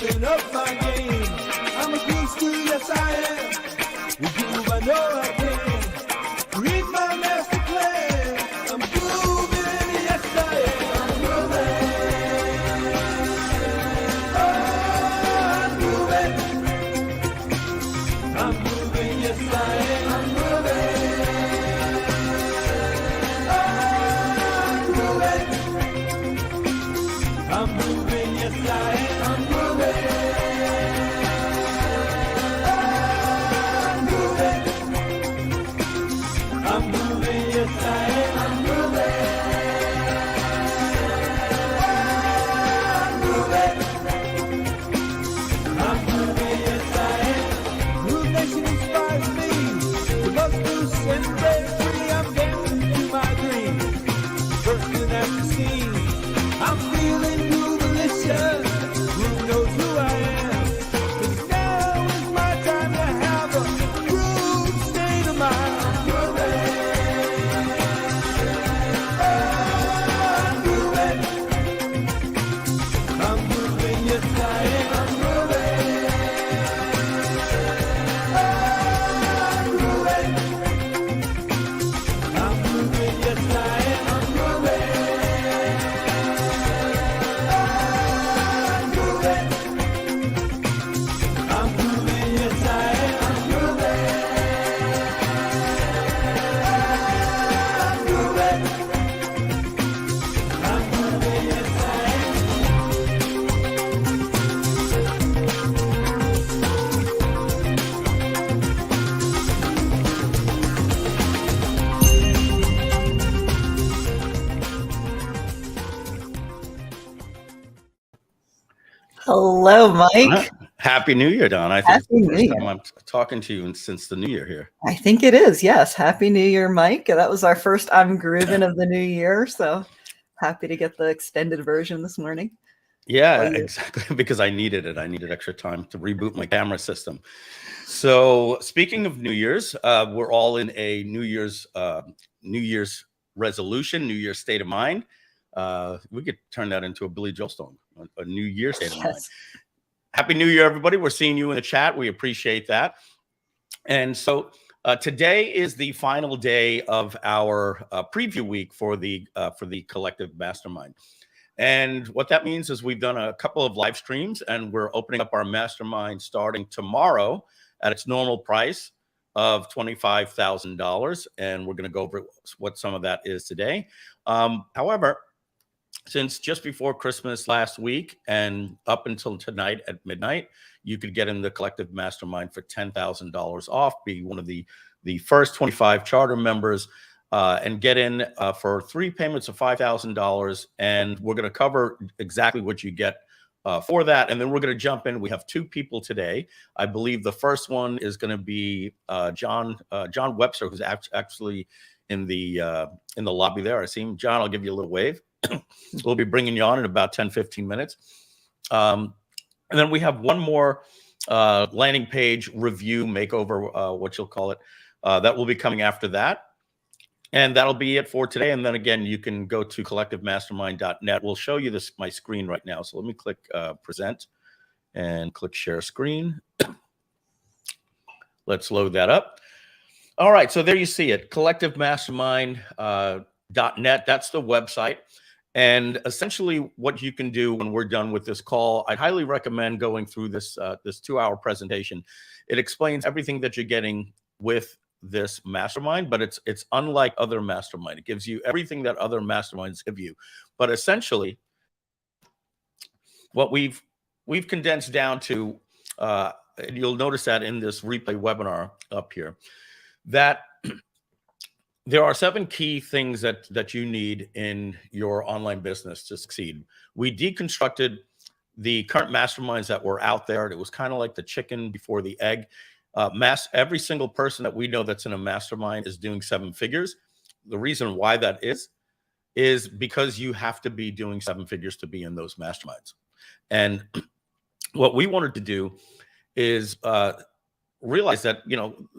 stepping up my game. I'm a groovester, yes I am. With groove I know I can. Read my master plan. I'm grooving, yes I am. I'm grooving. Oh, I'm grooving. I'm grooving, yes I am. I'm grooving. I'm moving, yes I am. I'm moving. I'm moving. I'm moving, yes I am. I'm moving. I'm moving. I'm moving, yes I am. Groove Nation inspires me to bust loose and break free. I'm dancing to my dreams, bursting at the seams. I'm feeling groovelicious. Groove knows who I am. 'Cause now is my time to have a groove state of mind. I'm grooving. Oh, I'm grooving. I'm grooving, yes I am. I'm grooving. Oh, I'm grooving. I'm grooving, yes I am. I'm grooving. Hello, Mike. Happy New Year, Don. I think Happy it's the New first Year. time I'm talking to you since the New Year here. I think it is. Yes. Happy New Year, Mike. That was our first I'm grooving of the new year. So happy to get the extended version this morning. Yeah, exactly. Because I needed it. I needed extra time to reboot my camera system. So speaking of New Year's, we're all in a New Year's resolution, New Year's state of mind. We could turn that into a Billy Joel song, a New Year's state of mind. Happy New Year, everybody. We're seeing you in the chat. We appreciate that. And so today is the final day of our preview week for the Collective Mastermind. And what that means is we've done a couple of live streams, and we're opening up our mastermind starting tomorrow at its normal price of $25,000. And we're going to go over what some of that is today. However, since just before Christmas last week and up until tonight at midnight, you could get in the Collective Mastermind for $10,000 off, be one of the first 25 charter members, and get in for 3 payments of $5,000. And we're going to cover exactly what you get for that. And then we're going to jump in. We have 2 people today. I believe the first one is going to be John Webster, who's actually in the lobby there. I see him. John, I'll give you a little wave. We'll be bringing you on in about 10-15 minutes. And then we have one more landing page review makeover, what you'll call it, that will be coming after that. And that'll be it for today. And then again, you can go to collectivemastermind.net. We'll show you my screen right now. So let me click present and click share screen. Let's load that up. All right, so there you see it, collectivemastermind.net. That's the website. And essentially what you can do when we're done with this call, I'd highly recommend going through this 2-hour presentation. It explains everything that you're getting with this mastermind, but it's unlike other mastermind. It gives you everything that other masterminds give you. But essentially, what we've condensed down to, and you'll notice that in this replay webinar up here, that there are 7 key things that you need in your online business to succeed. We deconstructed the current masterminds that were out there. It was kind of like the chicken before the egg. Every single person that we know that's in a mastermind is doing 7 figures. The reason why that is because you have to be doing 7 figures to be in those masterminds. And what we wanted to do is realize that,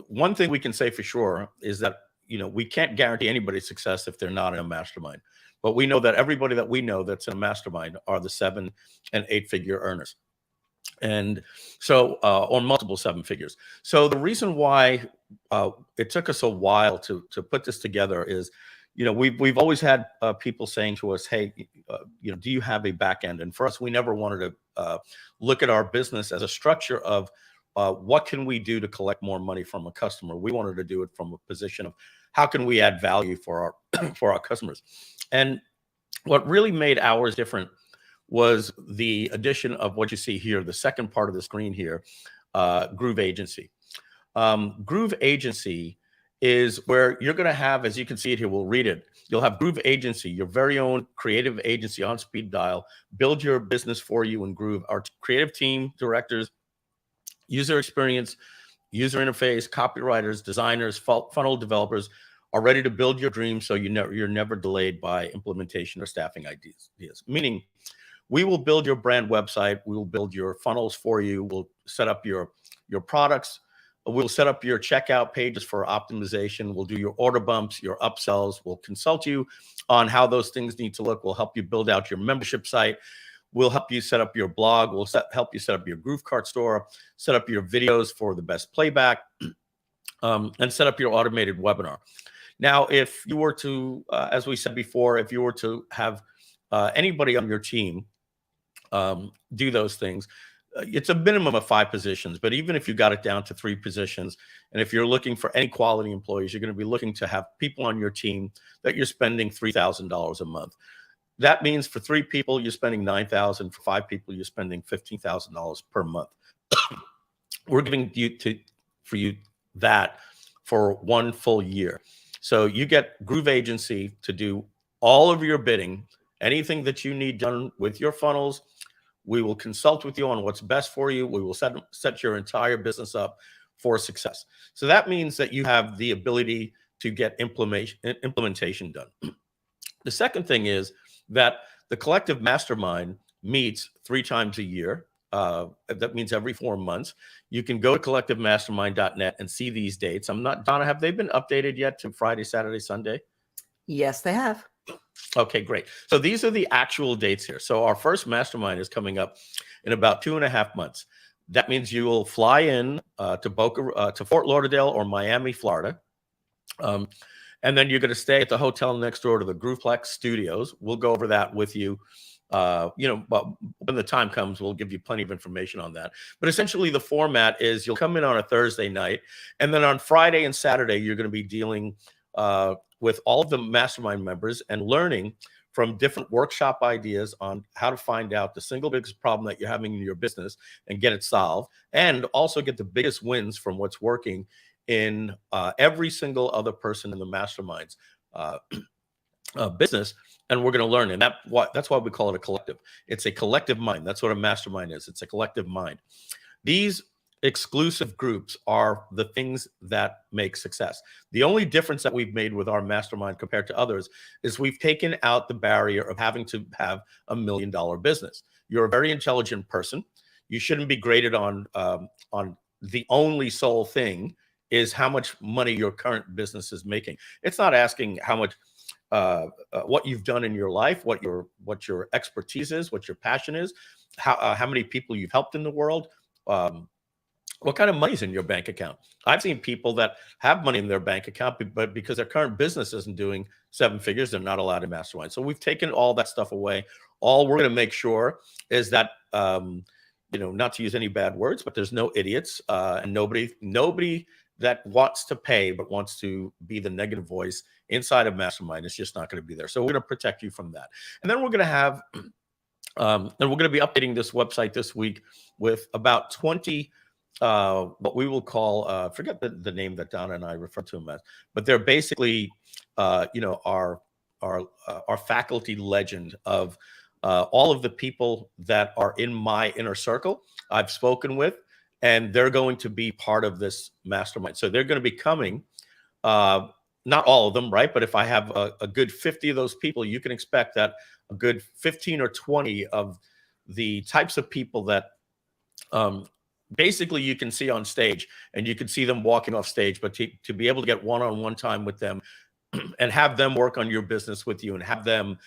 one thing we can say for sure is that, we can't guarantee anybody's success if they're not in a mastermind. But we know that everybody that we know that's in a mastermind are the 7- and 8-figure earners. And so, or multiple seven figures. So the reason why it took us a while to put this together is, we've always had people saying to us, hey, do you have a back end? And for us, we never wanted to look at our business as a structure of what can we do to collect more money from a customer. We wanted to do it from a position of how can we add value for our for our customers. And what really made ours different was the addition of what you see here, the second part of the screen here, GrooveAgency. GrooveAgency is where you're going to have, as you can see it here, we'll read it. You'll have GrooveAgency, your very own creative agency on speed dial, build your business for you in Groove. Our creative team, directors, user experience, user interface, copywriters, designers, funnel developers are ready to build your dream so you're never delayed by implementation or staffing ideas. Meaning, we will build your brand website. We will build your funnels for you. We'll set up your products. We'll set up your checkout pages for optimization. We'll do your order bumps, your upsells. We'll consult you on how those things need to look. We'll help you build out your membership site. We'll help you set up your blog. We'll help you set up your Groove Cart store, set up your videos for the best playback, and set up your automated webinar. Now, if you were to, as we said before, if you were to have anybody on your team do those things, it's a minimum of 5 positions. But even if you got it down to 3 positions, and if you're looking for any quality employees, you're going to be looking to have people on your team that you're spending $3,000 a month. That means for 3 people, you're spending $9,000. For 5 people, you're spending $15,000 per month. We're giving for you that for 1 full year. So you get GrooveAgency to do all of your bidding, anything that you need done with your funnels. We will consult with you on what's best for you. We will set your entire business up for success. So that means that you have the ability to get implementation done. The second thing is that the Collective Mastermind meets 3 times a year. That means every 4 months. You can go to collectivemastermind.net and see these dates. Donna, have they been updated yet to Friday, Saturday, Sunday? Yes, they have. Okay, great. So these are the actual dates here. So our first mastermind is coming up in about 2.5 months. That means you will fly in to Fort Lauderdale or Miami, Florida. And then you're going to stay at the hotel next door to the Grooveplex Studios. We'll go over that with you. But when the time comes, we'll give you plenty of information on that. But essentially, the format is you'll come in on a Thursday night, and then on Friday and Saturday, you're going to be dealing with all of the mastermind members and learning from different workshop ideas on how to find out the single biggest problem that you're having in your business and get it solved, and also get the biggest wins from what's working in every single other person in the mastermind's business. And we're going to learn. And that's why we call it a collective. It's a collective mind. That's what a mastermind is. It's a collective mind. These exclusive groups are the things that make success. The only difference that we've made with our mastermind compared to others is we've taken out the barrier of having to have $1 million business. You're a very intelligent person. You shouldn't be graded on the only sole thing is how much money your current business is making. It's not asking how much what you've done in your life, what your expertise is, what your passion is, how many people you've helped in the world, what kind of money's in your bank account. I've seen people that have money in their bank account, but because their current business isn't doing 7 figures, they're not allowed to mastermind. So we've taken all that stuff away. All we're going to make sure is that, not to use any bad words, but there's no idiots and nobody that wants to pay but wants to be the negative voice inside of mastermind. It's just not going to be there. So we're going to protect you from that. And then we're going to have, and we're going to be updating this website this week with about 20 what we will call, forget the name that Donna and I refer to them as, but they're basically, our faculty legend of all of the people that are in my inner circle I've spoken with, and they're going to be part of this mastermind. So they're going to be coming, not all of them, right? But if I have a good 50 of those people, you can expect that a good 15 or 20 of the types of people that basically you can see on stage, and you can see them walking off stage, but to be able to get one-on-one time with them and have them work on your business with you and have them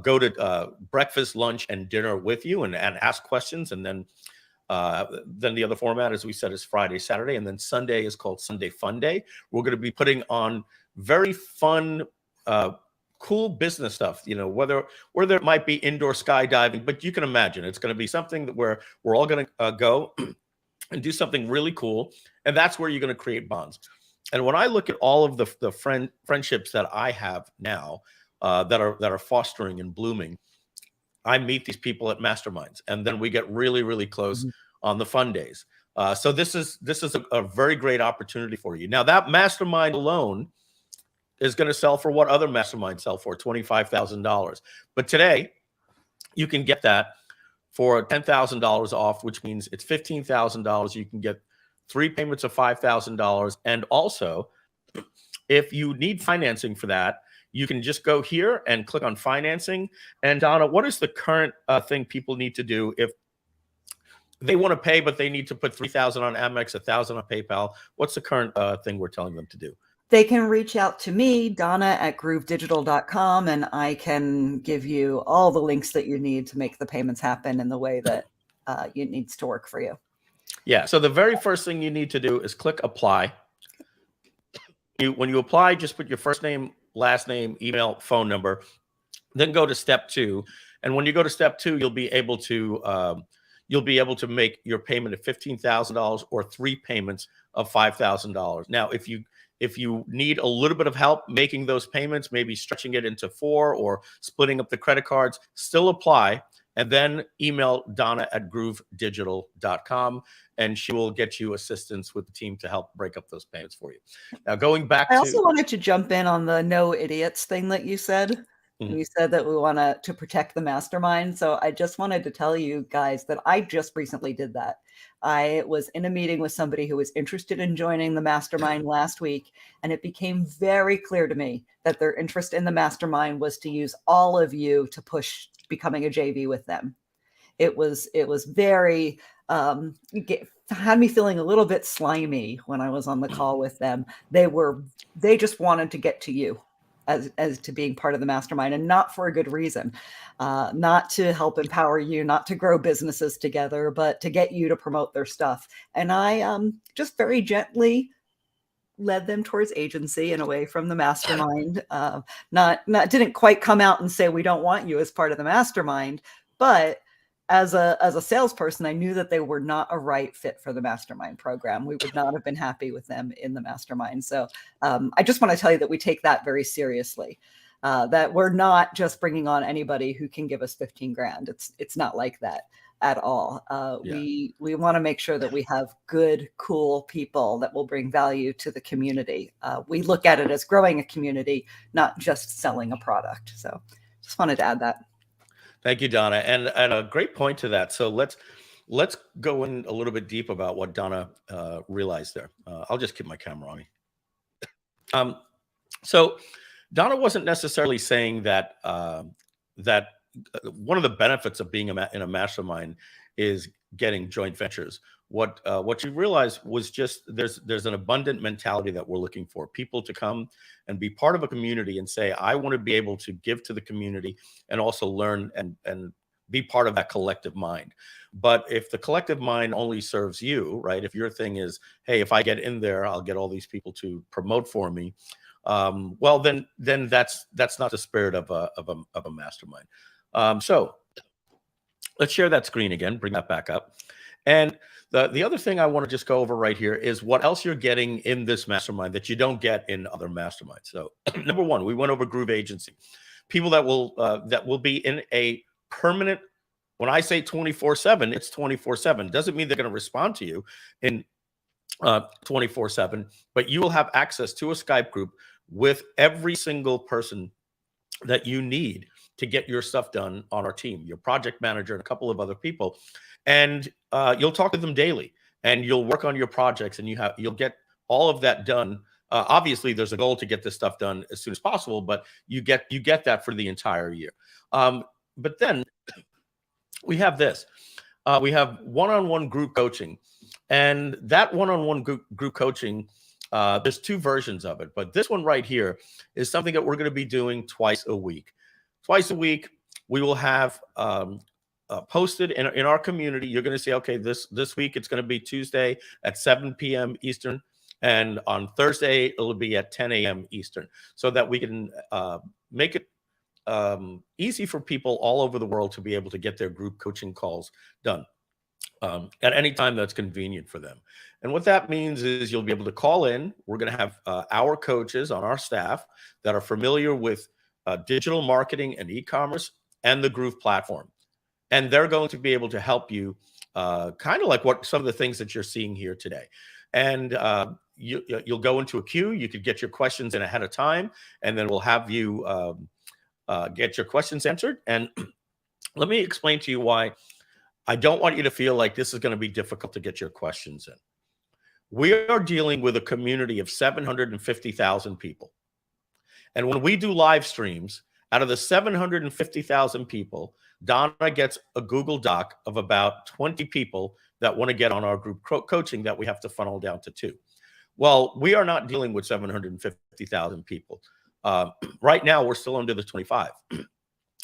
go to breakfast, lunch, and dinner with you and ask questions, and then Then the other format, as we said, is Friday, Saturday, and then Sunday is called Sunday Fun Day. We're going to be putting on very fun, cool business stuff. You know, whether it might be indoor skydiving, but you can imagine it's going to be something that where we're all going to go and do something really cool, and that's where you're going to create bonds. And when I look at all of the friendships that I have now that are fostering and blooming, I meet these people at masterminds, and then we get really, really close on the fun days. So this is a very great opportunity for you. Now that mastermind alone is going to sell for what other masterminds sell for, $25,000. But today you can get that for $10,000 off, which means it's $15,000. You can get 3 payments of $5,000. And also, if you need financing for that, you can just go here and click on financing. And Donna, what is the current thing people need to do if they want to pay, but they need to put $3,000 on Amex, $1,000 on PayPal? What's the current thing we're telling them to do? They can reach out to me, Donna at groovedigital.com, and I can give you all the links that you need to make the payments happen in the way that it needs to work for you. Yeah. So the very first thing you need to do is click apply. When you apply, just put your first name, last name, email, phone number, then go to step 2. And when you go to step 2, you'll be able to make your payment of $15,000 or 3 payments of $5,000. Now, if you need a little bit of help making those payments, maybe stretching it into 4 or splitting up the credit cards, still apply, and then email Donna at groovedigital.com, and she will get you assistance with the team to help break up those payments for you. Now, going back I also wanted to jump in on the no idiots thing that you said. You said that we want to protect the mastermind. So I just wanted to tell you guys that I just recently did that. I was in a meeting with somebody who was interested in joining the mastermind last week, and it became very clear to me that their interest in the mastermind was to use all of you to push becoming a JV with them. It was very had me feeling a little bit slimy when I was on the call with them. They just wanted to get to you as to being part of the mastermind, and not for a good reason, not to help empower you, not to grow businesses together, but to get you to promote their stuff. And I just very gently led them towards agency and away from the mastermind. Didn't quite come out and say, we don't want you as part of the mastermind, but as a salesperson, I knew that they were not a right fit for the mastermind program. We would not have been happy with them in the mastermind. So I just want to tell you that we take that very seriously, that we're not just bringing on anybody who can give us 15 grand. It's not like that at all. We want to make sure that we have good, cool people that will bring value to the community. We look at it as growing a community, not just selling a product. So just wanted to add that. Thank you, Donna, and a great point to that. So let's go in a little bit deep about what Donna realized there. I'll just keep my camera on. So Donna wasn't necessarily saying that that one of the benefits of being in a mastermind is getting joint ventures. What you realized was just there's an abundant mentality that we're looking for. People to come and be part of a community and say, I want to be able to give to the community and also learn and be part of that collective mind. But if the collective mind only serves you, right? If your thing is, hey, if I get in there, I'll get all these people to promote for me. Well, then that's not the spirit of a mastermind. So let's share that screen again, bring that back up. And the other thing I want to just go over right here is what else you're getting in this mastermind that you don't get in other masterminds. So number one, we went over GrooveAgency, people that will be in a permanent, when I say 24/7, it's 24/7. Doesn't mean they're going to respond to you in 24/7, but you will have access to a Skype group with every single person that you need to get your stuff done on our team, your project manager and a couple of other people. And you'll talk to them daily, and you'll work on your projects, and you'll get all of that done. Obviously, there's a goal to get this stuff done as soon as possible, but you get that for the entire year. But then we have this. We have one-on-one group coaching, and that one-on-one group coaching, there's 2 versions of it, but this one right here is something that we're going to be doing twice a week. Twice a week, we will have posted in our community. You're going to see, okay, this week it's going to be Tuesday at 7 p.m. Eastern, and on Thursday it'll be at 10 a.m. Eastern, so that we can make it easy for people all over the world to be able to get their group coaching calls done at any time that's convenient for them. And what that means is you'll be able to call in. We're going to have our coaches on our staff that are familiar with digital marketing and e-commerce and the Groove platform. And they're going to be able to help you kind of like what some of the things that you're seeing here today. And you'll go into a queue. You could get your questions in ahead of time, and then we'll have you get your questions answered. And let me explain to you why I don't want you to feel like this is going to be difficult to get your questions in. We are dealing with a community of 750,000 people. And when we do live streams, out of the 750,000 people, Donna gets a Google Doc of about 20 people that want to get on our group coaching that we have to funnel down to 2. Well, we are not dealing with 750,000 people. Right now, we're still under the 25.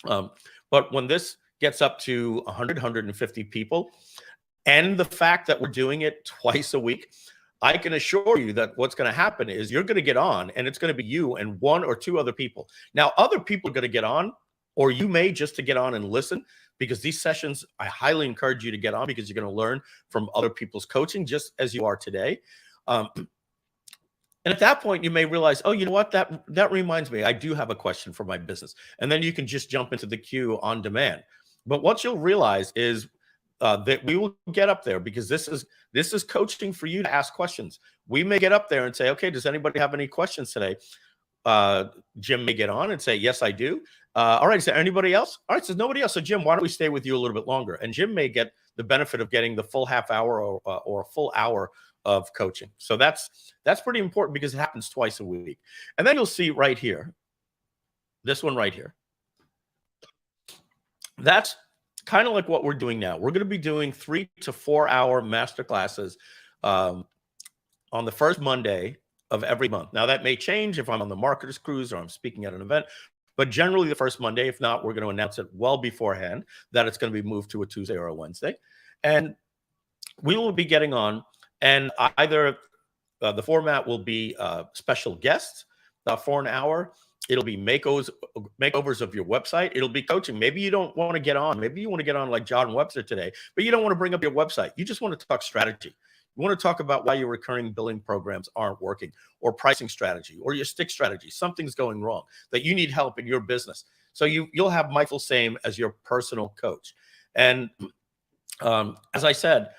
But when this gets up to 100, 150 people, and the fact that we're doing it twice a week, I can assure you that what's going to happen is you're going to get on, and it's going to be you and 1 or 2 other people. Now, other people are going to get on, or you may just to get on and listen, because these sessions, I highly encourage you to get on, because you're going to learn from other people's coaching just as you are today. And at that point, you may realize, oh, you know what? That reminds me, I do have a question for my business. And then you can just jump into the queue on demand. But what you'll realize is that we will get up there, because this is coaching for you to ask questions. We may get up there and say, okay, does anybody have any questions today? Jim may get on and say, yes, I do. All right, is there anybody else? All right, so nobody else. So Jim, why don't we stay with you a little bit longer? And Jim may get the benefit of getting the full half hour or a full hour of coaching. So that's pretty important, because it happens twice a week. And then you'll see right here, this one right here. That's kind of like what we're doing now. We're going to be doing 3 to 4 hour master classes on the first Monday of every month. Now that may change if I'm on the marketers cruise or I'm speaking at an event, but generally the first Monday. If not, we're going to announce it well beforehand that it's going to be moved to a Tuesday or a Wednesday. And we will be getting on, and either the format will be special guests for an hour. It'll be makeovers of your website. It'll be coaching. Maybe you don't want to get on. Maybe you want to get on like John Webster today, but you don't want to bring up your website. You just want to talk strategy. You want to talk about why your recurring billing programs aren't working, or pricing strategy, or your stick strategy. Something's going wrong that you need help in your business. So you'll have Mike Filsaime as your personal coach. And as I said,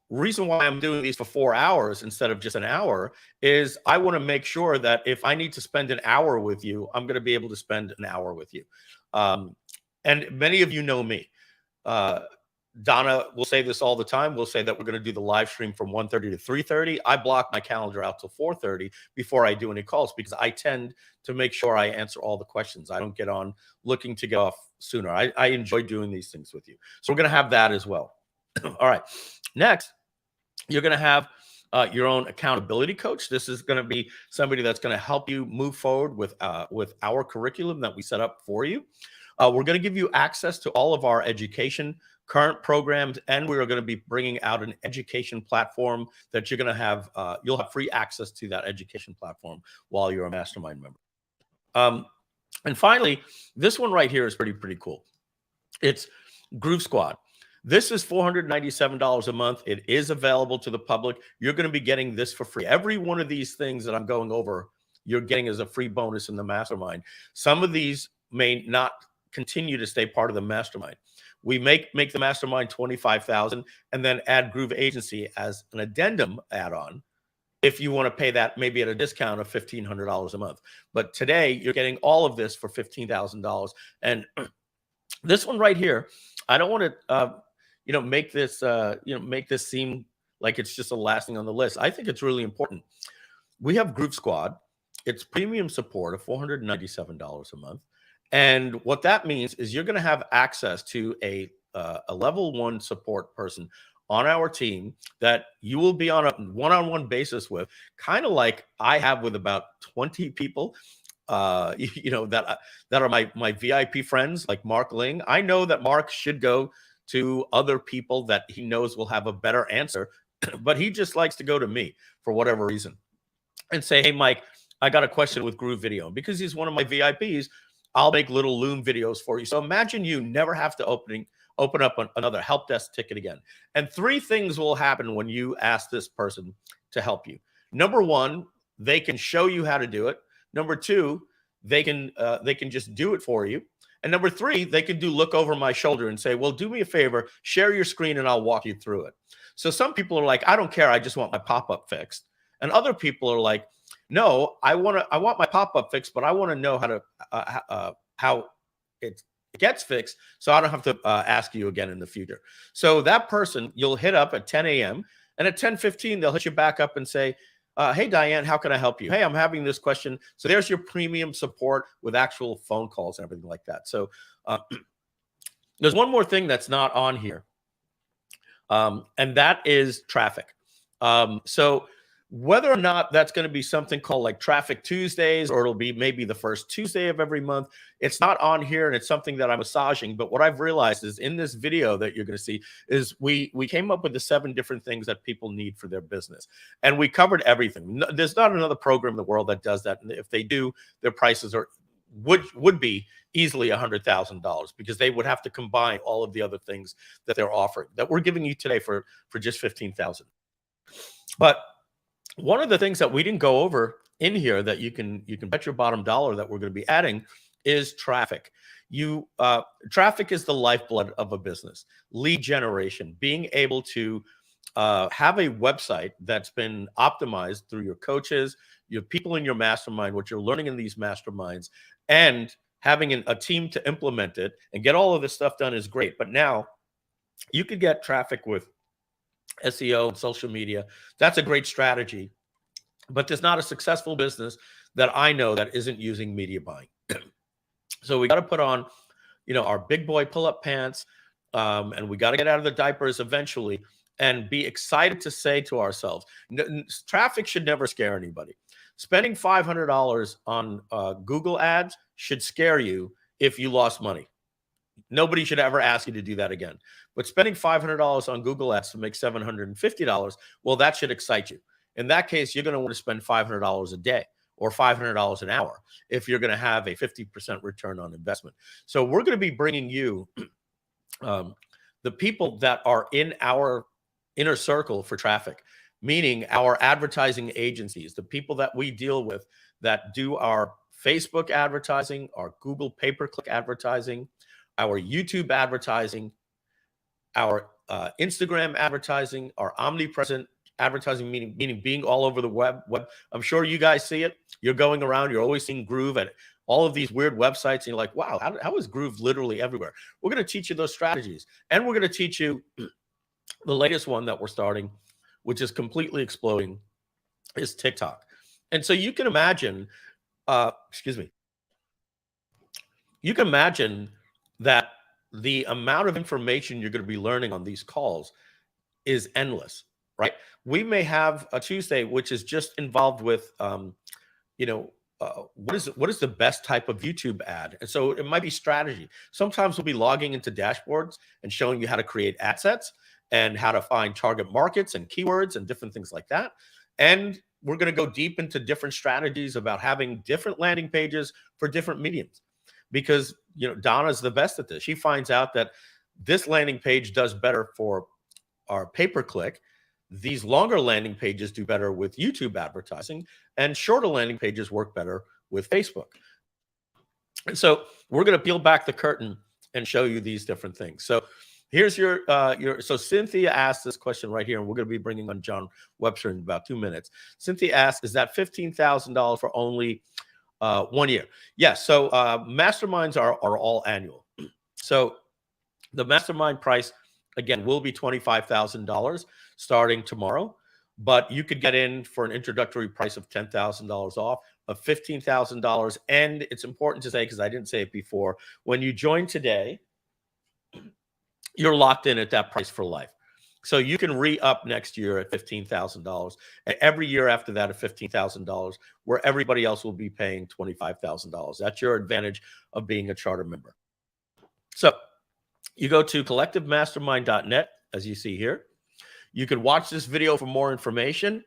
reason why I'm doing these for 4 hours instead of just an hour is I want to make sure that if I need to spend an hour with you, I'm going to be able to spend an hour with you. And many of you know me. Donna will say this all the time. We'll say that we're going to do the live stream from 1:30 to 3:30. I block my calendar out till 4:30 before I do any calls, because I tend to make sure I answer all the questions. I don't get on looking to get off sooner. I enjoy doing these things with you. So we're going to have that as well. All right. Next, you're going to have your own accountability coach. This is going to be somebody that's going to help you move forward with our curriculum that we set up for you. We're going to give you access to all of our education current programs, and we're going to be bringing out an education platform that you're going to have. You'll have free access to that education platform while you're a mastermind member. And finally, this one right here is pretty cool. It's Groove Squad. This is $497 a month. It is available to the public. You're going to be getting this for free. Every one of these things that I'm going over, you're getting as a free bonus in the mastermind. Some of these may not continue to stay part of the mastermind. We make the mastermind $25,000 and then add GrooveAgency as an addendum add-on if you want to pay that maybe at a discount of $1,500 a month. But today you're getting all of this for $15,000. And this one right here, I don't want to make this seem like it's just the last thing on the list. I think it's really important. We have Groove Squad. It's premium support of $497 a month. And what that means is you're going to have access to a level 1 support person on our team that you will be on a one-on-one basis with, kind of like I have with about 20 people. that are my VIP friends like Mark Ling. I know that Mark should go to other people that he knows will have a better answer, but he just likes to go to me for whatever reason and say, hey, Mike, I got a question with Groove Video. Because he's one of my VIPs, I'll make little Loom videos for you. So imagine you never have to open up another help desk ticket again. And 3 things will happen when you ask this person to help you. Number 1, they can show you how to do it. Number 2, they can just do it for you. And number 3, they can look over my shoulder and say, well, do me a favor, share your screen and I'll walk you through it. So some people are like, I don't care, I just want my pop-up fixed. And other people are like, no, I want my pop-up fixed, but I want to know how it gets fixed, so I don't have to ask you again in the future. So that person you'll hit up at 10 a.m. and at 10:15 they'll hit you back up and say, hey, Diane, how can I help you? Hey, I'm having this question. So there's your premium support with actual phone calls and everything like that. So there's one more thing that's not on here, and that is traffic. So whether or not that's going to be something called like Traffic Tuesdays, or it'll be maybe the first Tuesday of every month, it's not on here, and it's something that I'm massaging. But what I've realized is in this video that you're going to see is we came up with the 7 different things that people need for their business, and we covered everything. There's not another program in the world that does that, and if they do, their prices would be easily $100,000, because they would have to combine all of the other things that they're offering that we're giving you today for just $15,000. But one of the things that we didn't go over in here that you can bet your bottom dollar that we're going to be adding is traffic. Traffic is the lifeblood of a business. Lead generation, being able to have a website that's been optimized through your coaches, your people in your mastermind, what you're learning in these masterminds, and having a team to implement it and get all of this stuff done is great. But now you could get traffic with SEO and social media. That's a great strategy, but there's not a successful business that I know that isn't using media buying. So we got to put on, our big boy pull-up pants, and we got to get out of the diapers eventually and be excited to say to ourselves, traffic should never scare anybody. Spending $500 on Google ads should scare you if you lost money. Nobody should ever ask you to do that again. But spending $500 on Google ads to make $750, well, that should excite you. In that case, you're going to want to spend $500 a day or $500 an hour if you're going to have a 50% return on investment. So we're going to be bringing you the people that are in our inner circle for traffic, meaning our advertising agencies, the people that we deal with that do our Facebook advertising, our Google pay-per-click advertising, our YouTube advertising, our Instagram advertising, our omnipresent advertising, meaning being all over the web. I'm sure you guys see it. You're going around, you're always seeing Groove at all of these weird websites, and you're like, wow, how is Groove literally everywhere? We're going to teach you those strategies, and we're going to teach you the latest one that we're starting, which is completely exploding, is TikTok. And so you can imagine, you can imagine that the amount of information you're going to be learning on these calls is endless, right? We may have a Tuesday which is just involved with, what is the best type of YouTube ad? And so it might be strategy. Sometimes we'll be logging into dashboards and showing you how to create ad sets and how to find target markets and keywords and different things like that. And we're going to go deep into different strategies about having different landing pages for different mediums, because Donna's the best at this. She finds out that this landing page does better for our pay-per-click. These longer landing pages do better with YouTube advertising, and shorter landing pages work better with Facebook. And so we're going to peel back the curtain and show you these different things. So here's so Cynthia asked this question right here, and we're going to be bringing on John Webster in about 2 minutes. Cynthia asked, is that $15,000 for only 1 year? Yes. So masterminds are all annual. So the mastermind price, again, will be $25,000 starting tomorrow, but you could get in for an introductory price of $10,000 off, of $15,000. And it's important to say, because I didn't say it before, when you join today, you're locked in at that price for life. So you can re-up next year at $15,000, and every year after that at $15,000, where everybody else will be paying $25,000. That's your advantage of being a charter member. So you go to collectivemastermind.net, as you see here. You can watch this video for more information.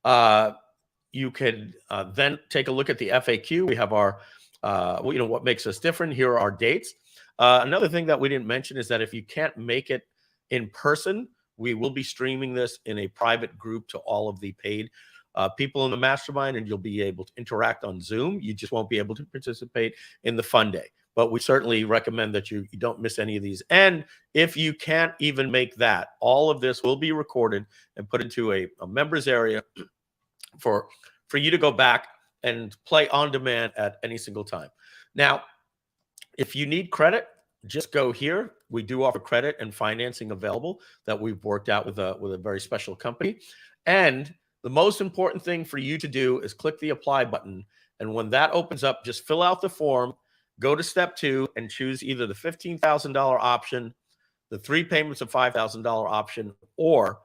You could then take a look at the FAQ. We have our, what makes us different. Here are our dates. Another thing that we didn't mention is that if you can't make it in person, we will be streaming this in a private group to all of the paid people in the mastermind, and you'll be able to interact on Zoom. You just won't be able to participate in the fun day. But we certainly recommend that you don't miss any of these. And if you can't even make that, all of this will be recorded and put into a members area for you to go back and play on demand at any single time. Now, if you need credit, just go here. We do offer credit and financing available that we've worked out with a very special company. And the most important thing for you to do is click the apply button. And when that opens up, just fill out the form, go to step 2 and choose either the $15,000 option, the 3 payments of $5,000 option, or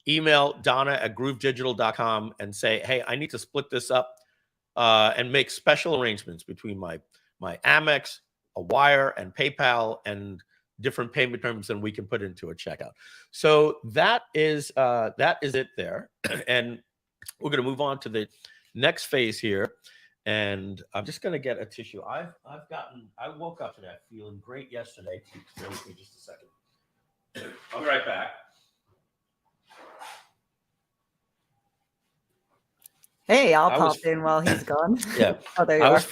email Donna@groovedigital.com and say, hey, I need to split this up and make special arrangements between my Amex, a wire, and PayPal, and different payment terms than we can put into a checkout. So that is it there. And we're going to move on to the next phase here. And I'm just going to get a tissue. I woke up today feeling great yesterday. Bear with me just a second. I'll be right back. Hey, I'll pop in while he's gone. Yeah. Oh, there you I are. was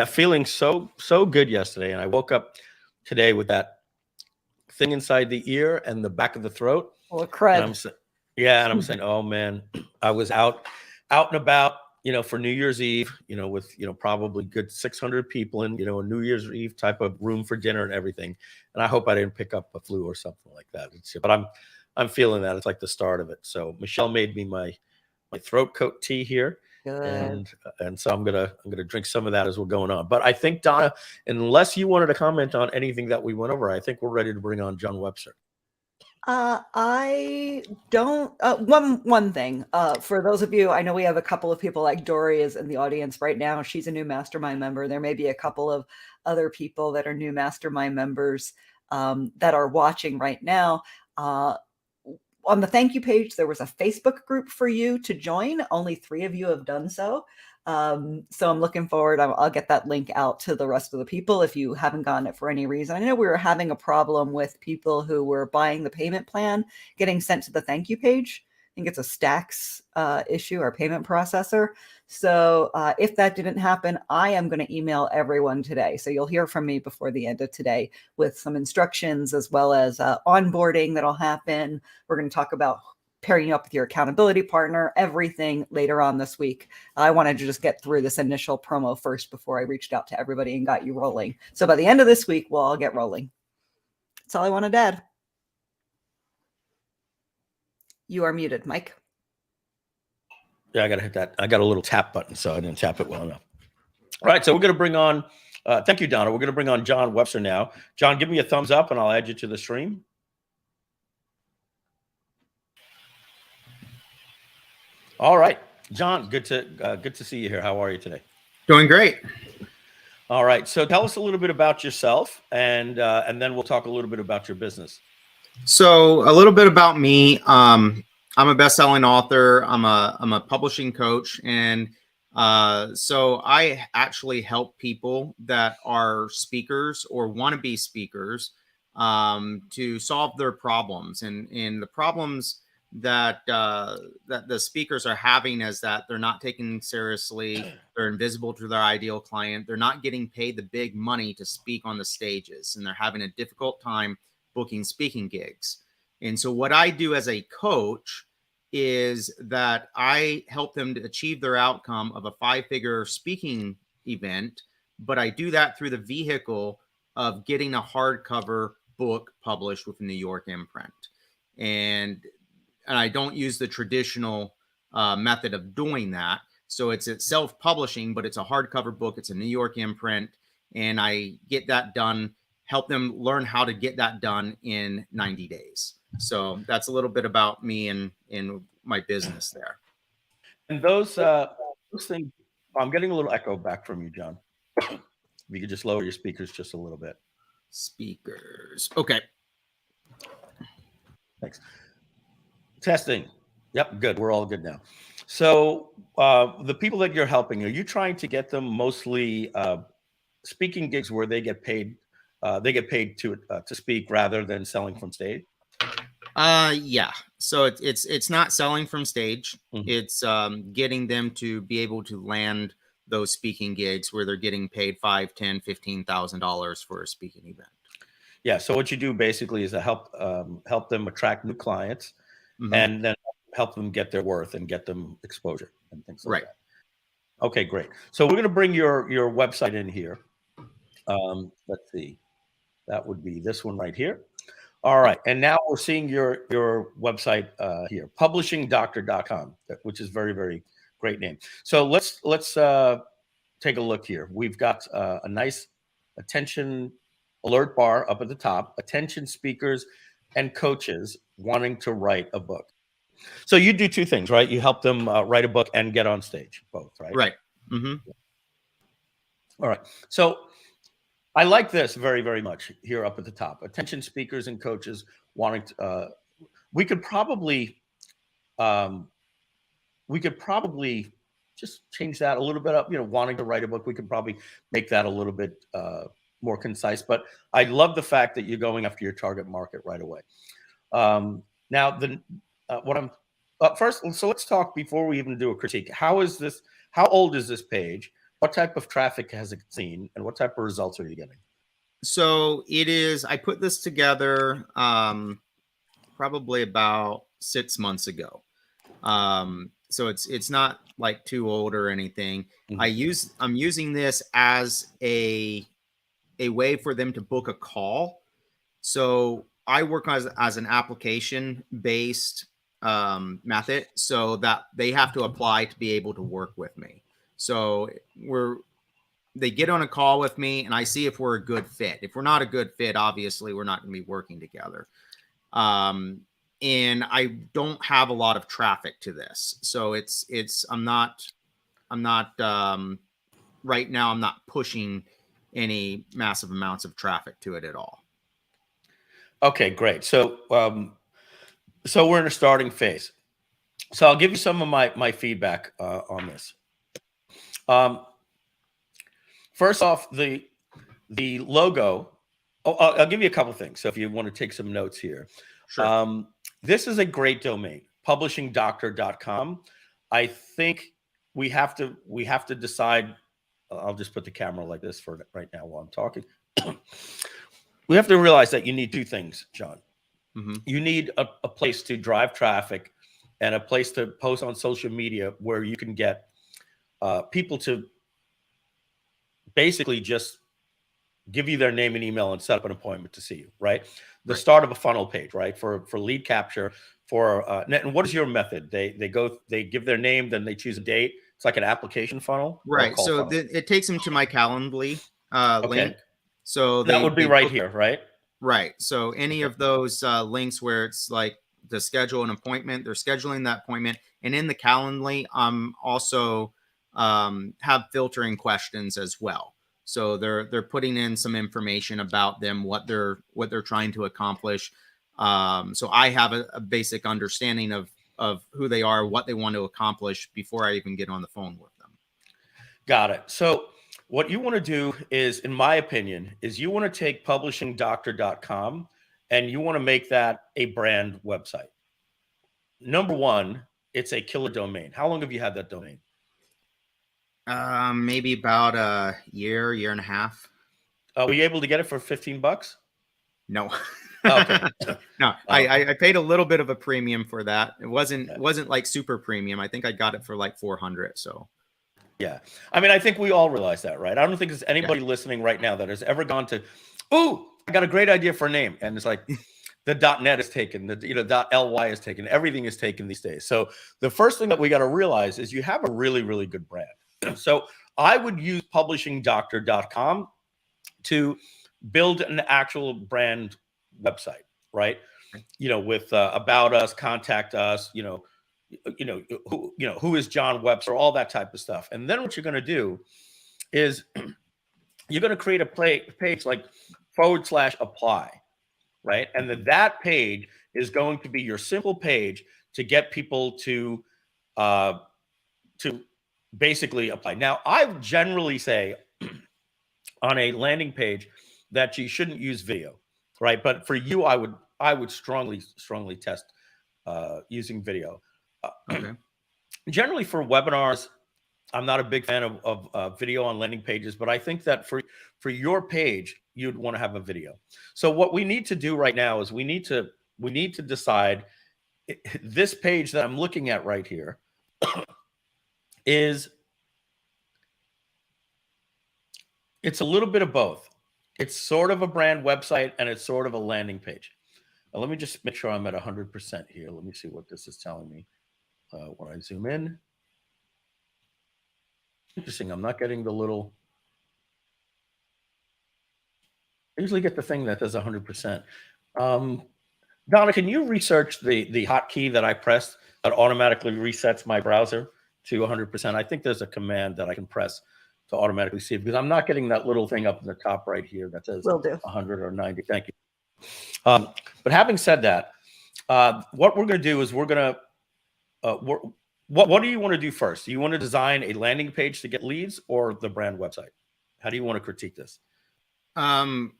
feeling so good yesterday. And I woke up today with that thing inside the ear and the back of the throat. Well, crud. And I'm saying, oh man, I was out and about, for New Year's Eve, with, probably good 600 people in, a New Year's Eve type of room for dinner and everything. And I hope I didn't pick up a flu or something like that. But I'm feeling that. It's like the start of it. So Michelle made me my throat coat tea here. Good. And so I'm gonna drink some of that as we're going on. But I think, Donna, unless you wanted to comment on anything that we went over, I think we're ready to bring on John Webster. I don't. One thing. For those of you, I know we have a couple of people, like Dory is in the audience right now. She's a new mastermind member. There may be a couple of other people that are new mastermind members that are watching right now. On the thank you page, there was a Facebook group for you to join. Only 3 of you have done so. So I'm looking forward. I'll get that link out to the rest of the people if you haven't gotten it for any reason. I know we were having a problem with people who were buying the payment plan getting sent to the thank you page. I think it's a Stacks issue or payment processor. So if that didn't happen, I am going to email everyone today. So you'll hear from me before the end of today with some instructions as well as onboarding that'll happen. We're going to talk about pairing you up with your accountability partner, everything later on this week. I wanted to just get through this initial promo first before I reached out to everybody and got you rolling. So by the end of this week, we'll all get rolling. That's all I wanted to add. You are muted, Mike. Yeah, I got to hit that. I got a little tap button, so I didn't tap it well enough. All right, so we're going to bring on, thank you, Donna. We're going to bring on John Webster now. John, give me a thumbs up and I'll add you to the stream. All right, John, good to see you here. How are you today? Doing great. All right, so tell us a little bit about yourself, and then we'll talk a little bit about your business. So a little bit about me. I'm a best-selling author. I'm a publishing coach, and so I actually help people that are speakers or want to be speakers to solve their problems, and the problems that the speakers are having is that they're not taken seriously, they're invisible to their ideal client, they're not getting paid the big money to speak on the stages, and they're having a difficult time booking speaking gigs. And so what I do as a coach is that I help them to achieve their outcome of a 5-figure speaking event, but I do that through the vehicle of getting a hardcover book published with a New York imprint. And I don't use the traditional method of doing that. So it's self-publishing, but it's a hardcover book. It's a New York imprint. And I get that done, help them learn how to get that done in 90 days. So that's a little bit about me and in my business there. And those things, I'm getting a little echo back from you, John. If you could just lower your speakers just a little bit. Speakers. Okay. Thanks. Testing. Yep, good. We're all good now. So the people that you're helping, are you trying to get them mostly speaking gigs where they get paid to speak rather than selling from stage? Yeah. So it's not selling from stage. Mhm. It's getting them to be able to land those speaking gigs where they're getting paid $5,000, $10,000, $15,000 for a speaking event. Yeah. So what you do basically is to help them attract new clients, Mhm. and then help them get their worth and get them exposure and things like Right. that. Okay, great. So we're going to bring your website in here. Let's see. That would be this one right here. All right. And now we're seeing your website here, publishingdoctor.com, which is very, very great name. So let's take a look here. We've got a nice attention alert bar up at the top, attention speakers and coaches wanting to write a book. So you do two things, right? You help them write a book and get on stage, both, right? Right. Mm-hmm. All right. So I like this very, very much here up at the top. Attention speakers and coaches wanting to, we could probably just change that a little bit up, wanting to write a book. We could probably make that a little bit more concise, but I love the fact that you're going after your target market right away. Now, first, so let's talk before we even do a critique. How old is this page? What type of traffic has it seen, and what type of results are you getting? So I put this together probably about 6 months ago. So it's not like too old or anything. Mm-hmm. I'm using this as a way for them to book a call. So I work as an application based method, so that they have to apply to be able to work with me. So they get on a call with me and I see if we're a good fit. If we're not a good fit, obviously we're not going to be working together. And I don't have a lot of traffic to this. So I'm not right now, I'm not pushing any massive amounts of traffic to it at all. Okay, great. So, so we're in a starting phase. So I'll give you some of my feedback on this. First off, the logo. I'll give you a couple things. So if you want to take some notes here, Sure. This is a great domain, publishingdoctor.com. I think we have to decide. I'll just put the camera like this for right now while I'm talking. We have to realize that you need two things, John. Mm-hmm. You need a place to drive traffic and a place to post on social media where you can get people to basically just give you their name and email and set up an appointment to see you, right? The start of a funnel page, right? For lead capture, and what is your method? They give their name, then they choose a date. It's like an application funnel. Right. So it takes them to my Calendly link. So that would be right here, right? Right. So any of those links where it's like to schedule an appointment, they're scheduling that appointment. And in the Calendly, I'm also have filtering questions as well. So they're putting in some information about them, what they're trying to accomplish. So I have a basic understanding of who they are, what they want to accomplish before I even get on the phone with them. Got it. So what you want to do is, in my opinion, is you want to take publishingdoctor.com and you want to make that a brand website. Number one, it's a killer domain. How long have you had that domain? Maybe about a year and a half. Were you able to get it for $15? No. Okay. No, I paid a little bit of a premium for that. It wasn't like super premium. I think I got it for like $400. So yeah, I mean, I think we all realize that, right? I don't think there's anybody listening right now that has ever gone to, oh, I got a great idea for a name, and it's like the .net is taken, the .ly is taken, everything is taken these days. So the first thing that we got to realize is you have a really, really good brand. So I would use publishingdoctor.com to build an actual brand website, right? with about us, contact us, who is John Webster, all that type of stuff. And then what you're going to do is you're going to create a page like /apply, right? And then that page is going to be your simple page to get people to basically apply. Now, I generally say on a landing page that you shouldn't use video, right? But for you, I would strongly test using video. Okay. Generally for webinars, I'm not a big fan of video on landing pages, but I think that for your page, you'd want to have a video. So what we need to do right now is we need to decide this page that I'm looking at right here it's a little bit of both. It's sort of a brand website and it's sort of a landing page. Now, let me just make sure I'm at 100% here. Let me see what this is telling me when I zoom in. Interesting. I'm not getting the little. I usually get the thing that does 100%. Donna, can you research the hotkey that I pressed that automatically resets my browser to 100%? I think there's a command that I can press to automatically see it because I'm not getting that little thing up in the top right here that says 100 or 90. Thank you. But having said that, what we're going to do is we're going to. What do you want to do first? Do you want to design a landing page to get leads or the brand website? How do you want to critique this? I'm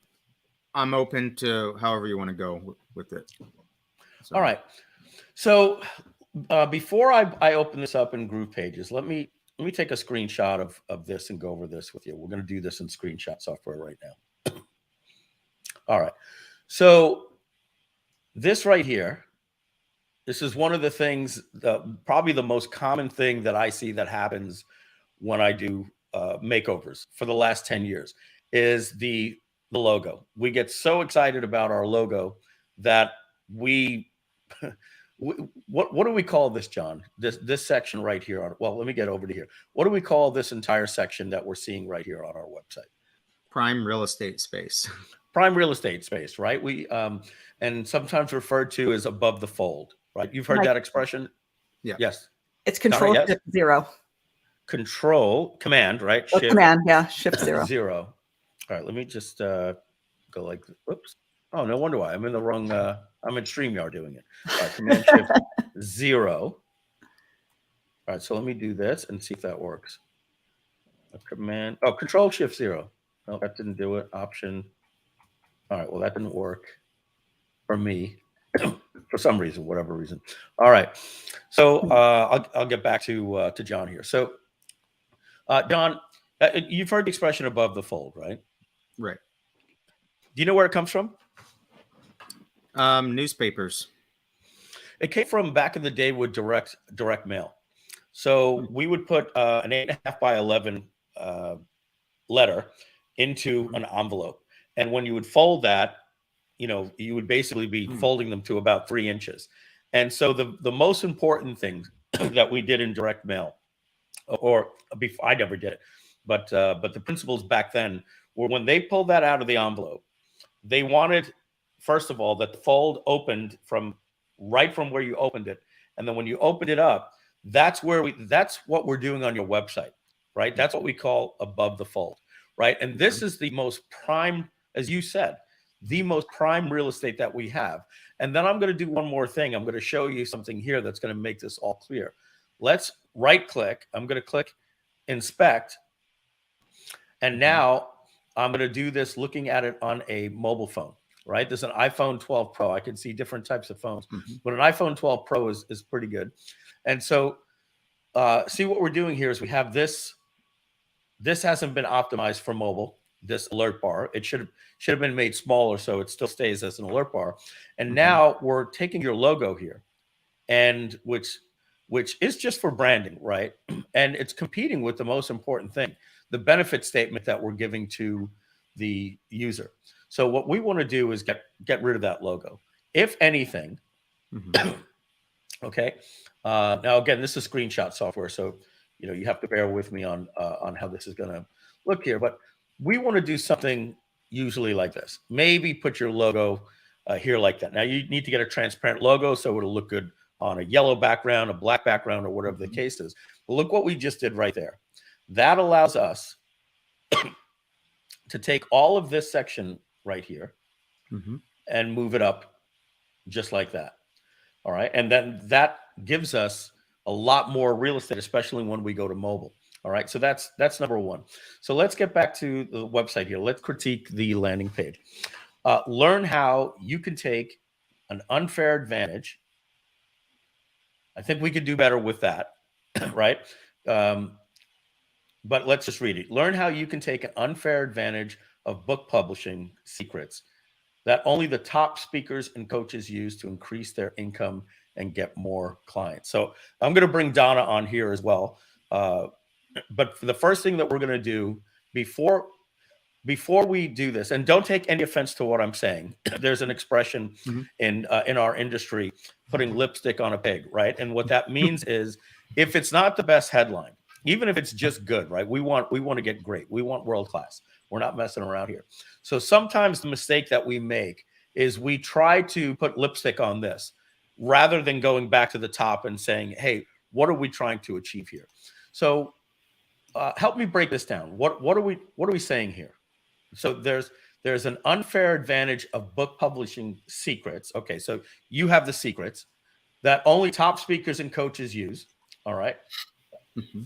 open to however you want to go with it. So. All right. So before I open this up in GroovePages, let me take a screenshot of this and go over this with you. We're going to do this in screenshot software right now. All right. So this right here, this is one of the things, probably the most common thing that I see that happens when I do makeovers for the last 10 years is the logo. We get so excited about our logo that what do we call this, John? This section right here. Well, let me get over to here. What do we call this entire section that we're seeing right here on our website? Prime real estate space. Prime real estate space, right? We and sometimes referred to as above the fold. Right, you've heard that expression. Yeah. Yes. It's Control Shift 0. Control Command, right? Oh, Shift, Command, yeah. Shift 0. 0. All right. Let me just go like. Whoops. Oh, no wonder why I'm in the wrong. I'm in StreamYard doing it. All right, Command Shift 0. All right. So let me do this and see if that works. Command. Oh, Control Shift 0. No, that didn't do it. Option. All right. Well, that didn't work for me. For some reason, whatever reason. All right. So I'll get back to John here. So John, you've heard the expression above the fold, right? Right. Do you know where it comes from? Newspapers. It came from back in the day with direct mail. So we would put an 8.5 by 11 letter into an envelope. And when you would fold that, you would basically be folding them to about 3 inches. And so the most important thing that we did in direct mail, or before, I never did it, but the principles back then were when they pulled that out of the envelope, they wanted, first of all, that the fold opened right from where you opened it. And then when you opened it up, that's what we're doing on your website, right? That's what we call above the fold, right? And this is the most prime, as you said, the most prime real estate that we have. And then I'm going to do one more thing. I'm going to show you something here that's going to make this all clear. Let's right click. I'm going to click inspect. And now I'm going to do this looking at it on a mobile phone, right? There's an iPhone 12 Pro. I can see different types of phones, but an iPhone 12 Pro is pretty good. And so see what we're doing here is we have this. This hasn't been optimized for mobile. This alert bar, it should have been made smaller so it still stays as an alert bar. And now we're taking your logo here, and which is just for branding, right? And it's competing with the most important thing, the benefit statement that we're giving to the user. So what we want to do is get rid of that logo, if anything. Okay. Now again, this is screenshot software, so you have to bear with me on how this is going to look here, but we want to do something usually like this. Maybe put your logo here like that. Now you need to get a transparent logo so it'll look good on a yellow background, a black background, or whatever the case is. But look what we just did right there. That allows us to take all of this section right here and move it up just like that. All right. And then that gives us a lot more real estate, especially when we go to mobile. All right. So that's number one. So let's get back to the website here. Let's critique the landing page. Learn how you can take an unfair advantage. I think we could do better with that. Right. But let's just read it. Learn how you can take an unfair advantage of book publishing secrets that only the top speakers and coaches use to increase their income and get more clients. So I'm going to bring Donna on here as well. But the first thing that we're going to do before we do this, and don't take any offense to what I'm saying, there's an expression in our industry, putting lipstick on a pig, right? And what that means is, if it's not the best headline, even if it's just good, right? We want to get great. We want world class. We're not messing around here. So sometimes the mistake that we make is we try to put lipstick on this rather than going back to the top and saying, hey, what are we trying to achieve here? So help me break this down. What are we saying here? So there's an unfair advantage of book publishing secrets. Okay, so you have the secrets that only top speakers and coaches use. All right.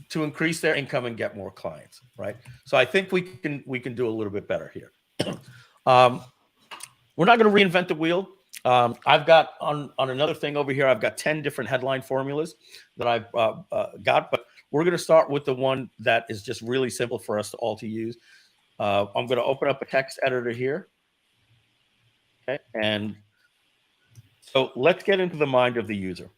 To increase their income and get more clients, right? So I think we can do a little bit better here. We're not going to reinvent the wheel. I've got on another thing over here, I've got 10 different headline formulas that I've got, but we're going to start with the one that is just really simple for us all to use. I'm going to open up a text editor here. Okay, and so let's get into the mind of the user.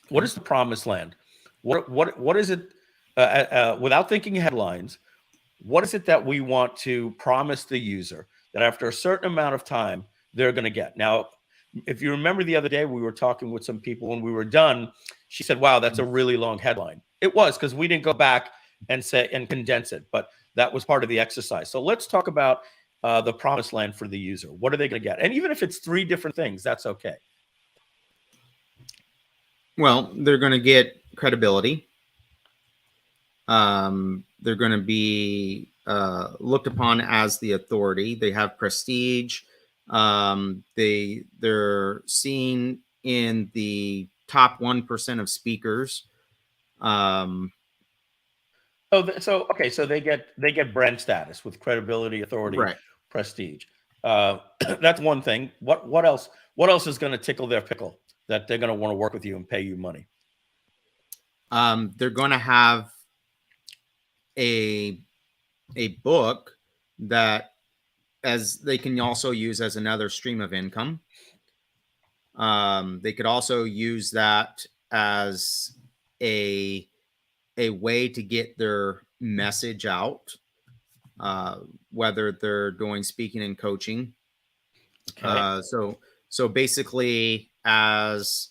What is the promised land? What is it, without thinking headlines, what is it that we want to promise the user that after a certain amount of time, they're going to get? Now, if you remember the other day, we were talking with some people when we were done, she said, wow, that's a really long headline. It was, because we didn't go back and condense it, but that was part of the exercise. So let's talk about the promised land for the user. What are they going to get? And even if it's 3 different things, that's okay. Well, they're going to get credibility. They're going to be looked upon as the authority. They have prestige. They're seen in the top 1% of speakers. So they get brand status with credibility, authority, right. Prestige. That's one thing. What else? What else is going to tickle their pickle that they're going to want to work with you and pay you money? They're going to have a book that as they can also use as another stream of income. They could also use that as a way to get their message out, whether they're doing speaking and coaching. Okay. So basically, as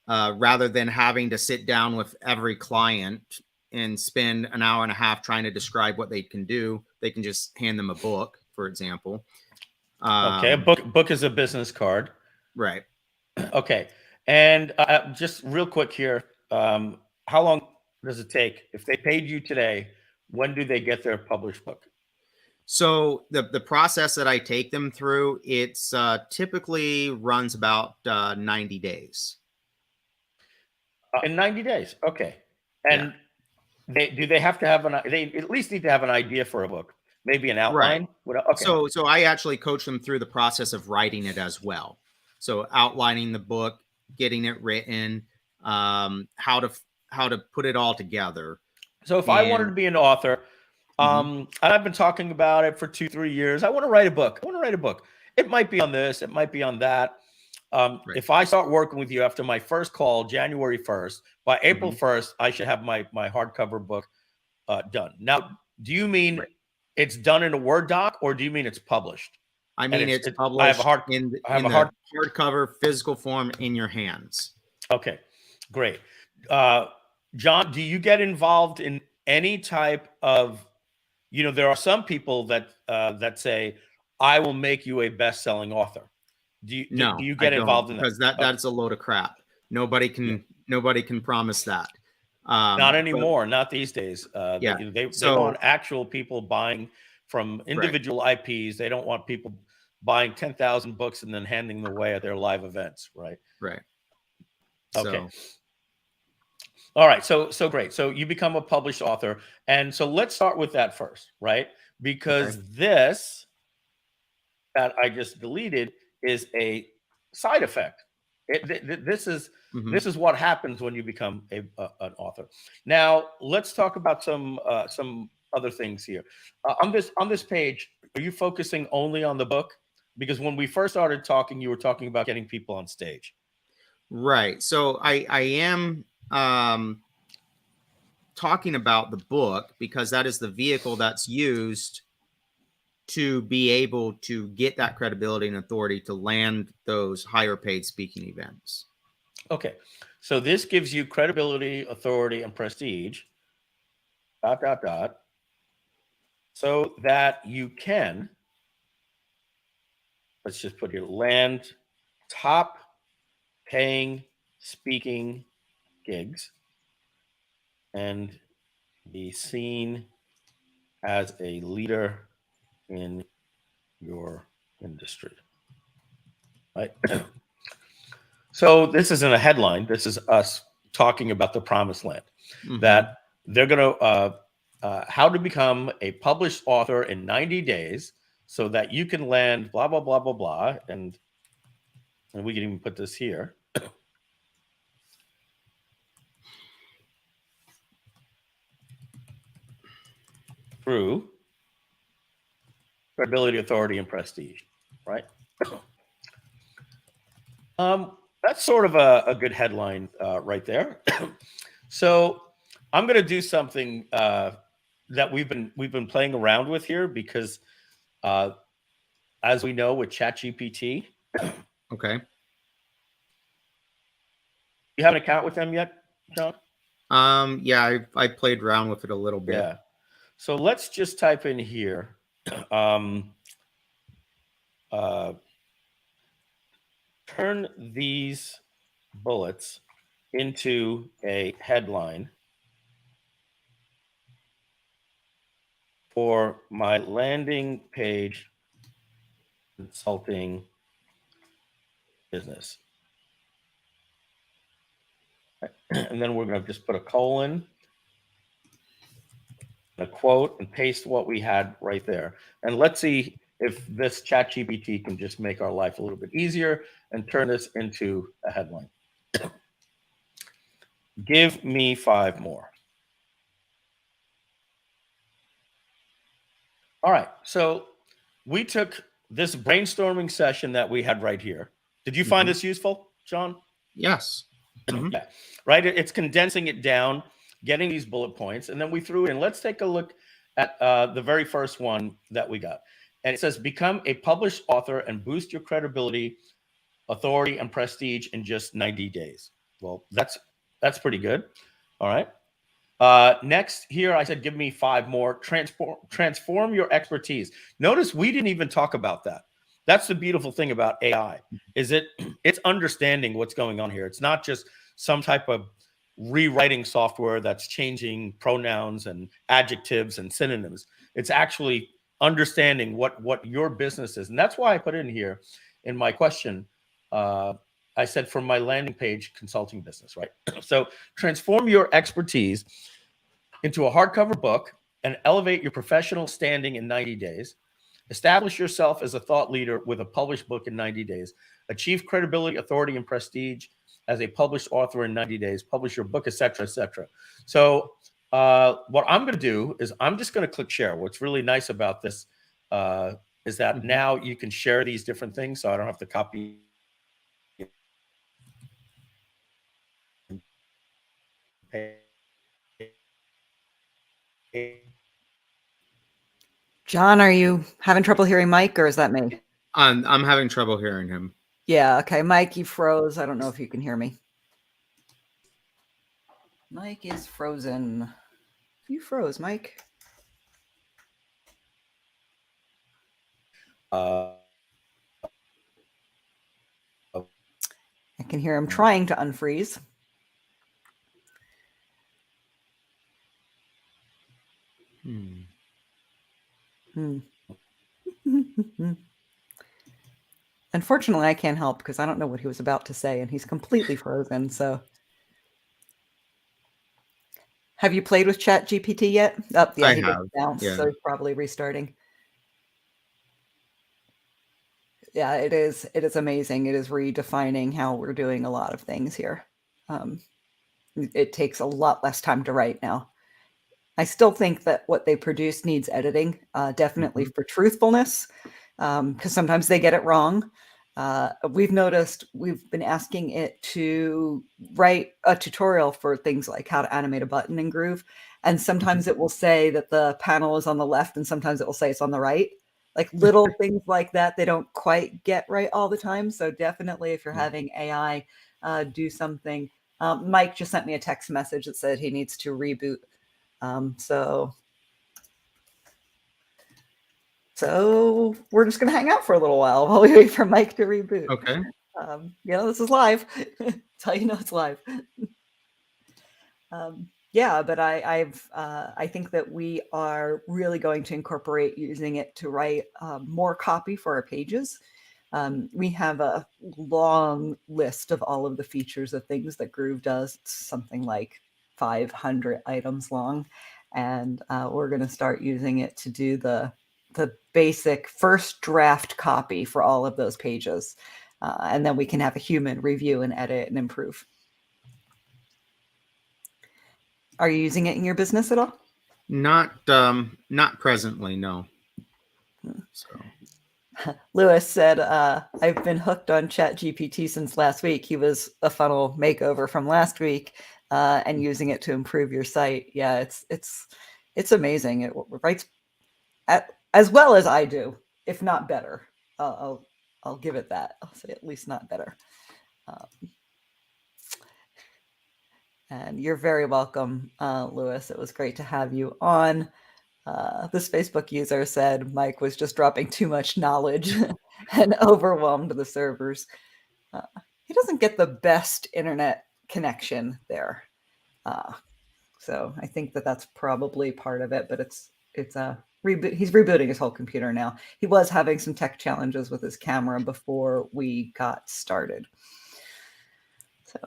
rather than having to sit down with every client and spend an hour and a half trying to describe what they can do, they can just hand them a book, for example. Okay, a book is a business card. Right. Okay. And just real quick here, how long does it take? If they paid you today, when do they get their published book? So the process that I take them through, it's typically runs about 90 days. In 90 days. Okay. And they have to have they at least need to have an idea for a book, maybe an outline. Right. Okay. So I actually coach them through the process of writing it as well. So outlining the book, getting it written, how to put it all together. So if I wanted to be an author, and I've been talking about it for 2-3 years, I want to write a book. It might be on this, it might be on that. Right. If I start working with you after my first call, January 1st, by April 1st, I should have my hardcover book done. Now, do you mean it's done in a Word doc, or do you mean it's published? I mean, it's published. I have a hardcover physical form in your hands. Okay, great. John, do you get involved in any type of, there are some people that say, I will make you a best-selling author. Do you No, do you I get don't, involved in that? because that's a load of crap. Nobody can promise that. Not But anymore. Not these days. Yeah. They So- want actual people buying from individual IPs. They don't want people buying 10,000 books and then handing them away at their live events, right? right. Okay. So, All right. So great. So you become a published author. And so let's start with that first, right? Because this that I just deleted is a side effect. This is what happens when you become an author. Now let's talk about some other things here. On this page, are you focusing only on the book? Because when we first started talking, you were talking about getting people on stage. right. So I am talking about the book because that is the vehicle that's used to be able to get that credibility and authority to land those higher paid speaking events. Okay, so this gives you credibility, authority, and prestige, ... so that you can, let's just put here, land top paying speaking gigs and be seen as a leader in your industry, right? So this isn't a headline. This is us talking about the promised land, that they're going to, how to become a published author in 90 days so that you can land blah, blah, blah, blah, blah. And we can even put this here. Through credibility, authority, and prestige, right? That's sort of a good headline right there. So I'm going to do something that we've been playing around with here because, as we know, with ChatGPT. Okay. You have an account with them yet, John? Yeah, I played around with it a little bit. Yeah. So let's just type in here. Turn these bullets into a headline for my landing page consulting business. And then we're going to just put a colon, a quote, and paste what we had right there. And let's see if this ChatGPT can just make our life a little bit easier and turn this into a headline. Give me 5 more. All right. So we took this brainstorming session that we had right here. Did you find this useful, John? Yes. Yeah. Right. It's condensing it down, getting these bullet points, and then we threw in. Let's take a look at the very first one that we got. And it says, become a published author and boost your credibility, authority, and prestige in just 90 days. Well, that's pretty good. All right. Next here, I said, give me 5 more. Transform your expertise. Notice we didn't even talk about that. That's the beautiful thing about AI, is it's understanding what's going on here. It's not just some type of rewriting software that's changing pronouns and adjectives and synonyms. It's actually understanding what your business is. And that's why I put in here in my question, I said for my landing page consulting business, right? So transform your expertise into a hardcover book and elevate your professional standing in 90 days. Establish yourself as a thought leader with a published book in 90 days. Achieve credibility, authority, and prestige as a published author in 90 days. Publish your book, etc., etc. So what I'm going to do is I'm just going to click share. What's really nice about this is that now you can share these different things, so I don't have to copy. John, are you having trouble hearing Mike, or is that me? I'm having trouble hearing him. Yeah, okay. Mike, you froze. I don't know if you can hear me. Mike is frozen. You froze, Mike. I can hear him trying to unfreeze. Unfortunately, I can't help because I don't know what he was about to say, and he's completely frozen. So, have you played with ChatGPT yet? Oh, yeah, I he did have. bounce, Yeah. so he's probably restarting. Yeah, it is. It is amazing. It is redefining how we're doing a lot of things here. It takes a lot less time to write now. I still think that what they produce needs editing, definitely for truthfulness, because sometimes they get it wrong. We've noticed we've been asking it to write a tutorial for things like how to animate a button in Groove. And sometimes it will say that the panel is on the left, and sometimes it will say it's on the right. Like little things like that, they don't quite get right all the time. So definitely if you're having AI do something, Mike just sent me a text message that said he needs to reboot. So we're just going to hang out for a little while we wait for Mike to reboot. Okay. This is live. That's how you know it's live. Yeah, but I think that we are really going to incorporate using it to write more copy for our pages. We have a long list of all of the features of things that Groove does. It's something like 500 items long, and we're going to start using it to do the basic first draft copy for all of those pages, and then we can have a human review and edit and improve. Are you using it in your business at all? Not presently, no. So Lewis said, I've been hooked on ChatGPT since last week. He was a funnel makeover from last week and using it to improve your site. Yeah, it's amazing. It writes as well as I do, if not better. I'll give it that. I'll say at least not better. And you're very welcome, Lewis. It was great to have you on. This Facebook user said Mike was just dropping too much knowledge and overwhelmed the servers. He doesn't get the best internet connection there. So I think that that's probably part of it, but it's a reboot. He's rebooting his whole computer now. He was having some tech challenges with his camera before we got started. So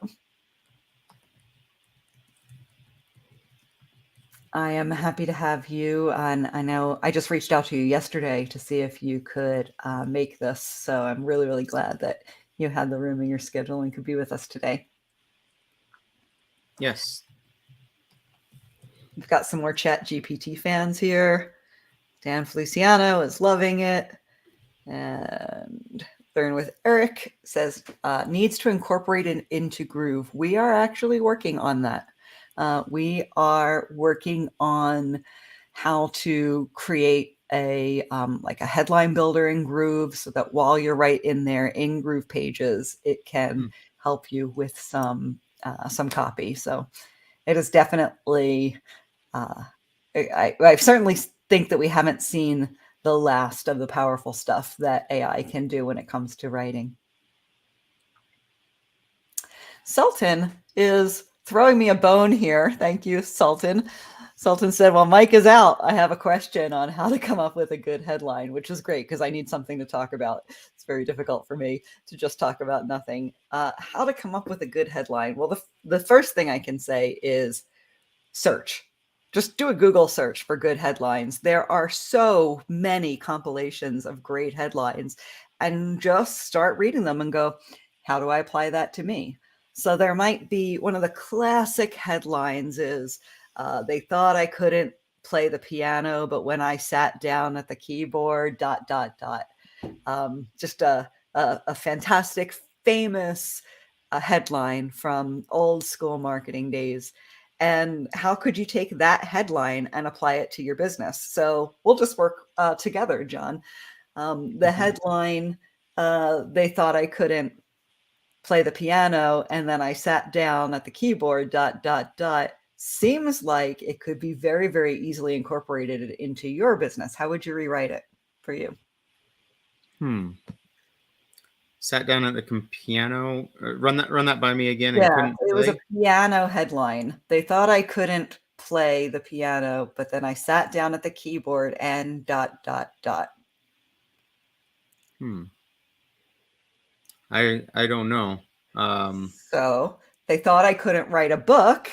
I am happy to have you. And I know I just reached out to you yesterday to see if you could make this. So I'm really, really glad that you had the room in your schedule and could be with us today. yes. We've got some more ChatGPT fans here. Dan Feliciano is loving it. And Learn with Eric says, needs to incorporate it into Groove. We are actually working on that. We are working on how to create a like a headline builder in Groove so that while you're right in there in GroovePages, it can help you with some copy. So it is definitely, I certainly think that we haven't seen the last of the powerful stuff that AI can do when it comes to writing. Sultan is throwing me a bone here. Thank you, Sultan. Sultan said, well, Mike is out. I have a question on how to come up with a good headline, which is great because I need something to talk about. It's very difficult for me to just talk about nothing. How to come up with a good headline? Well, the first thing I can say is search. Just do a Google search for good headlines. There are so many compilations of great headlines, and just start reading them and go, how do I apply that to me? So there might be one of the classic headlines is, they thought I couldn't play the piano, but when I sat down at the keyboard, ... Just a fantastic, famous headline from old school marketing days. And how could you take that headline and apply it to your business? So we'll just work together, John. The headline, they thought I couldn't play the piano, and then I sat down at the keyboard, ... seems like it could be very, very easily incorporated into your business. How would you rewrite it for you? Sat down at the piano. Run that by me again. Yeah, And couldn't it was a play? piano headline. They thought I couldn't play the piano, but then I sat down at the keyboard and ... I don't know. So they thought I couldn't write a book.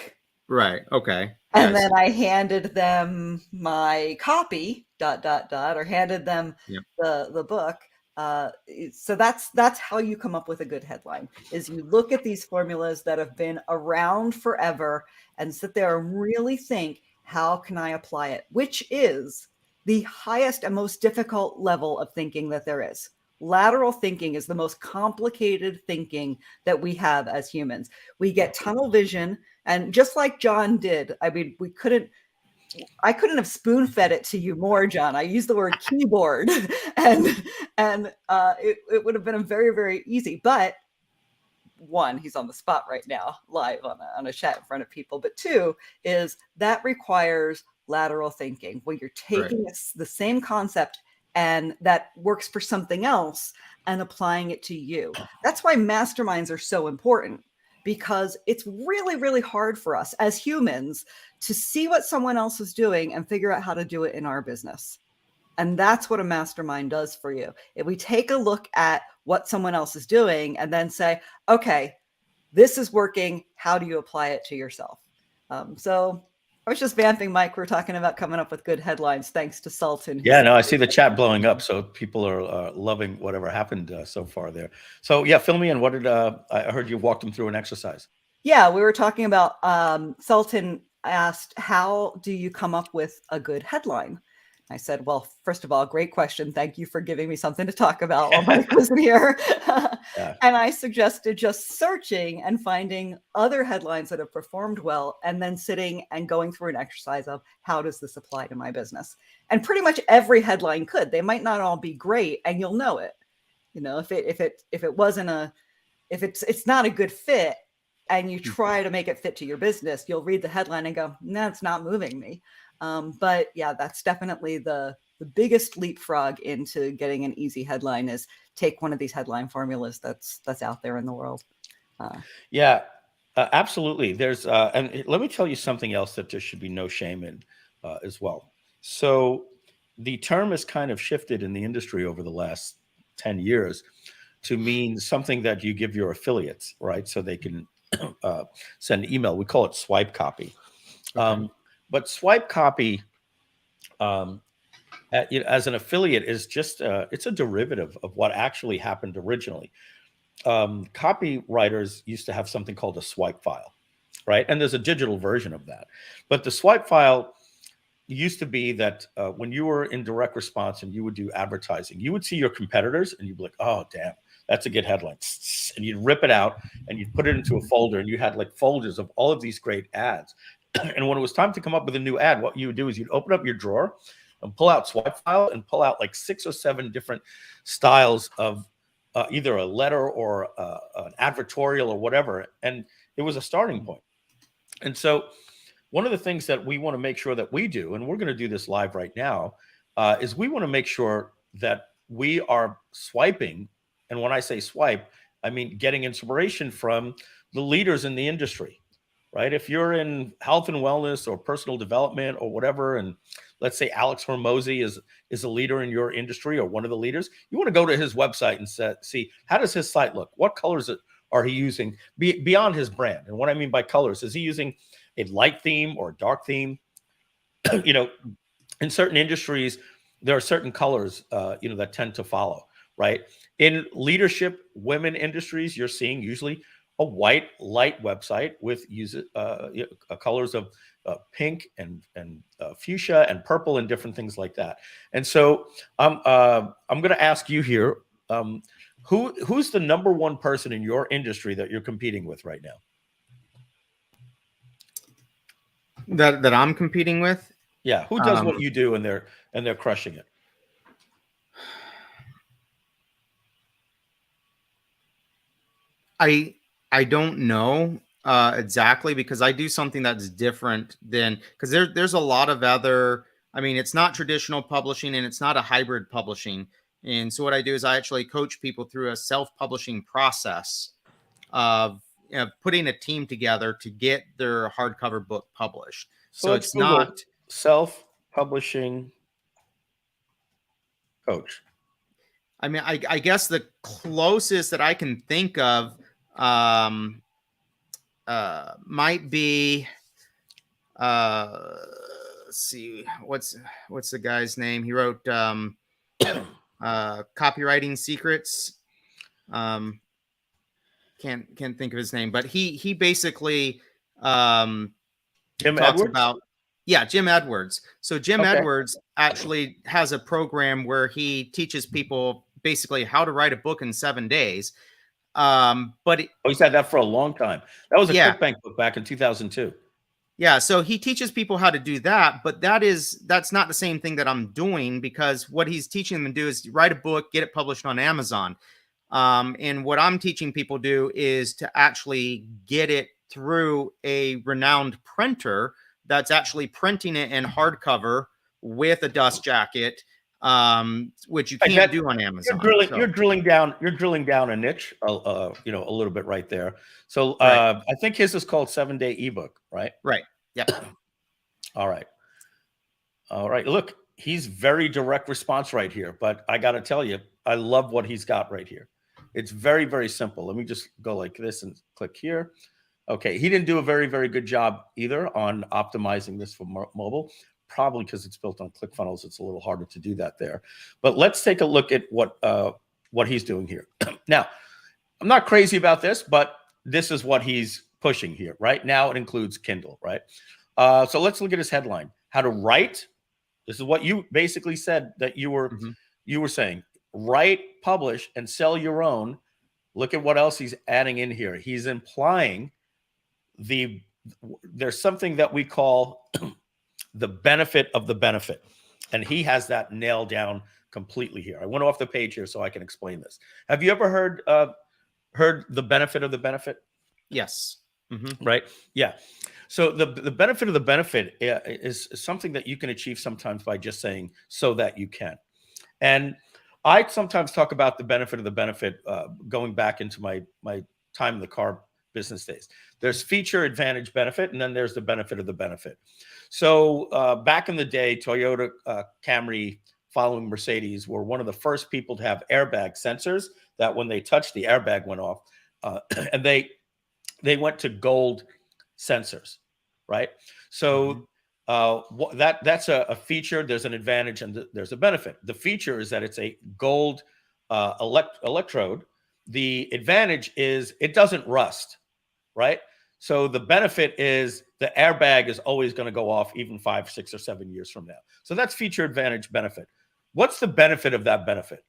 Right. Okay. And Yes. then I handed them my copy ... or handed them Yep. the book. So that's how you come up with a good headline, is you look at these formulas that have been around forever and sit there and really think, how can I apply it? Which is the highest and most difficult level of thinking that there is. Lateral thinking is the most complicated thinking that we have as humans. We get tunnel vision, and just like John did, I mean, I couldn't have spoon fed it to you more, John. I used the word keyboard, and it would have been very, very easy. But one, he's on the spot right now, live on a chat in front of people. But two is that requires lateral thinking, where you're taking the same concept and that works for something else and applying it to you. That's why masterminds are so important, because it's really, really hard for us as humans to see what someone else is doing and figure out how to do it in our business. And that's what a mastermind does for you. If we take a look at what someone else is doing and then say, okay, this is working, how do you apply it to yourself? So I was just vamping, Mike. We're talking about coming up with good headlines, thanks to Sultan. Yeah, no, I see the chat blowing up, so people are loving whatever happened so far there. So yeah, fill me in. What did I heard you walked them through an exercise? Yeah, we were talking about Sultan asked, how do you come up with a good headline? I said, well, first of all, great question. Thank you for giving me something to talk about while Mike wasn't here. Yeah. And I suggested just searching and finding other headlines that have performed well, and then sitting and going through an exercise of, how does this apply to my business? And pretty much every headline could. They might not all be great, and you'll know it. You know, if it wasn't if it's not a good fit, and you try to make it fit to your business, you'll read the headline and go, no, it's not moving me. But yeah, that's definitely the biggest leapfrog into getting an easy headline, is take one of these headline formulas that's out there in the world. Yeah, absolutely. There's and let me tell you something else that there should be no shame in as well. So the term has kind of shifted in the industry over the last 10 years to mean something that you give your affiliates, right? So they can send an email. We call it swipe copy. Okay. But swipe copy as an affiliate is just, it's a derivative of what actually happened originally. Copywriters used to have something called a swipe file, right? And there's a digital version of that. But the swipe file used to be that when you were in direct response and you would do advertising, you would see your competitors and you'd be like, oh, damn, that's a good headline. And you'd rip it out and you'd put it into a folder, and you had like folders of all of these great ads. And when it was time to come up with a new ad, what you would do is you'd open up your drawer and pull out swipe file and pull out like 6 or 7 different styles of either a letter or an advertorial or whatever. And it was a starting point. And so one of the things that we want to make sure that we do, and we're going to do this live right now, is we want to make sure that we are swiping. And when I say swipe, I mean getting inspiration from the leaders in the industry. Right? If you're in health and wellness or personal development or whatever, and let's say Alex Hormozy is a leader in your industry or one of the leaders, you want to go to his website and see, how does his site look? What colors are he using beyond his brand? And what I mean by colors, is he using a light theme or a dark theme? You know, in certain industries, there are certain colors, that tend to follow, right? In leadership, women industries, you're seeing usually a white light website with colors of pink and fuchsia and purple and different things like that. And so I'm going to ask you here, who's the number one person in your industry that you're competing with right now? That I'm competing with? Yeah, who does what you do and they're crushing it? I don't know exactly, because I do something that's different than, because there's a lot of other, I mean, it's not traditional publishing and it's not a hybrid publishing. And so what I do is I actually coach people through a self-publishing process of putting a team together to get their hardcover book published. So let's it's Google not self-publishing coach. I mean, I guess the closest that I can think of might be let's see, what's the guy's name? He wrote Copywriting Secrets. Can't think of his name, but he basically Jim talks Edwards? about Jim Edwards. So Jim Edwards actually has a program where he teaches people basically how to write a book in 7 days. But he's had that for a long time. That was a ClickBank book back in 2002. Yeah, so he teaches people how to do that, but that's not the same thing that I'm doing, because what he's teaching them to do is write a book, get it published on Amazon. And what I'm teaching people to do is to actually get it through a renowned printer that's actually printing it in hardcover with a dust jacket, which you can't do on Amazon. You're drilling down a niche, a little bit right there. So I think his is called 7-Day Ebook, right? Right. Yep. All right. Look, he's very direct response right here, but I got to tell you, I love what he's got right here. It's very, very simple. Let me just go like this and click here. Okay. He didn't do a very, very good job either on optimizing this for mobile. Probably because it's built on ClickFunnels, it's a little harder to do that there. But let's take a look at what he's doing here. Now, I'm not crazy about this, but this is what he's pushing here. Right now, it includes Kindle, right? So let's look at his headline: How to write. This is what you basically said that you were saying: write, publish, and sell your own. Look at what else he's adding in here. He's implying there's something that we call the benefit of the benefit. And he has that nailed down completely here. I went off the page here so I can explain this. Have you ever heard the benefit of the benefit? Yes. Right? Yeah. So the benefit of the benefit is something that you can achieve sometimes by just saying so that you can. And I sometimes talk about the benefit of the benefit going back into my time in the car business days. There's feature, advantage, benefit, and then there's the benefit of the benefit. So back in the day, Toyota Camry, following Mercedes, were one of the first people to have airbag sensors that when they touched, the airbag went off. And they went to gold sensors, right? So that's a feature. There's an advantage and there's a benefit. The feature is that it's a gold electrode. The advantage is it doesn't rust, right? So the benefit is the airbag is always going to go off even 5, 6, or 7 years from now. So that's feature, advantage, benefit. What's the benefit of that benefit?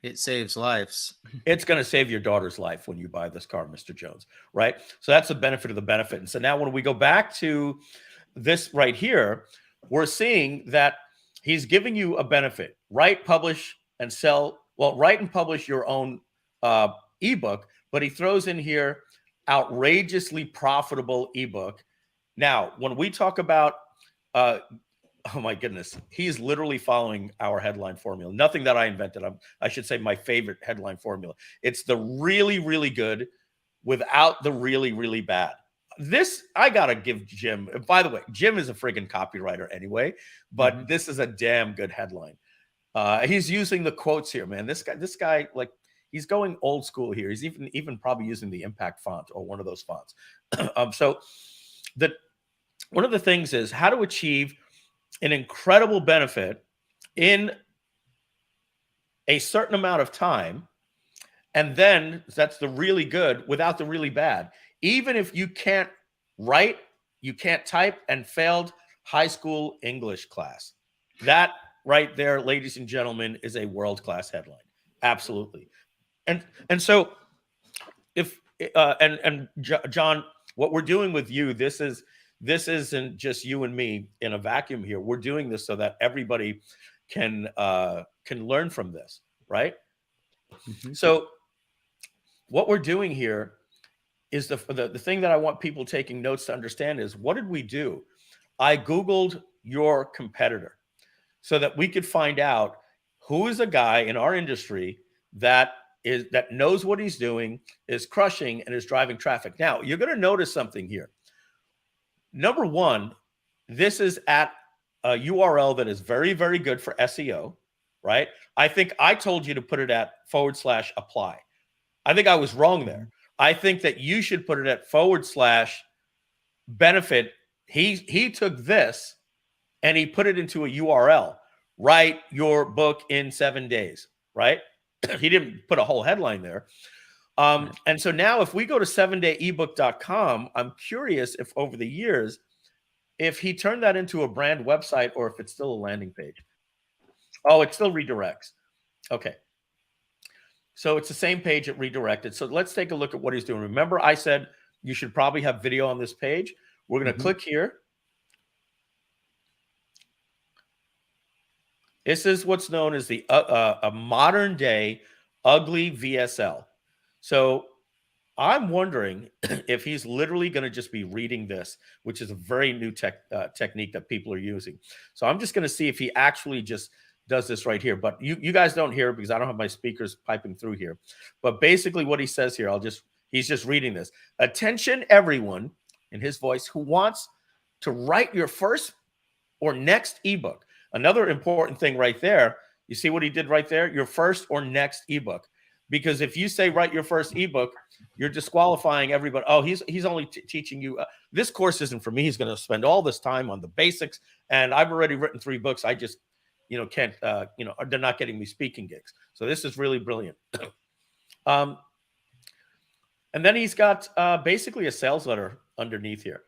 It saves lives. It's going to save your daughter's life when you buy this car, Mr. Jones, right? So that's the benefit of the benefit. And so now when we go back to this right here, we're seeing that he's giving you a benefit. Write, publish, and sell. Well, write and publish your own ebook, but he throws in here outrageously profitable ebook. Now, when we talk about, oh my goodness, he's literally following our headline formula. Nothing that I invented. I should say my favorite headline formula. It's the really, really good without the really, really bad. This, I got to give Jim, by the way, Jim is a friggin' copywriter anyway, but this is a damn good headline. He's using the quotes here, man. This guy, like, he's going old school here. He's even probably using the impact font or one of those fonts. So one of the things is how to achieve an incredible benefit in a certain amount of time. And then that's the really good without the really bad. Even if you can't write, you can't type, and failed high school English class. That right there, ladies and gentlemen, is a world-class headline. Absolutely. And so if John, what we're doing with you, this isn't just you and me in a vacuum here. We're doing this so that everybody can learn from this, right? So what we're doing here is the thing that I want people taking notes to understand is, what did we do? I Googled your competitor so that we could find out who is a guy in our industry that knows what he's doing, is crushing, and is driving traffic. Now, you're going to notice something here. Number one, this is at a URL that is very, very good for SEO, right? I think I told you to put it at /apply. I think I was wrong there. I think that you should put it at /benefit. He took this and he put it into a URL. Write your book in 7 days, right? He didn't put a whole headline there. And so now if we go to 7dayebook.com, I'm curious if over the years, if he turned that into a brand website or if it's still a landing page. Oh, it still redirects. Okay. So it's the same page it redirected. So let's take a look at what he's doing. Remember, I said you should probably have video on this page. We're going to click here. This is what's known as the a modern day ugly VSL. So I'm wondering if he's literally going to just be reading this, which is a very new technique that people are using. So I'm just going to see if he actually just does this right here. But you guys don't hear it because I don't have my speakers piping through here. But basically what he says here, he's just reading this. Attention, everyone, in his voice, who wants to write your first or next ebook. Another important thing right there, you see what he did right there? Your first or next ebook. Because if you say write your first ebook, you're disqualifying everybody. Oh, he's only teaching you. This course isn't for me. He's going to spend all this time on the basics. And I've already written 3 books. I just, can't, they're not getting me speaking gigs. So this is really brilliant. And then he's got basically a sales letter underneath here.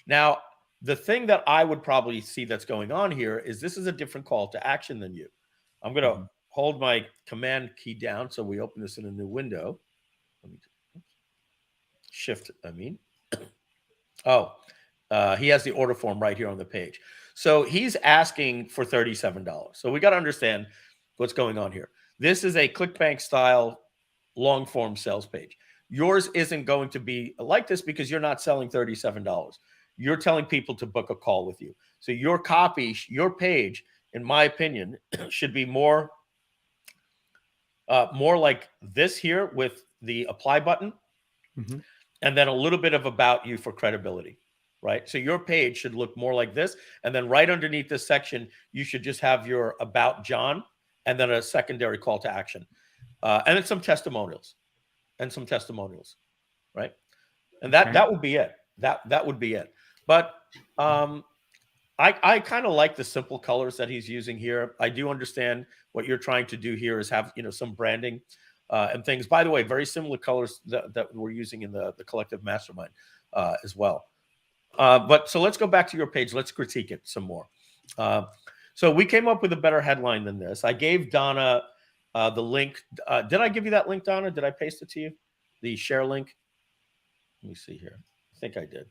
Now, the thing that I would probably see that's going on here is this is a different call to action than you. I'm going to hold my command key down so we open this in a new window. Shift, I mean. He has the order form right here on the page. So he's asking for $37. So we got to understand what's going on here. This is a ClickBank style long form sales page. Yours isn't going to be like this because you're not selling $37. You're telling people to book a call with you. So your copy, your page, in my opinion, should be more like this here with the apply button, and then a little bit of about you for credibility, right? So your page should look more like this, and then right underneath this section, you should just have your about John, and then a secondary call to action, and then some testimonials, right? And that would be it. That would be it. But I kind of like the simple colors that he's using here. I do understand what you're trying to do here is have some branding and things. By the way, very similar colors that we're using in the Collective Mastermind as well. But so let's go back to your page. Let's critique it some more. So we came up with a better headline than this. I gave Donna the link. Did I give you that link, Donna? Did I paste it to you? The share link? Let me see here. I think I did.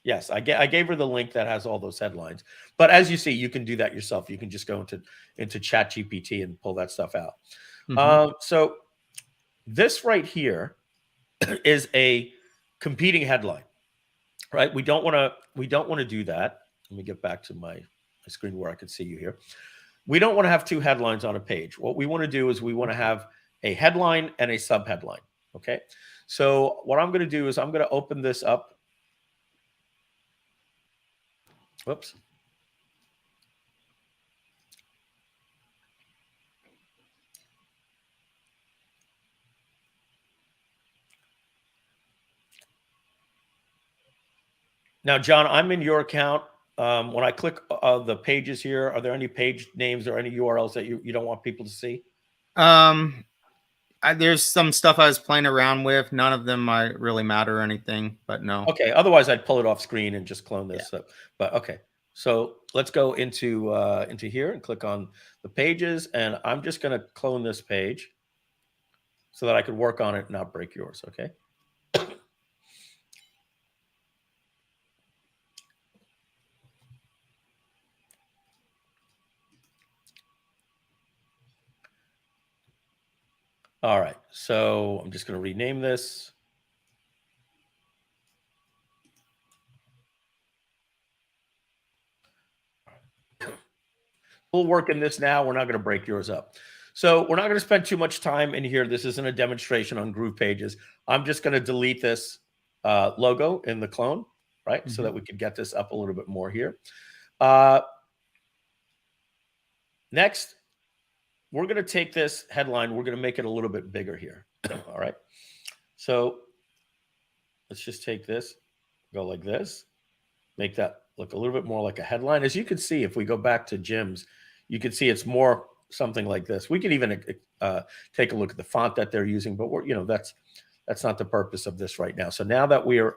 Yes, I gave her the link that has all those headlines. But as you see, you can do that yourself. You can just go into ChatGPT and pull that stuff out. So this right here is a competing headline, right? We don't want to do that. Let me get back to my screen where I can see you here. We don't want to have 2 headlines on a page. What we want to do is we want to have a headline and a subheadline. Okay. So what I'm going to do is I'm going to open this up. Whoops. Now, John, I'm in your account. When I click the pages here, are there any page names or any URLs that you don't want people to see? There's some stuff I was playing around with. None of them might really matter or anything, but no. Okay. Otherwise, I'd pull it off screen and just clone this. Yeah. But okay. So let's go into here and click on the pages, and I'm just going to clone this page so that I could work on it and not break yours. Okay. All right. So I'm just going to rename this. We'll work in this now. We're not going to break yours up. So we're not going to spend too much time in here. This isn't a demonstration on GroovePages. I'm just going to delete this logo in the clone, right? So that we can get this up a little bit more here. Next, we're going to take this headline. We're going to make it a little bit bigger here. All right. So let's just take this, go like this, make that look a little bit more like a headline. As you can see, if we go back to Jim's, you can see it's more something like this. We could even take a look at the font that they're using, but that's not the purpose of this right now. So now that we're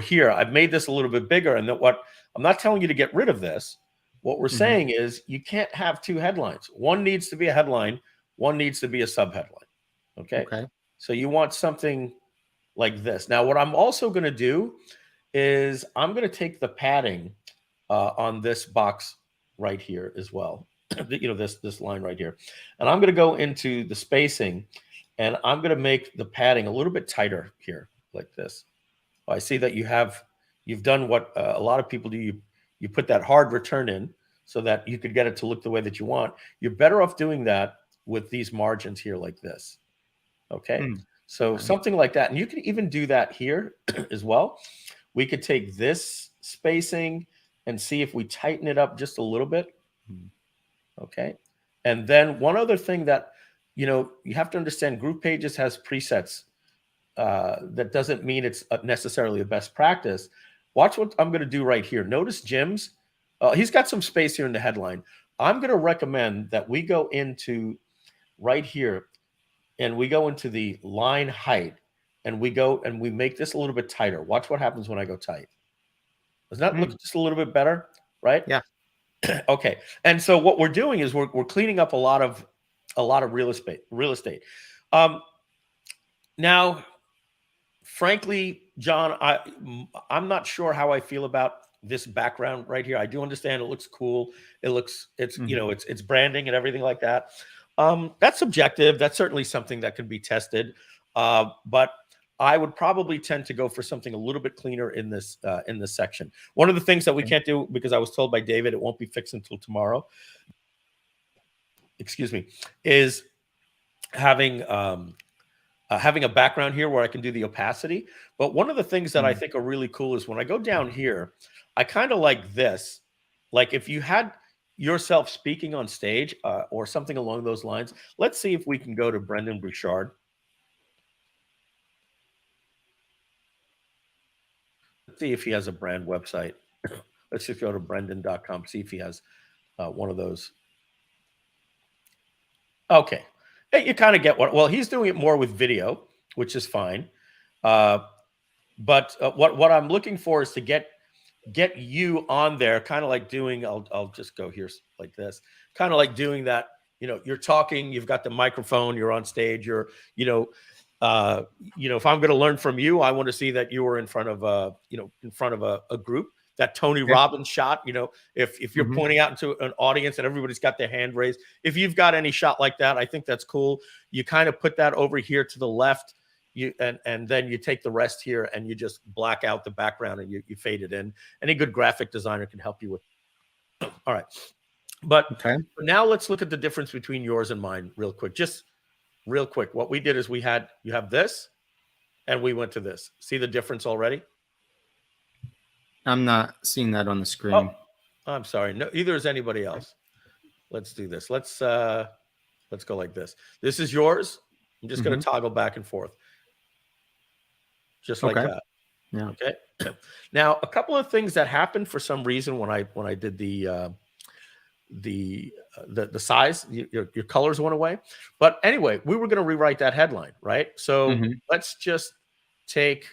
here, I've made this a little bit bigger, and that what I'm not telling you to get rid of this. What we're saying is you can't have two headlines. One needs to be a headline. One needs to be a subheadline. Okay. So you want something like this. Now, what I'm also going to do is I'm going to take the padding on this box right here as well. This line right here, and I'm going to go into the spacing, and I'm going to make the padding a little bit tighter here, like this. I see that you've done what a lot of people do. You put that hard return in so that you could get it to look the way that you want. You're better off doing that with these margins here like this. Okay. So something like that. And you can even do that here as well. We could take this spacing and see if we tighten it up just a little bit. Okay. And then one other thing that, you have to understand, GroovePages has presets. That doesn't mean it's necessarily a best practice. Watch what I'm going to do right here. Notice Jim's, he's got some space here in the headline. I'm going to recommend that we go into right here, and we go into the line height, and we go and we make this a little bit tighter. Watch what happens when I go tight. Does that look just a little bit better? Right? Yeah. Okay. And so what we're doing is we're cleaning up a lot of real estate. Now, frankly, John, I'm not sure how I feel about this background right here. I do understand it looks cool. It's branding and everything like that. That's subjective. That's certainly something that can be tested. But I would probably tend to go for something a little bit cleaner in this section. One of the things that we can't do, because I was told by David it won't be fixed until tomorrow, excuse me, is having a background here where I can do the opacity. But one of the things that I think are really cool is when I go down here, I kind of like this. Like if you had yourself speaking on stage or something along those lines, let's see if we can go to Brendan Bouchard. Let's see if he has a brand website. Let's just go to brendan.com, see if he has one of those. Okay. You kind of get well, he's doing it more with video, which is fine. But what I'm looking for is to get you on there, kind of like doing, I'll just go here like this, kind of like doing that, you're talking, you've got the microphone, you're on stage, if I'm going to learn from you, I want to see that you were in front of a group. That Tony Robbins shot, if you're pointing out into an audience and everybody's got their hand raised, if you've got any shot like that, I think that's cool. You kind of put that over here to the left, and then you take the rest here and you just black out the background and you fade it in. Any good graphic designer can help you with. All right, but now let's look at the difference between yours and mine real quick. Just real quick, what we did is you have this, and we went to this. See the difference already? I'm not seeing that on the screen. Oh, I'm sorry. No, either is anybody else. Let's do this. Let's go like this. This is yours. I'm just going to toggle back and forth. Just like that. Yeah. Okay. Now, a couple of things that happened for some reason when I did the size, your colors went away. But anyway, we were going to rewrite that headline, right? So let's just take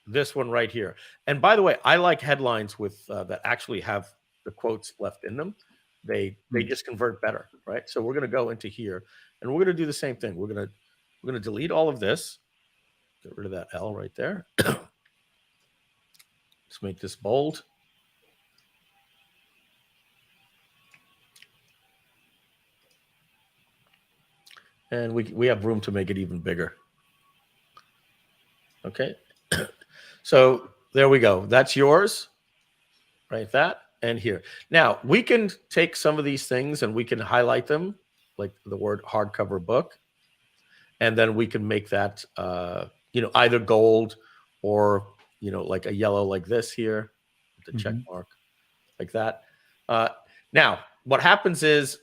this one right here. And by the way, I like headlines with that actually have the quotes left in them. They just convert better, right? So we're going to go into here, and we're going to do the same thing. We're going to delete all of this. Get rid of that L right there. Let's make this bold. And we have room to make it even bigger. Okay. So there we go. That's yours, right? That. and here. Now, we can take some of these things and we can highlight them, like the word hardcover book. And then we can make that, either gold or, like a yellow like this here, the check mark like that. Now, what happens is,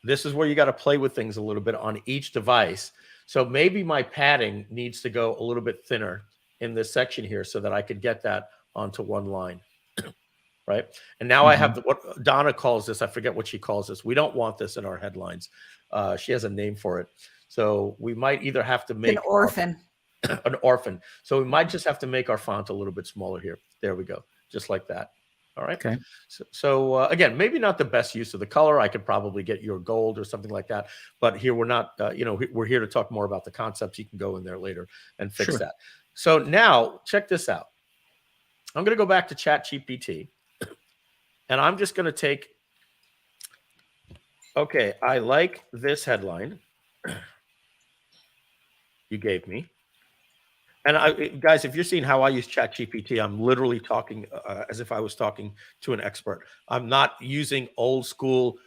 this is where you got to play with things a little bit on each device. So maybe my padding needs to go a little bit thinner in this section here so that I could get that onto one line. Right. And now I have what Donna calls this. I forget what she calls this. We don't want this in our headlines. She has a name for it. So we might either have to make an orphan. An orphan. So we might just have to make our font a little bit smaller here. There we go. Just like that. All right. Okay. So again, maybe not the best use of the color. I could probably get your gold or something like that. But here we're not, we're here to talk more about the concepts. You can go in there later and fix that. So now check this out. I'm going to go back to ChatGPT. And I'm just going to take, okay, I like this headline you gave me. And guys, if you're seeing how I use ChatGPT, I'm literally talking as if I was talking to an expert. I'm not using old school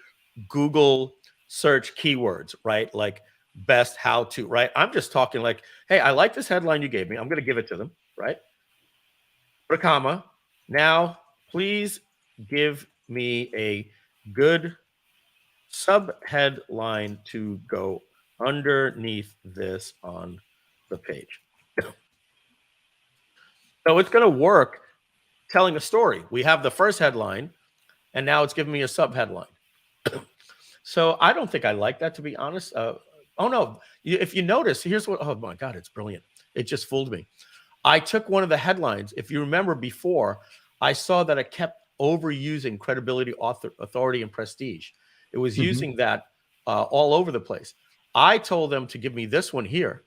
Google search keywords, right? Like best how to, right? I'm just talking like, hey, I like this headline you gave me. I'm going to give it to them, right? Put a comma. Now, please give me a good sub-headline to go underneath this on the page. So it's going to work telling a story. We have the first headline, and now it's giving me a sub-headline. So I don't think I like that, to be honest. Oh, no. If you notice, here's what, oh, my God, it's brilliant. It just fooled me. I took one of the headlines. If you remember before, I saw that it kept overusing credibility, authority, and prestige. It was using that all over the place. I told them to give me this one here.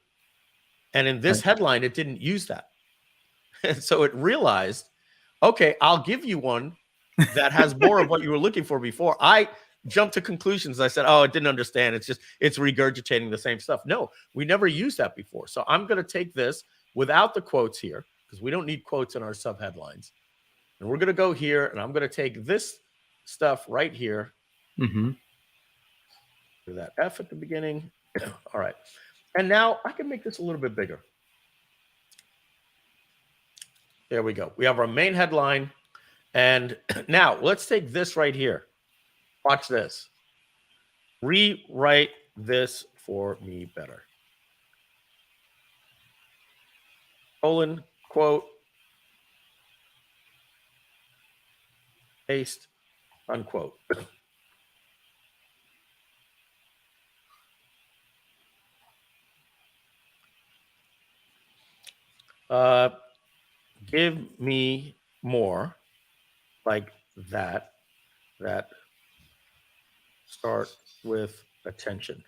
And in this headline, it didn't use that. And so it realized, okay, I'll give you one that has more of what you were looking for before. I jumped to conclusions. I said, oh, it didn't understand. It's regurgitating the same stuff. No, we never used that before. So I'm going to take this without the quotes here, because we don't need quotes in our sub-headlines. And we're going to go here, and I'm going to take this stuff right here. Do that F at the beginning. All right. And now I can make this a little bit bigger. There we go. We have our main headline. And now let's take this right here. Watch this. Rewrite this for me better. Colon, quote, paste, unquote. Give me more like that start with attention.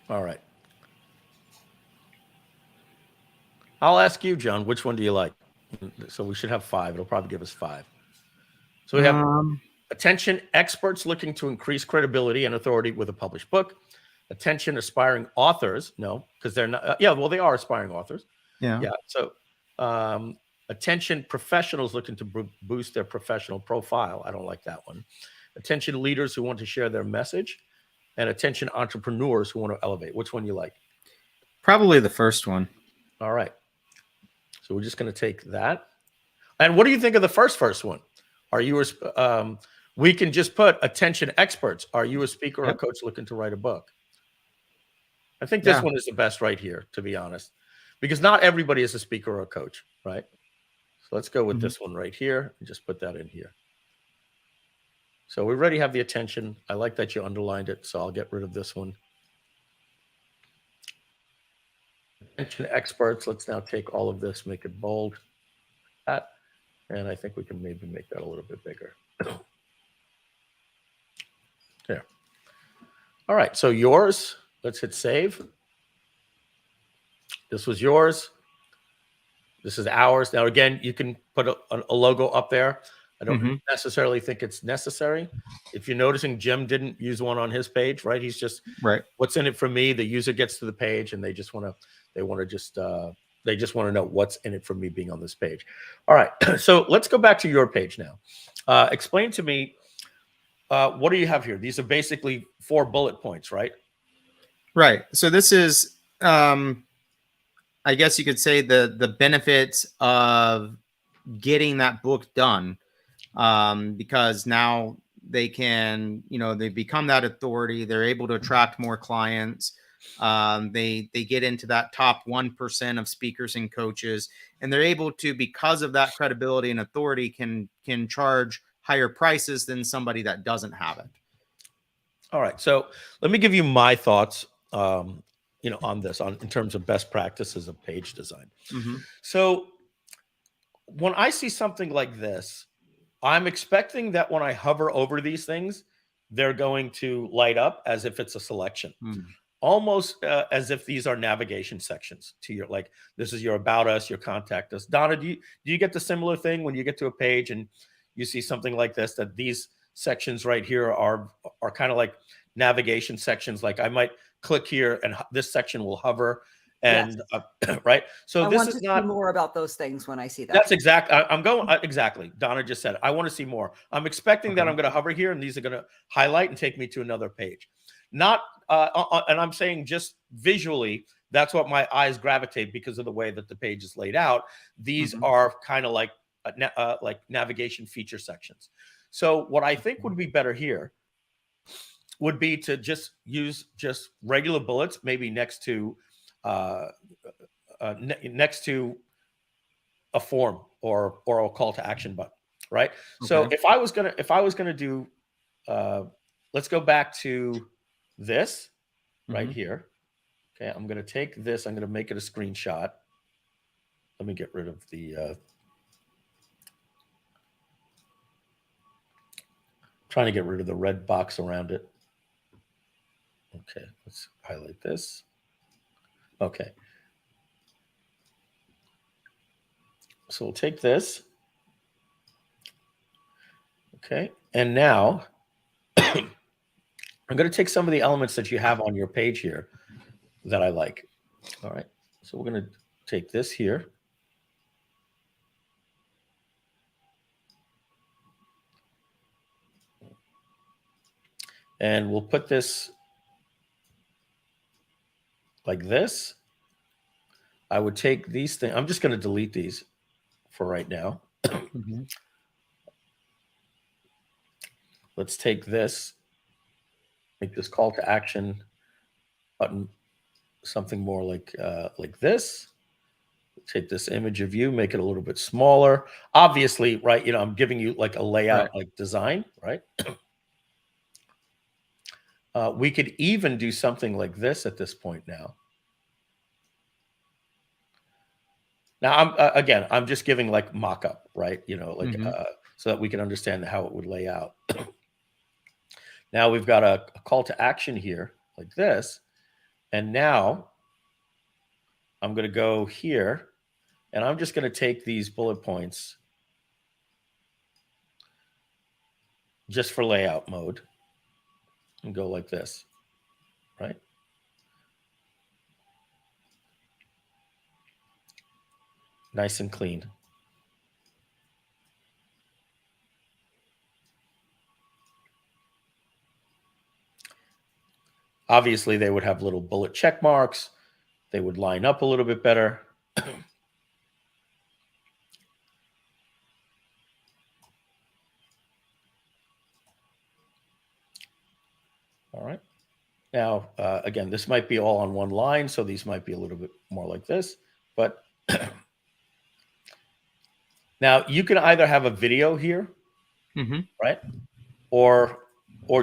All right. I'll ask you, John, which one do you like? So we should have 5. It'll probably give us 5. So we have attention, experts looking to increase credibility and authority with a published book. Attention, aspiring authors. No, because they're not. Yeah, well, they are aspiring authors. Yeah. So attention, professionals looking to boost their professional profile. I don't like that one. Attention, leaders who want to share their message. And attention, entrepreneurs who want to elevate. Which one you like? Probably the first one. All right. So we're just going to take that. And what do you think of the first one? Are you we can just put attention experts. Are you a speaker or a coach looking to write a book? I think this one is the best right here, to be honest, because not everybody is a speaker or a coach, right? So let's go with this one right here and just put that in here. So we already have the attention. I like that you underlined it, so I'll get rid of this one. Attention experts. Let's now take all of this, make it bold. That. And I think we can maybe make that a little bit bigger. There. All right, so yours. Let's hit save. This was yours. This is ours. Now, again, you can put a logo up there. I don't necessarily think it's necessary. If you're noticing, Jim didn't use one on his page, right? He's just what's in it for me. The user gets to the page and they just want to know what's in it for me being on this page. All right. So let's go back to your page now. Explain to me, what do you have here? These are basically 4 bullet points, right? Right. So this is, I guess you could say the benefits of getting that book done, because now they can, they become that authority. They're able to attract more clients. They get into that top 1% of speakers and coaches, and they're able to, because of that credibility and authority, can charge higher prices than somebody that doesn't have it. All right. So let me give you my thoughts, on this, in terms of best practices of page design. So when I see something like this, I'm expecting that when I hover over these things, they're going to light up as if it's a selection, almost as if these are navigation sections to your, like, this is your about us, your contact us. Donna, do you get the similar thing when you get to a page and you see something like this, that these sections right here are kind of like navigation sections? Like I might click here and this section will hover and right. So I this want is to not see more about those things when I see that. That's exact. I'm going exactly. Donna just said it. I want to see more. I'm expecting that I'm going to hover here and these are going to highlight and take me to another page. Not and I'm saying just visually, that's what my eyes gravitate because of the way that the page is laid out. These are kind of like navigation feature sections. So what I think would be better here would be to just use just regular bullets, maybe next to a form or a call to action button, right? So if I was gonna do, let's go back to this right here. Okay, I'm gonna take this. I'm gonna make it a screenshot. Let me get rid of the. Trying to get rid of the red box around it. Okay, let's highlight this. Okay. So we'll take this. Okay, and now I'm going to take some of the elements that you have on your page here that I like. All right, so we're going to take this here. And we'll put this like this. I would take these things. I'm just going to delete these for right now. Let's take this, make this call to action button something more like this. Take this image of you, make it a little bit smaller. Obviously, right, I'm giving you like a layout, like design, right? We could even do something like this at this point now. Now, I'm just giving like mock-up, right? So that we can understand how it would lay out. Now we've got a call to action here like this. And now I'm going to go here and I'm just going to take these bullet points just for layout mode and go like this, right? Nice and clean. Obviously, they would have little bullet check marks. They would line up a little bit better. All right. Now, again, this might be all on one line, so these might be a little bit more like this. But now you can either have a video here, right? Or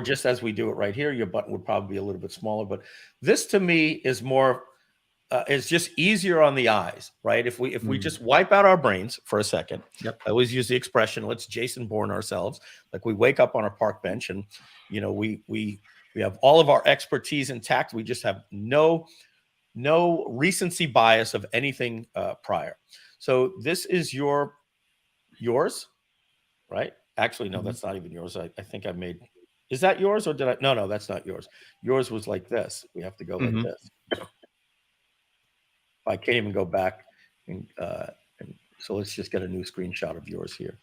just as we do it right here, your button would probably be a little bit smaller. But this to me is more, it's just easier on the eyes, right? If we just wipe out our brains for a second, I always use the expression, let's Jason Bourne ourselves. Like we wake up on a park bench and, we have all of our expertise intact. We just have no recency bias of anything prior. So this is yours, right? Actually, no, that's not even yours. I think I made. Is that yours or did I? No, that's not yours. Yours was like this. We have to go like this. I can't even go back. And so let's just get a new screenshot of yours here.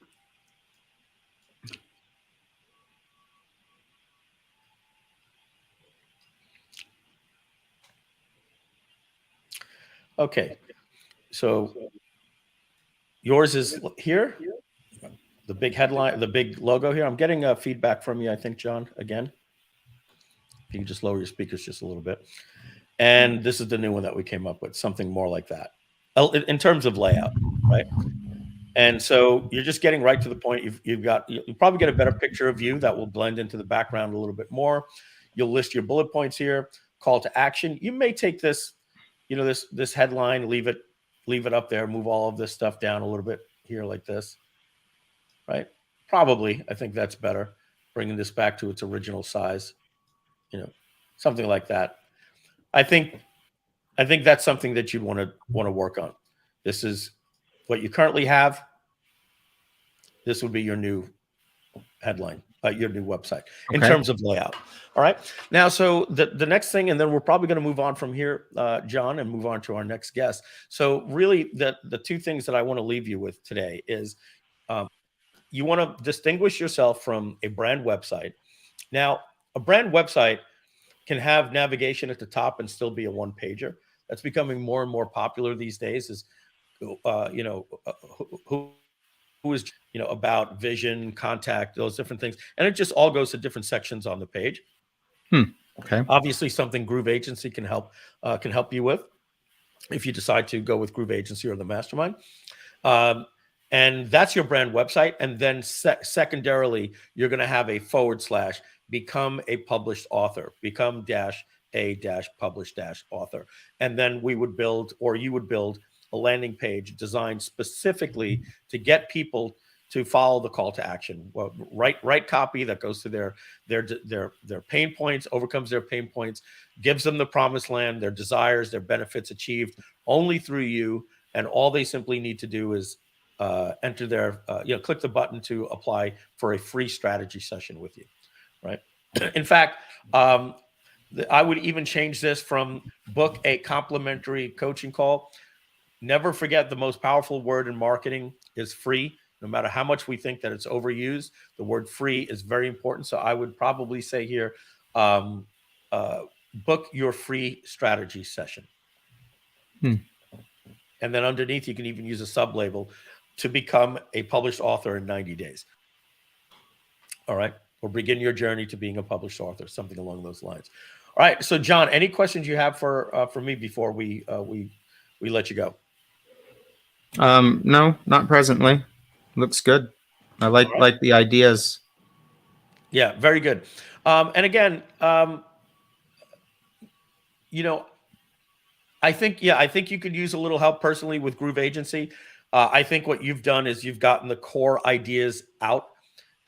Okay, so yours is here. The big headline, the big logo here. I'm getting feedback from you, I think, John, again. If you can just lower your speakers just a little bit. And this is the new one that we came up with, something more like that in terms of layout, right? And so you're just getting right to the point. You'll probably get a better picture of you that will blend into the background a little bit more. You'll list your bullet points here, call to action. You may take this, this headline, leave it up there, move all of this stuff down a little bit here like this, right? Probably, I think that's better. Bringing this back to its original size, something like that. I think that's something that you'd want to work on. This is what you currently have. This would be your new headline, your new website in terms of layout. All right. Now, so the next thing, and then we're probably going to move on from here, John, and move on to our next guest. So really the two things that I want to leave you with today is you want to distinguish yourself from a brand website. Now, a brand website can have navigation at the top and still be a one-pager. That's becoming more and more popular these days. Is who is about vision, contact, those different things, and it just all goes to different sections on the page. Okay. Obviously, something GrooveAgency can help you with if you decide to go with GrooveAgency or the Mastermind. And that's your brand website. And then secondarily, you're going to have a / become a published author, become -a published author. And then you would build a landing page designed specifically to get people to follow the call to action. Well, write copy that goes to their pain points, overcomes their pain points, gives them the promised land, their desires, their benefits achieved only through you. And all they simply need to do is enter their, click the button to apply for a free strategy session with you, right? In fact, I would even change this from book a complimentary coaching call. Never forget the most powerful word in marketing is free. No matter how much we think that it's overused, the word free is very important. So I would probably say here, book your free strategy session. And then underneath, you can even use a sub-label to become a published author in 90 days. All right. Or begin your journey to being a published author, something along those lines. All right. So John, any questions you have for me before we let you go? No, not presently. Looks good. I like the ideas. Yeah, very good. And again, I think you could use a little help personally with GrooveAgency. I think what you've done is you've gotten the core ideas out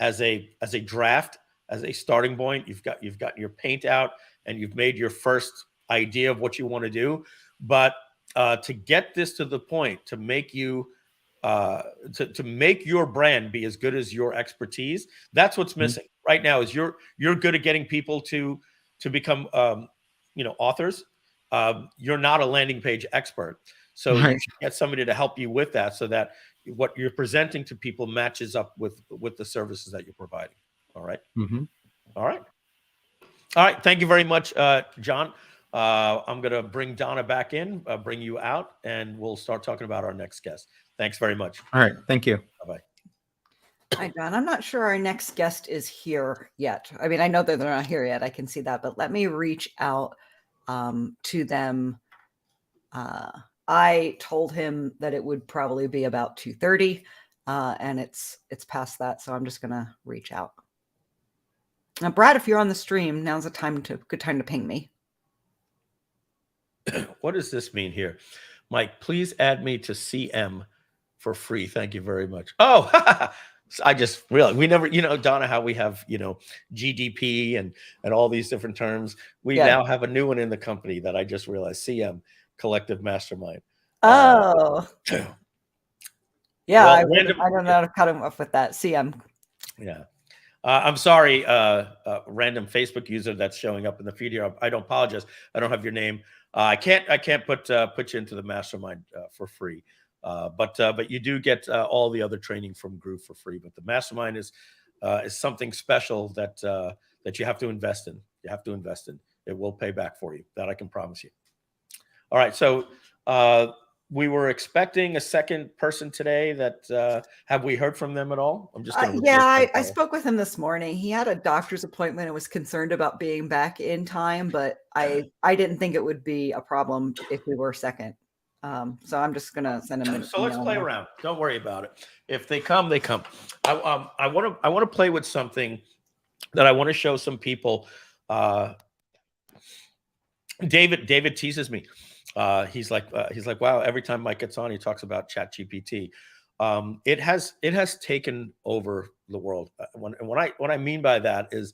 as a draft, as a starting point. You've got your paint out and you've made your first idea of what you want to do. But to get this to the point, to make you to make your brand be as good as your expertise, that's what's missing right now. Is you're good at getting people to become authors. You're not a landing page expert, so you should get somebody to help you with that, so that what you're presenting to people matches up with the services that you're providing. All right. All right. Thank you very much, John. I'm going to bring Donna back in, bring you out, and we'll start talking about our next guest. Thanks very much. All right. Thank you. Bye-bye. Hi, John. I'm not sure our next guest is here yet. I mean, I know that they're not here yet. I can see that, but let me reach out to them. I told him that it would probably be about 2:30, and it's past that, so I'm just going to reach out. Now, Brad, if you're on the stream, now's the good time to ping me. What does this mean here? Mike, please add me to CM for free. Thank you very much. Oh, I just realized we never, Donna, how we have, GDP and all these different terms. We now have a new one in the company that I just realized, CM, Collective Mastermind. Oh. Yeah, well, I don't know how to cut him up with that. CM. Yeah. I'm sorry, random Facebook user that's showing up in the feed here. I don't apologize. I don't have your name. I can't put you into the mastermind for free. But you do get all the other training from Groove for free. But the mastermind is something special that that you have to invest in. You have to invest in. It will pay back for you. That I can promise you. All right. So we were expecting a second person today. That have we heard from them at all? I'm just going to yeah, I spoke with him this morning. He had a doctor's appointment and was concerned about being back in time, but I didn't think it would be a problem if we were second. So I'm just gonna send him an So let's email play now. around. Don't worry about it. If they come, they come. I want to play with something that I want to show some people. David teases me. He's like, wow, every time Mike gets on, he talks about ChatGPT. It has taken over the world. What I mean by that is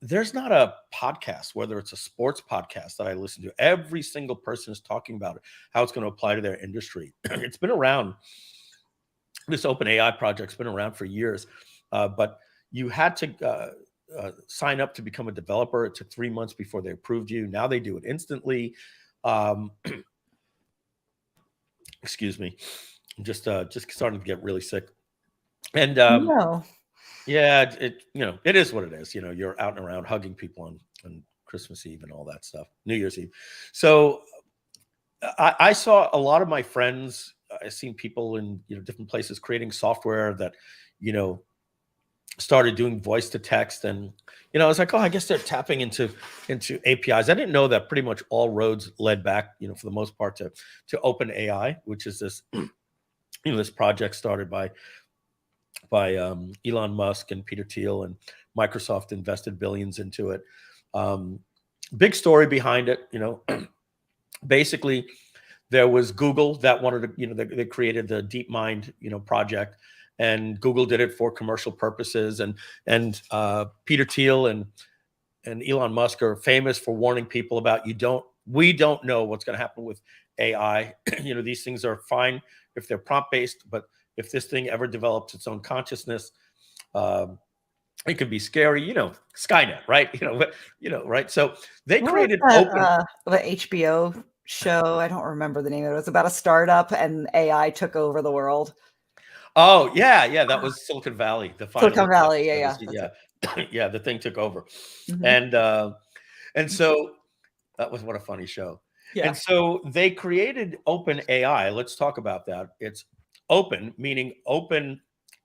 there's not a podcast, whether it's a sports podcast that I listen to, every single person is talking about it, how it's going to apply to their industry. It's been around. This OpenAI project's been around for years, but you had to sign up to become a developer. It took 3 months before they approved you. Now they do it instantly. Excuse me. I'm just starting to get really sick. And No. yeah, it is what it is. You're out and around hugging people on Christmas Eve and all that stuff, New Year's Eve. So I saw a lot of my friends. I've seen people in different places creating software that started doing voice to text, and I was like, oh, I guess they're tapping into APIs. I didn't know that pretty much all roads led back, for the most part, to OpenAI, which is this this project started by Elon Musk and Peter Thiel, and Microsoft invested billions into it. Big story behind it. Basically, there was Google that wanted to, they created the DeepMind, project, and Google did it for commercial purposes. And Peter Thiel and Elon Musk are famous for warning people about we don't know what's going to happen with AI. These things are fine if they're prompt based, but if this thing ever develops its own consciousness, it could be scary. Skynet, right? Right. So they created the HBO show. I don't remember the name of it. It was about a startup and AI took over the world. Oh yeah, that was Silicon Valley. Silicon Valley, yeah. Yeah, the thing took over. Mm-hmm. And so that was, what a funny show. Yeah. And so they created OpenAI. Let's talk about that. It's open, meaning open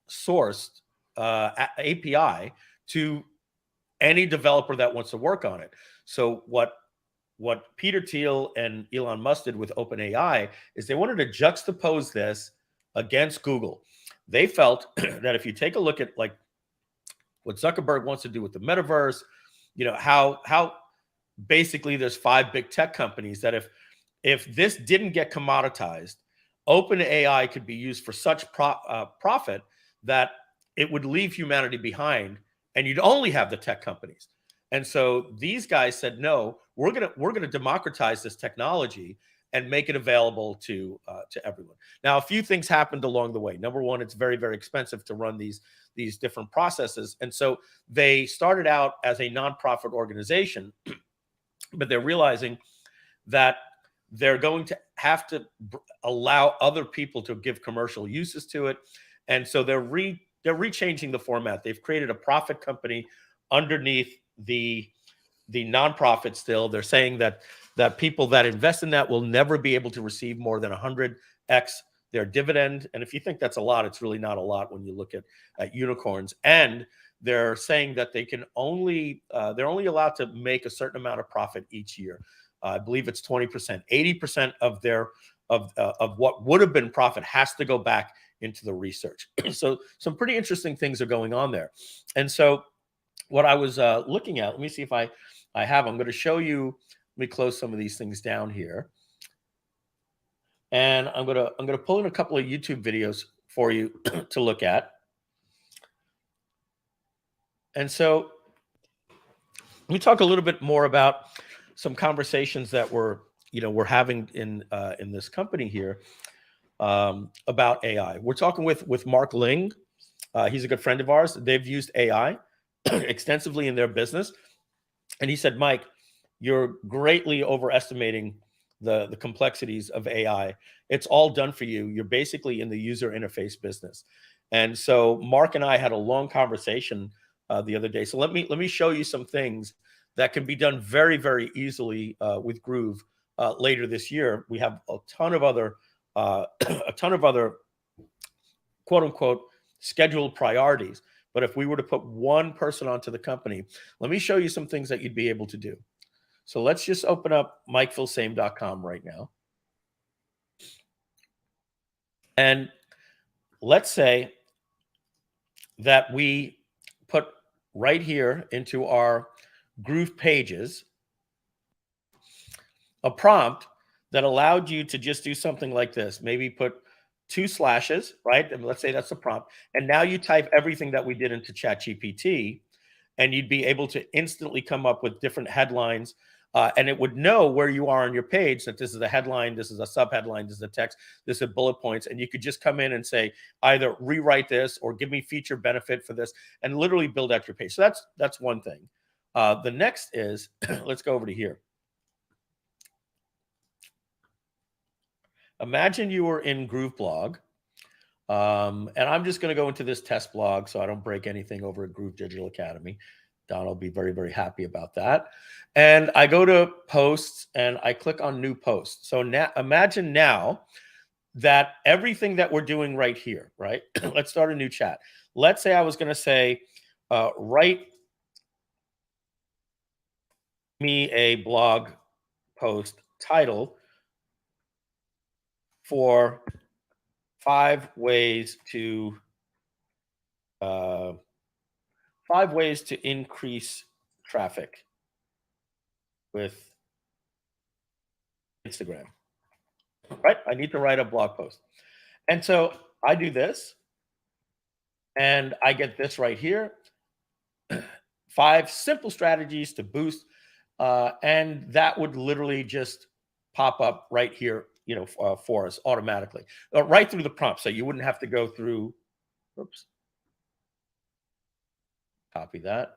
sourced API to any developer that wants to work on it. So what Peter Thiel and Elon Musk did with OpenAI is they wanted to juxtapose this against Google. They felt that if you take a look at like what Zuckerberg wants to do with the metaverse, how basically there's 5 big tech companies that if this didn't get commoditized, OpenAI could be used for such profit that it would leave humanity behind, and you'd only have the tech companies. And so these guys said, no, we're gonna democratize this technology and make it available to everyone. Now, a few things happened along the way. Number one, it's very, very expensive to run these different processes. And so they started out as a nonprofit organization, but they're realizing that they're going to have to allow other people to give commercial uses to it. And so they're rechanging the format. They've created a profit company underneath the nonprofit still. They're saying that people that invest in that will never be able to receive more than 100x their dividend. And if you think that's a lot, it's really not a lot when you look at unicorns. And they're saying that they can only they're only allowed to make a certain amount of profit each year. I believe it's 20%. 80% of their of what would have been profit has to go back into the research. So some pretty interesting things are going on there. And so what I was looking at, let me see if I have. I'm going to show you. Let me close some of these things down here, and I'm gonna pull in a couple of YouTube videos for you to look at. And so let me talk a little bit more about some conversations that we're having in this company here about AI. We're talking with Mark Ling. He's a good friend of ours. They've used AI extensively in their business. And he said, Mike, you're greatly overestimating the complexities of AI. It's all done for you. You're basically in the user interface business. And so Mark and I had a long conversation the other day. So let me show you some things that can be done very, very easily with Groove later this year. We have a ton of other quote unquote scheduled priorities. But if we were to put one person onto the company, let me show you some things that you'd be able to do. So let's just open up MikeFilsaime.com right now. And let's say that we put right here into our GroovePages a prompt that allowed you to just do something like this. Maybe put 2 slashes, right? And let's say that's the prompt. And now you type everything that we did into ChatGPT, and you'd be able to instantly come up with different headlines. And it would know where you are on your page, that this is a headline, this is a subheadline, this is a text, this is bullet points. And you could just come in and say, either rewrite this or give me feature benefit for this, and literally build out your page. So that's one thing. The next is, let's go over to here. Imagine you were in GrooveBlog, and I'm just going to go into this test blog so I don't break anything over at Groove Digital Academy. Don will be very, very happy about that. And I go to posts and I click on new post. So now imagine now that everything that we're doing right here, right? Let's start a new chat. Let's say I was going to say, write me a blog post title for 5 ways to increase traffic with Instagram, right? I need to write a blog post. And so I do this and I get this right here. 5 simple strategies to boost. And that would literally just pop up right here, for us automatically, right through the prompt. So you wouldn't have to go through, oops, copy that.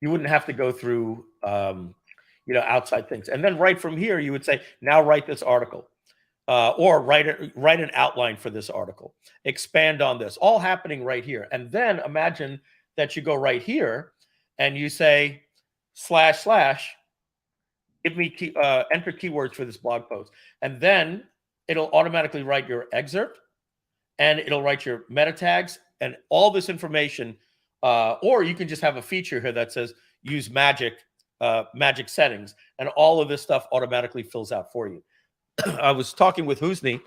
You wouldn't have to go through, outside things. And then right from here, you would say, now write this article, or write an outline for this article, expand on this, all happening right here. And then imagine that you go right here and you say, // give me enter keywords for this blog post. And then it'll automatically write your excerpt, and it'll write your meta tags and all this information. Or you can just have a feature here that says use magic settings, and all of this stuff automatically fills out for you. I was talking with Husni.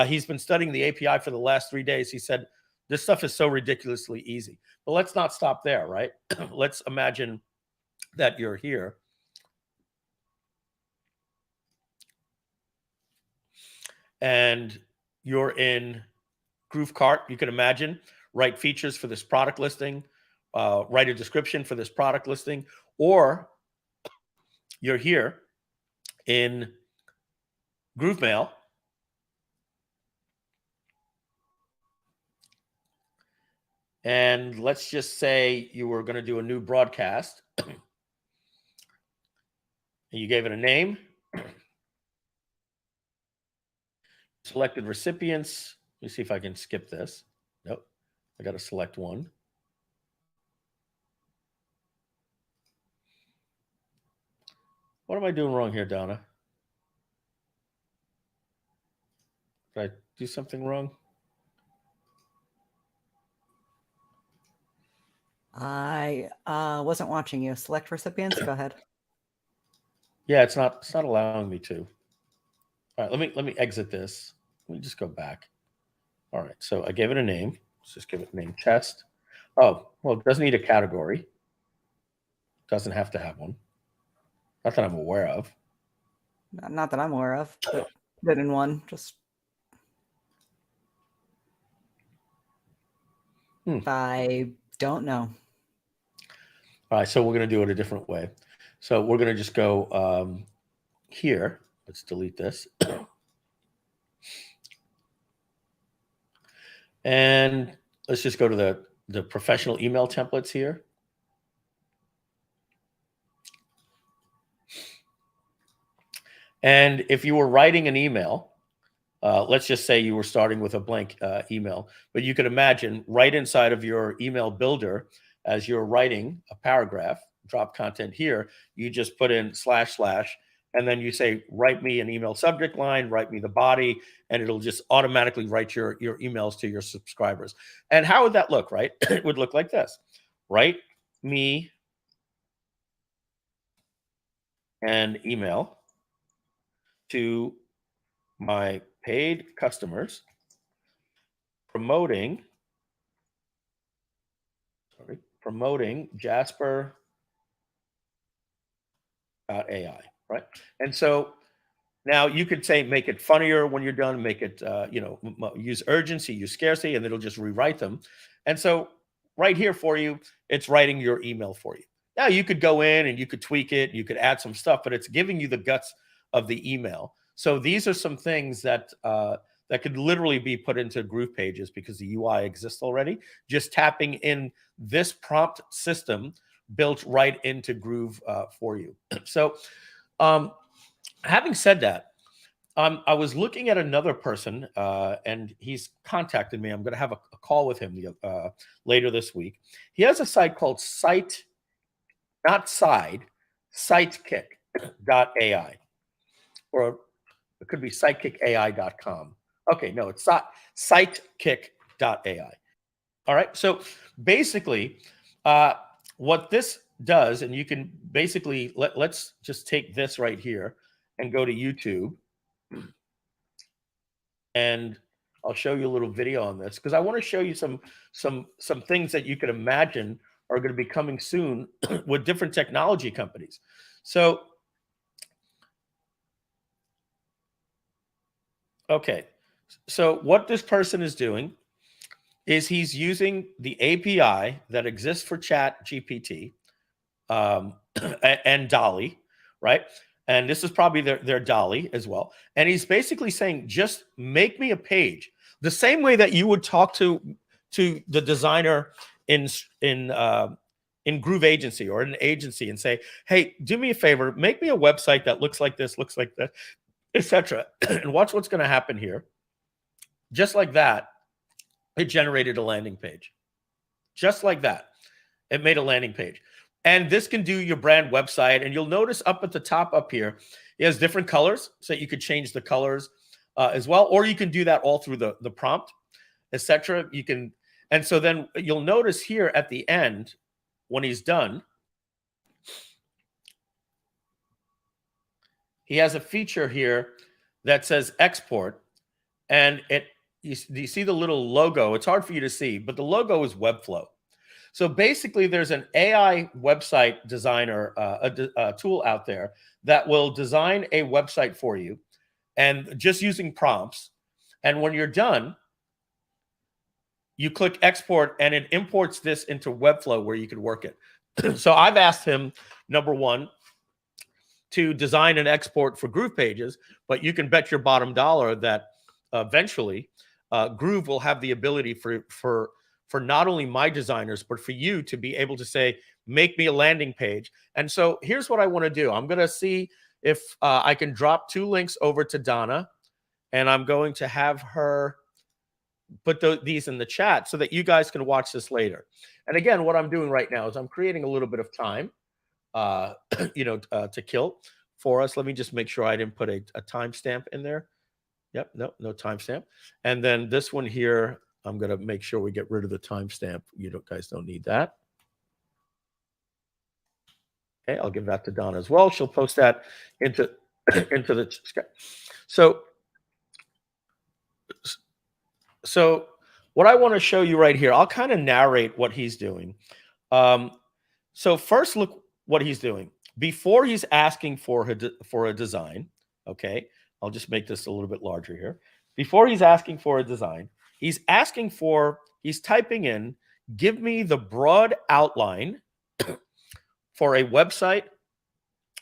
He's been studying the API for the last 3 days. He said, this stuff is so ridiculously easy. But let's not stop there, right? Let's imagine that you're here. And you're in GrooveCart. You can imagine, write features for this product listing, write a description for this product listing, or you're here in GrooveMail. And let's just say you were going to do a new broadcast. And you gave it a name. Selected recipients. Let me see if I can skip this. Nope. I got to select one. What am I doing wrong here, Donna? Did I do something wrong? I wasn't watching you. Select recipients. Go ahead. Yeah, it's not allowing me to. All right, let me exit this. Let me just go back. All right, so I gave it a name. Let's just give it a name, test. Oh, well, it doesn't need a category. Doesn't have to have one. Not that I'm aware of. Not that I'm aware of, but good in one. Just I don't know. All right, so we're going to do it a different way. So we're going to just go here. Let's delete this. And let's just go to the professional email templates here. And if you were writing an email, let's just say you were starting with a blank email, but you could imagine right inside of your email builder, as you're writing a paragraph, drop content here, you just put in // and then you say, write me an email subject line, write me the body, and it'll just automatically write your emails to your subscribers. And how would that look, right? It would look like this. Write me an email to my paid customers promoting Jasper.ai, right? And so now you could say, make it funnier when you're done, make it, use urgency, use scarcity, and it'll just rewrite them. And so right here for you, it's writing your email for you. Now you could go in and you could tweak it, you could add some stuff, but it's giving you the guts of the email. So these are some things that that could literally be put into GroovePages because the UI exists already. Just tapping in this prompt system built right into Groove for you. So having said that, I was looking at another person and he's contacted me. I'm going to have a call with him later this week. He has a site called Sidekick.ai, or it could be sidekickai.com. Okay, no, it's Sidekick.ai. All right, so basically what this does, and you can basically, let's just take this right here and go to YouTube. And I'll show you a little video on this because I want to show you some things that you could imagine are going to be coming soon with different technology companies. So, okay. So what this person is doing is he's using the API that exists for ChatGPT and Dolly, right? And this is probably their Dolly as well. And he's basically saying, just make me a page. The same way that you would talk to the designer in GrooveAgency or an agency and say, hey, do me a favor, make me a website that looks like this, etc. And watch what's going to happen here. Just like that, it generated a landing page. Just like that, it made a landing page. And this can do your brand website. And you'll notice up at the top up here, it has different colors. So you could change the colors as well. Or you can do that all through the prompt, etc. You can, and so then you'll notice here at the end, when he's done, he has a feature here that says export. And you see the little logo. It's hard for you to see, but the logo is Webflow. So basically, there's an AI website designer, a tool out there that will design a website for you and just using prompts. And when you're done, you click export and it imports this into Webflow where you can work it. So I've asked him, number one, to design an export for GroovePages, but you can bet your bottom dollar that eventually Groove will have the ability for not only my designers, but for you to be able to say, make me a landing page. And so here's what I want to do. I'm going to see if I can drop 2 links over to Donna, and I'm going to have her put these in the chat so that you guys can watch this later. And again, what I'm doing right now is I'm creating a little bit of time, to kill for us. Let me just make sure I didn't put a timestamp in there. Yep, no timestamp. And then this one here, I'm going to make sure we get rid of the timestamp. You guys don't need that. Okay, I'll give that to Donna as well. She'll post that into the chat. So what I want to show you right here, I'll kind of narrate what he's doing. So first, look what he's doing. Before he's asking for a design, okay, I'll just make this a little bit larger here. Before he's asking for a design, he's typing in, give me the broad outline for a website.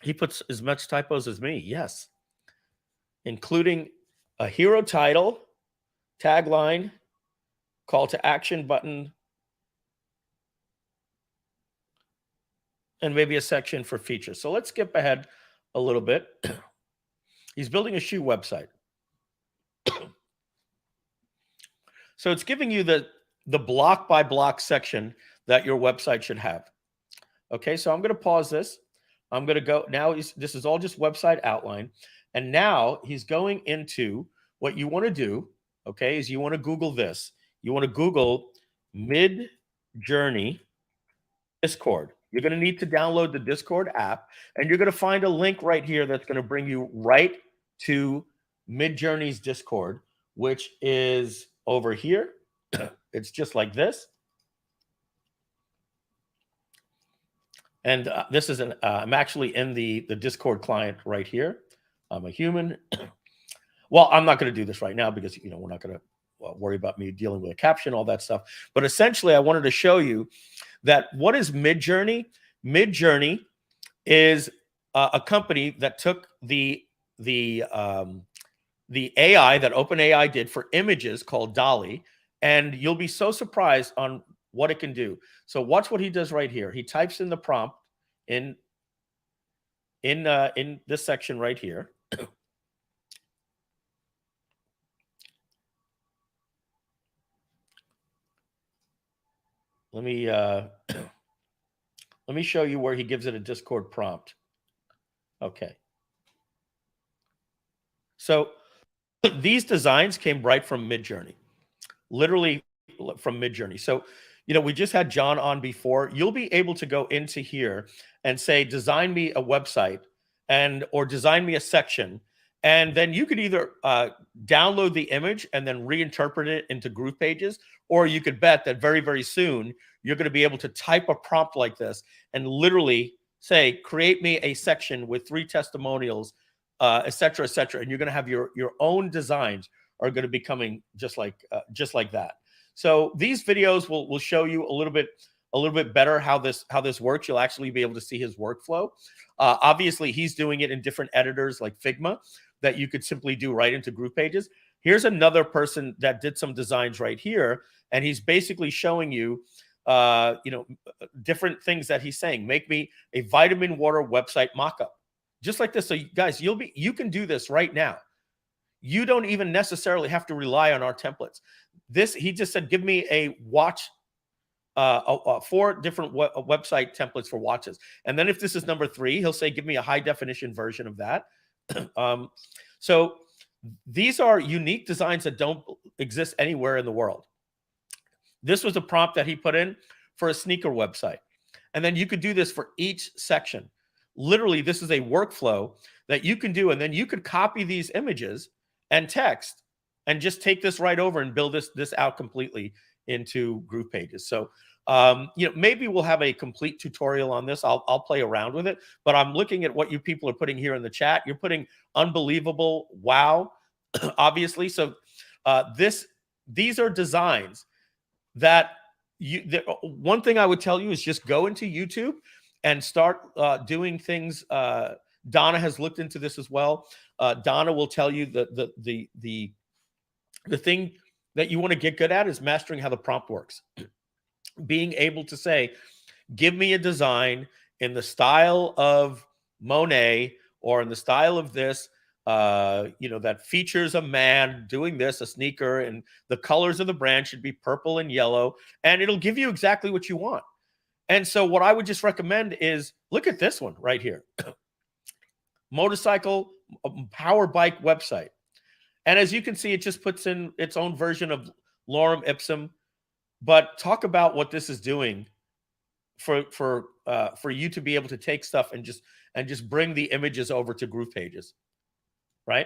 He puts as much typos as me, yes. Including a hero title, tagline, call to action button, and maybe a section for features. So let's skip ahead a little bit. He's building a shoe website. So it's giving you the block by block section that your website should have. Okay, so I'm going to pause this. I'm going to go now. This is all just website outline. And now he's going into what you want to do. Okay, is you want to Google this. You want to Google Midjourney Discord. You're going to need to download the Discord app, and you're going to find a link right here that's going to bring you right to Midjourney's Discord, which is over here. It's just like this. And this is I'm actually in the Discord client right here. I'm a human. Well, I'm not going to do this right now because, you know, we're not going to worry about me dealing with a caption, all that stuff. But essentially, I wanted to show you that what is Midjourney? Midjourney is a company that took the AI that OpenAI did for images called DALL-E, and you'll be so surprised on what it can do. So watch what he does right here. He types in the prompt in this section right here. Let me show you where he gives it a Discord prompt. Okay. So these designs came right from Midjourney, literally from Midjourney. So, you know, we just had John on before. You'll be able to go into here and say, design me a website or design me a section. And then you could either download the image and then reinterpret it into GroovePages, or you could bet that very, very soon you're going to be able to type a prompt like this and literally say, create me a section with 3 testimonials, et cetera, and you're going to have your own designs are going to be coming just like that. So these videos will show you a little bit better how this works. You'll actually be able to see his workflow. Obviously, he's doing it in different editors like Figma that you could simply do right into GroovePages. Here's another person that did some designs right here, and he's basically showing you, different things that he's saying. Make me a vitamin water website mockup, just like this. So guys, you can do this right now. You don't even necessarily have to rely on our templates. He just said, give me a watch, 4 different website templates for watches. And then if this is number 3, he'll say, give me a high definition version of that. So these are unique designs that don't exist anywhere in the world. This was a prompt that he put in for a sneaker website. And then you could do this for each section. Literally, this is a workflow that you can do. And then you could copy these images and text and just take this right over and build this out completely into GroovePages. So, maybe we'll have a complete tutorial on this. I'll play around with it, but I'm looking at what you people are putting here in the chat. You're putting unbelievable, wow, obviously. So these are designs that one thing I would tell you is just go into YouTube and start doing things. Donna has looked into this as well. Donna will tell you the thing that you want to get good at is mastering how the prompt works. Being able to say, give me a design in the style of Monet or in the style of this, that features a man doing this, a sneaker, and the colors of the brand should be purple and yellow, and it'll give you exactly what you want. And so what I would just recommend is look at this one right here. Motorcycle power bike website. And as you can see, it just puts in its own version of lorem ipsum. But talk about what this is doing for you to be able to take stuff and just bring the images over to GroovePages, right?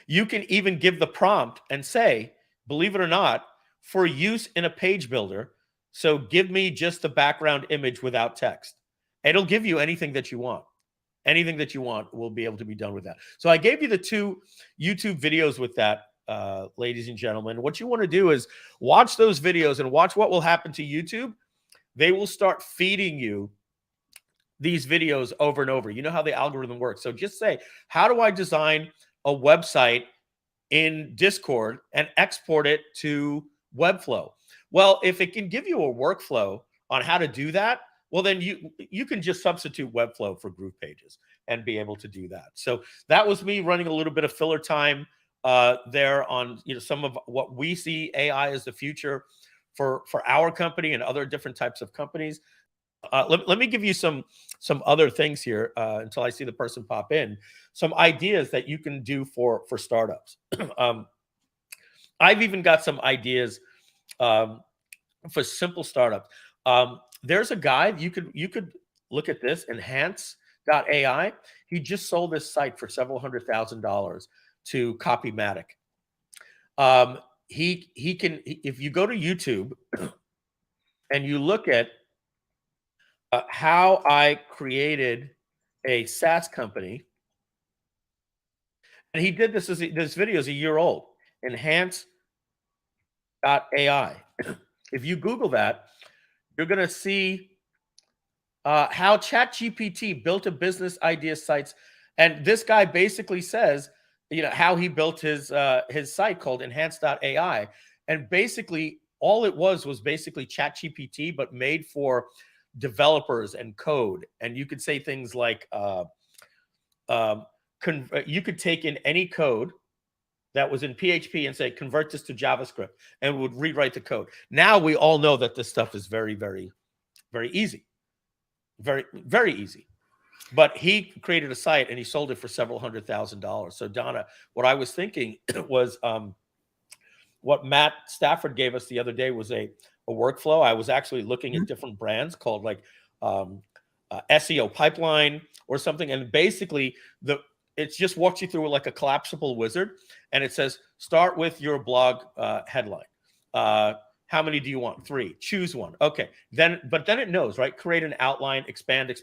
You can even give the prompt and say, believe it or not, for use in a page builder. So give me just the background image without text. It'll give you anything that you want. Anything that you want will be able to be done with that. So I gave you the 2 YouTube videos with that, ladies and gentlemen. What you want to do is watch those videos and watch what will happen to YouTube. They will start feeding you these videos over and over. You know how the algorithm works. So just say, how do I design a website in Discord and export it to Webflow. Well, if it can give you a workflow on how to do that, well, then you can just substitute Webflow for GroovePages and be able to do that. So that was me running a little bit of filler time there on some of what we see AI as the future for our company and other different types of companies. Let me give you some other things here until I see the person pop in. Some ideas that you can do for startups. I've even got some ideas for simple startups. There's a guy you could look at this, Enhance.ai. He just sold this site for several $100,000 to Copymatic. He can, if you go to YouTube and you look at how I created a SaaS company, and he did this this video is a year old. Enhance.ai. If you Google that, you're going to see how ChatGPT built a business idea sites, and this guy basically says, how he built his site called Enhance.ai, and basically all it was basically ChatGPT, but made for developers and code. And you could say things like, you could take in any code that was in PHP and say, convert this to JavaScript, and would rewrite the code. Now we all know that this stuff is very, very, very easy. Very, very easy. But he created a site and he sold it for several $100,000. So Donna, what I was thinking was what Matt Stafford gave us the other day was a workflow. I was actually looking at different brands called like SEO Pipeline or something. And basically it just walks you through like a collapsible wizard. And it says, start with your blog headline. How many do you want? 3. Choose one. Okay. But then it knows, right? Create an outline, expand,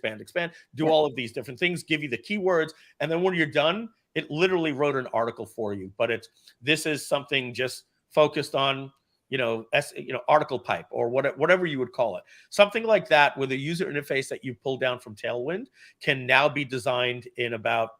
do all of these different things, give you the keywords. And then when you're done, it literally wrote an article for you. But this is something just focused on, article pipe or whatever you would call it. Something like that with a user interface that you pull down from Tailwind can now be designed in about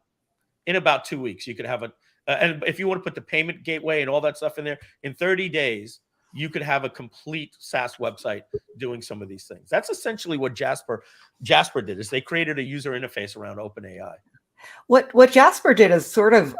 2 weeks. You could have and if you want to put the payment gateway and all that stuff in there, in 30 days, you could have a complete SaaS website doing some of these things. That's essentially what Jasper did, is they created a user interface around OpenAI. What Jasper did is sort of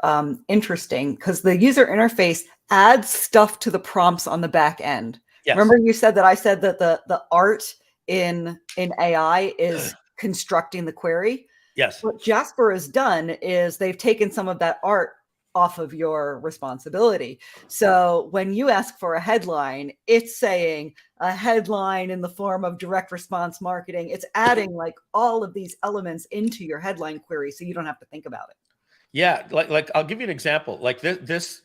interesting, because the user interface adds stuff to the prompts on the back end. Yes. Remember you said that I said that the art in AI is constructing the query? Yes. What Jasper has done is they've taken some of that art off of your responsibility. So when you ask for a headline, it's saying a headline in the form of direct response marketing. It's adding like all of these elements into your headline query, so you don't have to think about it. Yeah, like I'll give you an example. Like this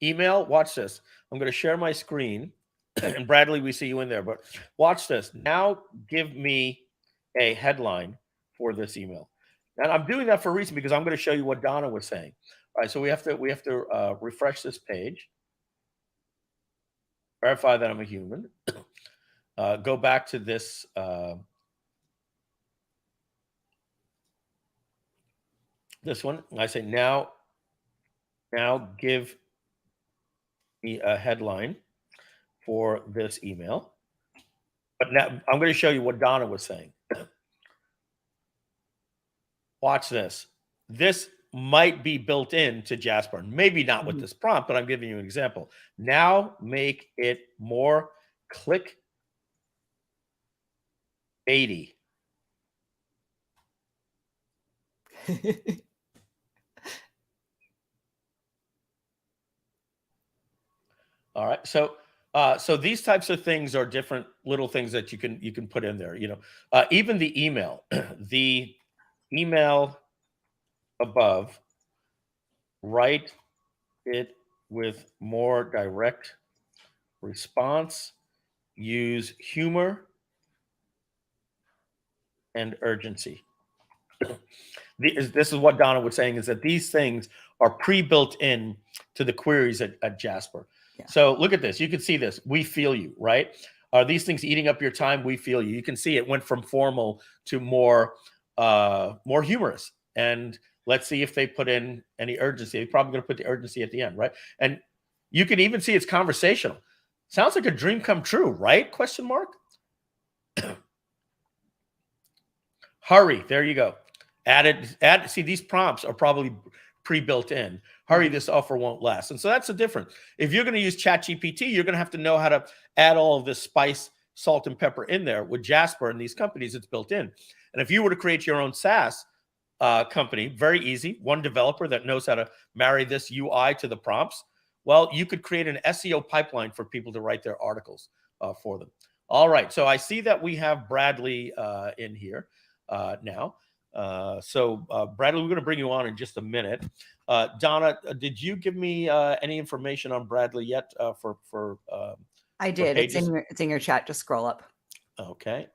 email. Watch this. I'm going to share my screen, and Bradley, we see you in there. But watch this. Now, give me a headline for this email. And I'm doing that for a reason, because I'm going to show you what Donna was saying. All right, so we have to refresh this page, verify that I'm a human, go back to this this one. I say now give me a headline for this email. But now I'm going to show you what Donna was saying. Watch this. This might be built into Jasper. Maybe not with this prompt, but I'm giving you an example. Now make it more clickbaity. All right. So these types of things are different little things that you can put in there. Even the email, the email above, write it with more direct response, use humor and urgency. This is what Donna was saying, is that these things are pre-built in to the queries at Jasper. Yeah. So look at this. You can see this. We feel you, right? Are these things eating up your time? We feel you. You can see it went from formal to more humorous. And Let's see if they put in any urgency. They're probably going to put the urgency at the end, right? And you can even see it's conversational. Sounds like a dream come true, right? Question mark. Hurry. There you go. Add. See, these prompts are probably pre-built in. Hurry, this offer won't last. And so that's the difference. If you're going to use ChatGPT, you're going to have to know how to add all of this spice, salt, and pepper in there. With Jasper and these companies, it's built in. And if you were to create your own SaaS company, very easy, one developer that knows how to marry this UI to the prompts, well, you could create an SEO pipeline for people to write their articles for them. All right. So I see that we have Bradley in here now. Bradley, we're going to bring you on in just a minute. Donna, did you give me any information on Bradley yet for I did. It's in your chat. Just scroll up. Okay.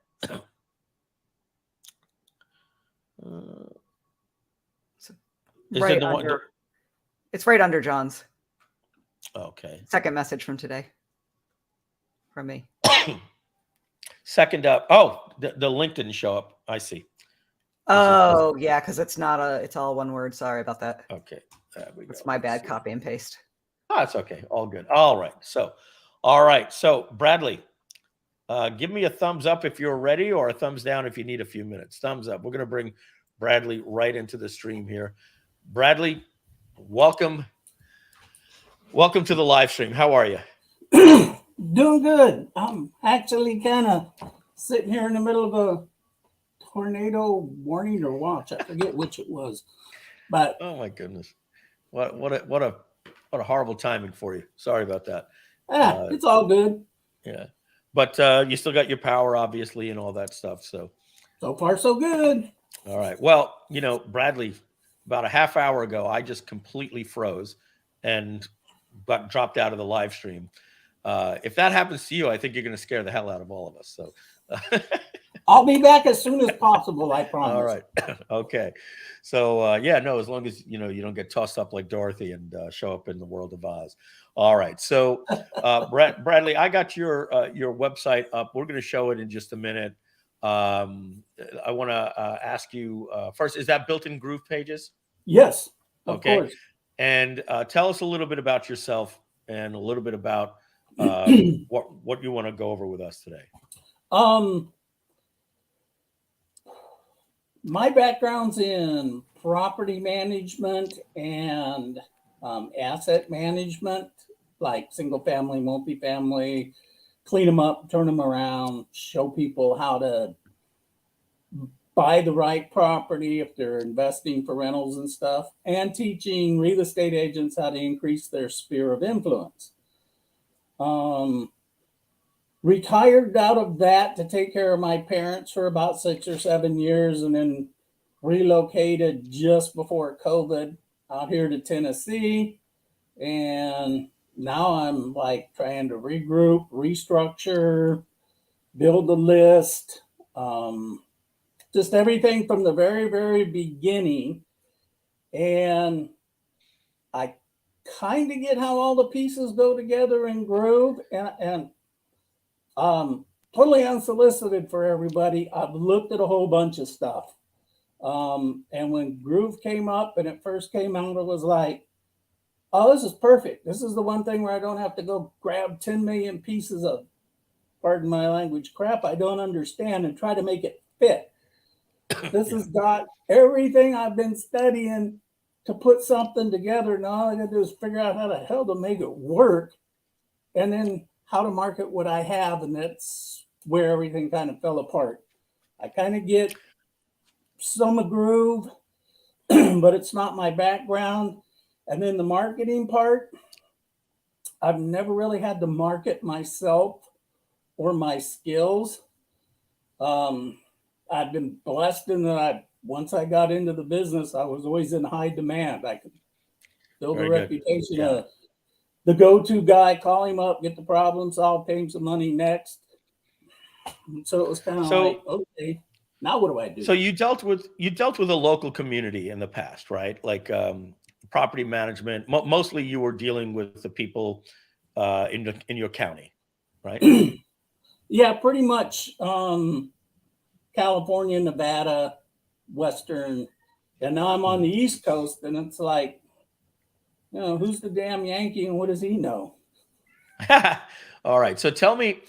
It's right under John's. Okay. Second message from today. From me. Second up. Oh, the link didn't show up. I see. Oh, yeah, because it's all one word. Sorry about that. Okay. It's my bad. Copy and paste. Oh, it's okay. All good. All right. So Bradley, give me a thumbs up if you're ready, or a thumbs down if you need a few minutes. Thumbs up. We're going to bring Bradley right into the stream here. Bradley, welcome to the live stream. How are you? Doing good. I'm actually kind of sitting here in the middle of a tornado warning or watch. I forget which it was, but oh my goodness, what a horrible timing for you. Sorry about that. It's all good. Yeah, but you still got your power, obviously, and all that stuff. So far so good. All right. Well, Bradley, about a half hour ago, I just completely froze and got dropped out of the live stream. If that happens to you, I think you're going to scare the hell out of all of us. So I'll be back as soon as possible. I promise. All right. Okay. So as long as you don't get tossed up like Dorothy and show up in the world of Oz. All right. So Bradley, I got your website up. We're going to show it in just a minute. I want to ask you first, is that built in GroovePages? Yes. Of Okay. course. And tell us a little bit about yourself and a little bit about what you want to go over with us today. My background's in property management and asset management, like single family, multifamily, clean them up, turn them around, show people how to buy the right property if they're investing for rentals and stuff, and teaching real estate agents how to increase their sphere of influence. Retired out of that to take care of my parents for about 6 or 7 years, and then relocated just before COVID out here to Tennessee. And now I'm like trying to regroup, restructure, build a list, just everything from the very, very beginning. And I kind of get how all the pieces go together in Groove, and totally unsolicited for everybody, I've looked at a whole bunch of stuff. And when Groove came up and it first came out, it was like, oh, this is perfect. This is the one thing where I don't have to go grab 10 million pieces of, pardon my language, crap I don't understand and try to make it fit. This has got everything I've been studying to put something together. And all I got to do is figure out how the hell to make it work, and then how to market what I have. And that's where everything kind of fell apart. I kind of get some of Groove, but it's not my background. And then the marketing part, I've never really had to market myself or my skills. I've been blessed in that once I got into the business, I was always in high demand. I could build a reputation of the go-to guy, call him up, get the problem solved, pay him some money next. So it was kind of like, okay, now what do I do? So you dealt with a local community in the past, right? Like property management. Mostly you were dealing with the people in your county, right? Yeah, pretty much. California, Nevada, Western And now I'm on the East Coast, and it's like, you know, who's the damn Yankee and what does he know? All right. So tell me,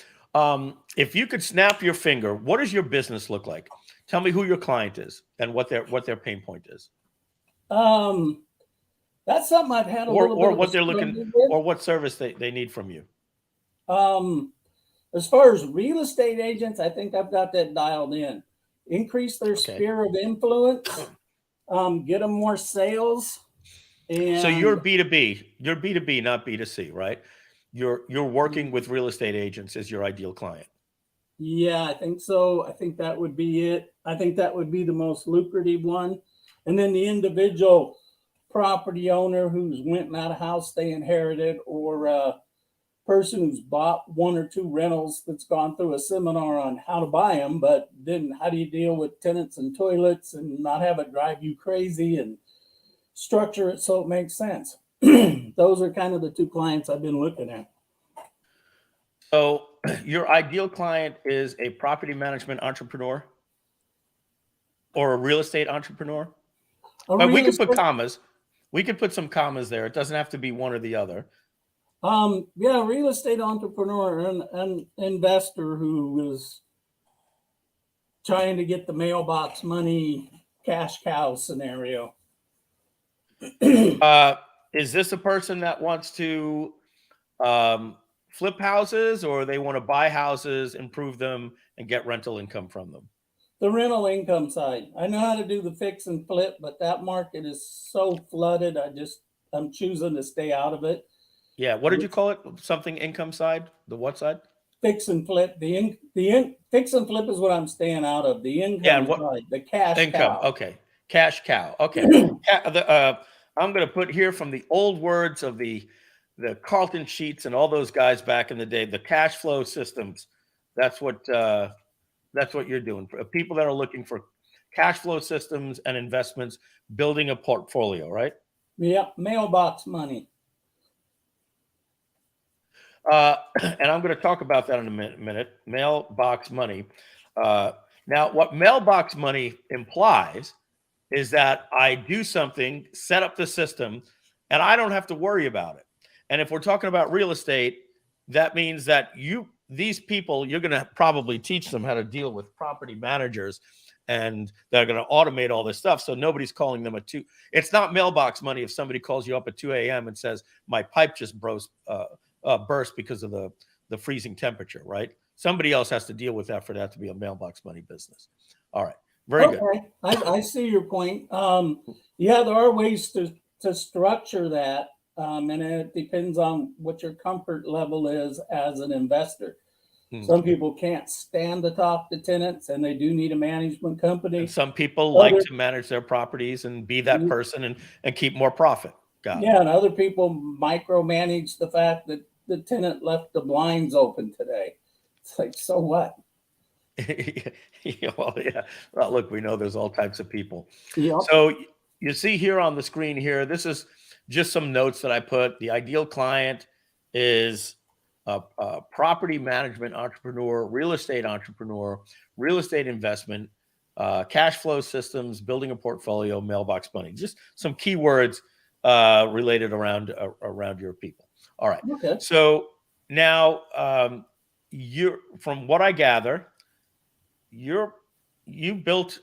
if you could snap your finger, what does your business look like? Tell me who your client is and what their pain point is. That's something I've had a or little bit of what a they're struggle looking, with. or what service they need from you. As far as real estate agents, I think I've got that dialed in. Increase their Okay. sphere of influence, get them more sales. And So you're B2B, you're B2B, not B2C, right? You're working with real estate agents as your ideal client. yeah, I think so. I think that would be it. I think that would be the most lucrative one. And then the individual property owner who's went out of house they inherited, or person who's bought one or two rentals that's gone through a seminar on how to buy them, but then how do you deal with tenants and toilets and not have it drive you crazy and structure it so it makes sense. Those are kind of the two clients I've been looking at. So your ideal client is a property management entrepreneur or a real estate entrepreneur? But we could put commas. We could put some commas there. It doesn't have to be one or the other. Yeah, real estate entrepreneur and an investor who is trying to get the mailbox money cash cow scenario. Is this a person that wants to flip houses, or they want to buy houses, improve them, and get rental income from them? The rental income side. I know how to do the fix and flip, but that market is so flooded. I'm choosing to stay out of it. Yeah. What did you call it? Something income side? The what side? Fix and flip. Fix and flip is what I'm staying out of. The income side, the cash income. cow. Okay. Cash cow. Okay. I'm going to put here from the old words of the Carlton Sheets and all those guys back in the day, the cash flow systems. That's what you're doing. For people that are looking for cash flow systems and investments, building a portfolio, right? Yeah, mailbox money. And I'm going to talk about that in a minute. Mailbox money. Now, what mailbox money implies is that I do something, set up the system, and I don't have to worry about it. And if we're talking about real estate, that means that these people, you're going to probably teach them how to deal with property managers, and they're going to automate all this stuff. So nobody's calling them it's not mailbox money if somebody calls you up at 2 a.m. and says, my pipe just burst because of the freezing temperature, right? Somebody else has to deal with that for that to be a mailbox money business. All right. Very good. I see your point. Yeah, there are ways to structure that. And it depends on what your comfort level is as an investor. Some people can't stand to talk to tenants, and they do need a management company. And some people like to manage their properties and be that person and keep more profit. Yeah, and other people micromanage the fact that the tenant left the blinds open today. It's like, so what? Well, yeah. Well, look, we know there's all types of people. Yep. So you see here on the screen here, this is just some notes that I put. The ideal client is a property management entrepreneur, real estate investment, cash flow systems, building a portfolio, mailbox money. Just some keywords related around your people. All right. Okay. So now from what I gather, you built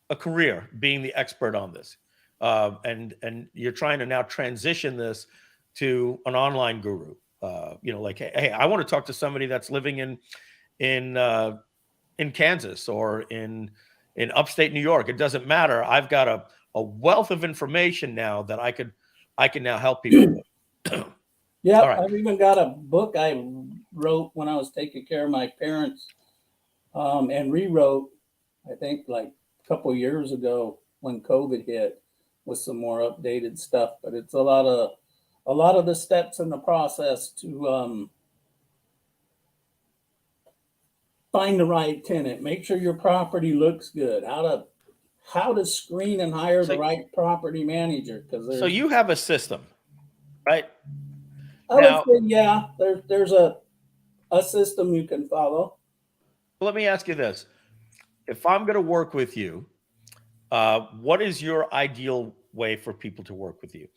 a career being the expert on this. And you're trying to now transition this to an online guru. Like, hey, I want to talk to somebody that's living in Kansas or in upstate New York. It doesn't matter. I've got a wealth of information now that I can now help people with. Yeah, right. I've even got a book I wrote when I was taking care of my parents, and rewrote, I think, like a couple of years ago when COVID hit, with some more updated stuff. But it's a lot of the steps in the process to find the right tenant, make sure your property looks good, how to screen and hire the right property manager. So you have a system, right? I would say, yeah, there's a system you can follow. Let me ask you this. If I'm going to work with you, what is your ideal way for people to work with you?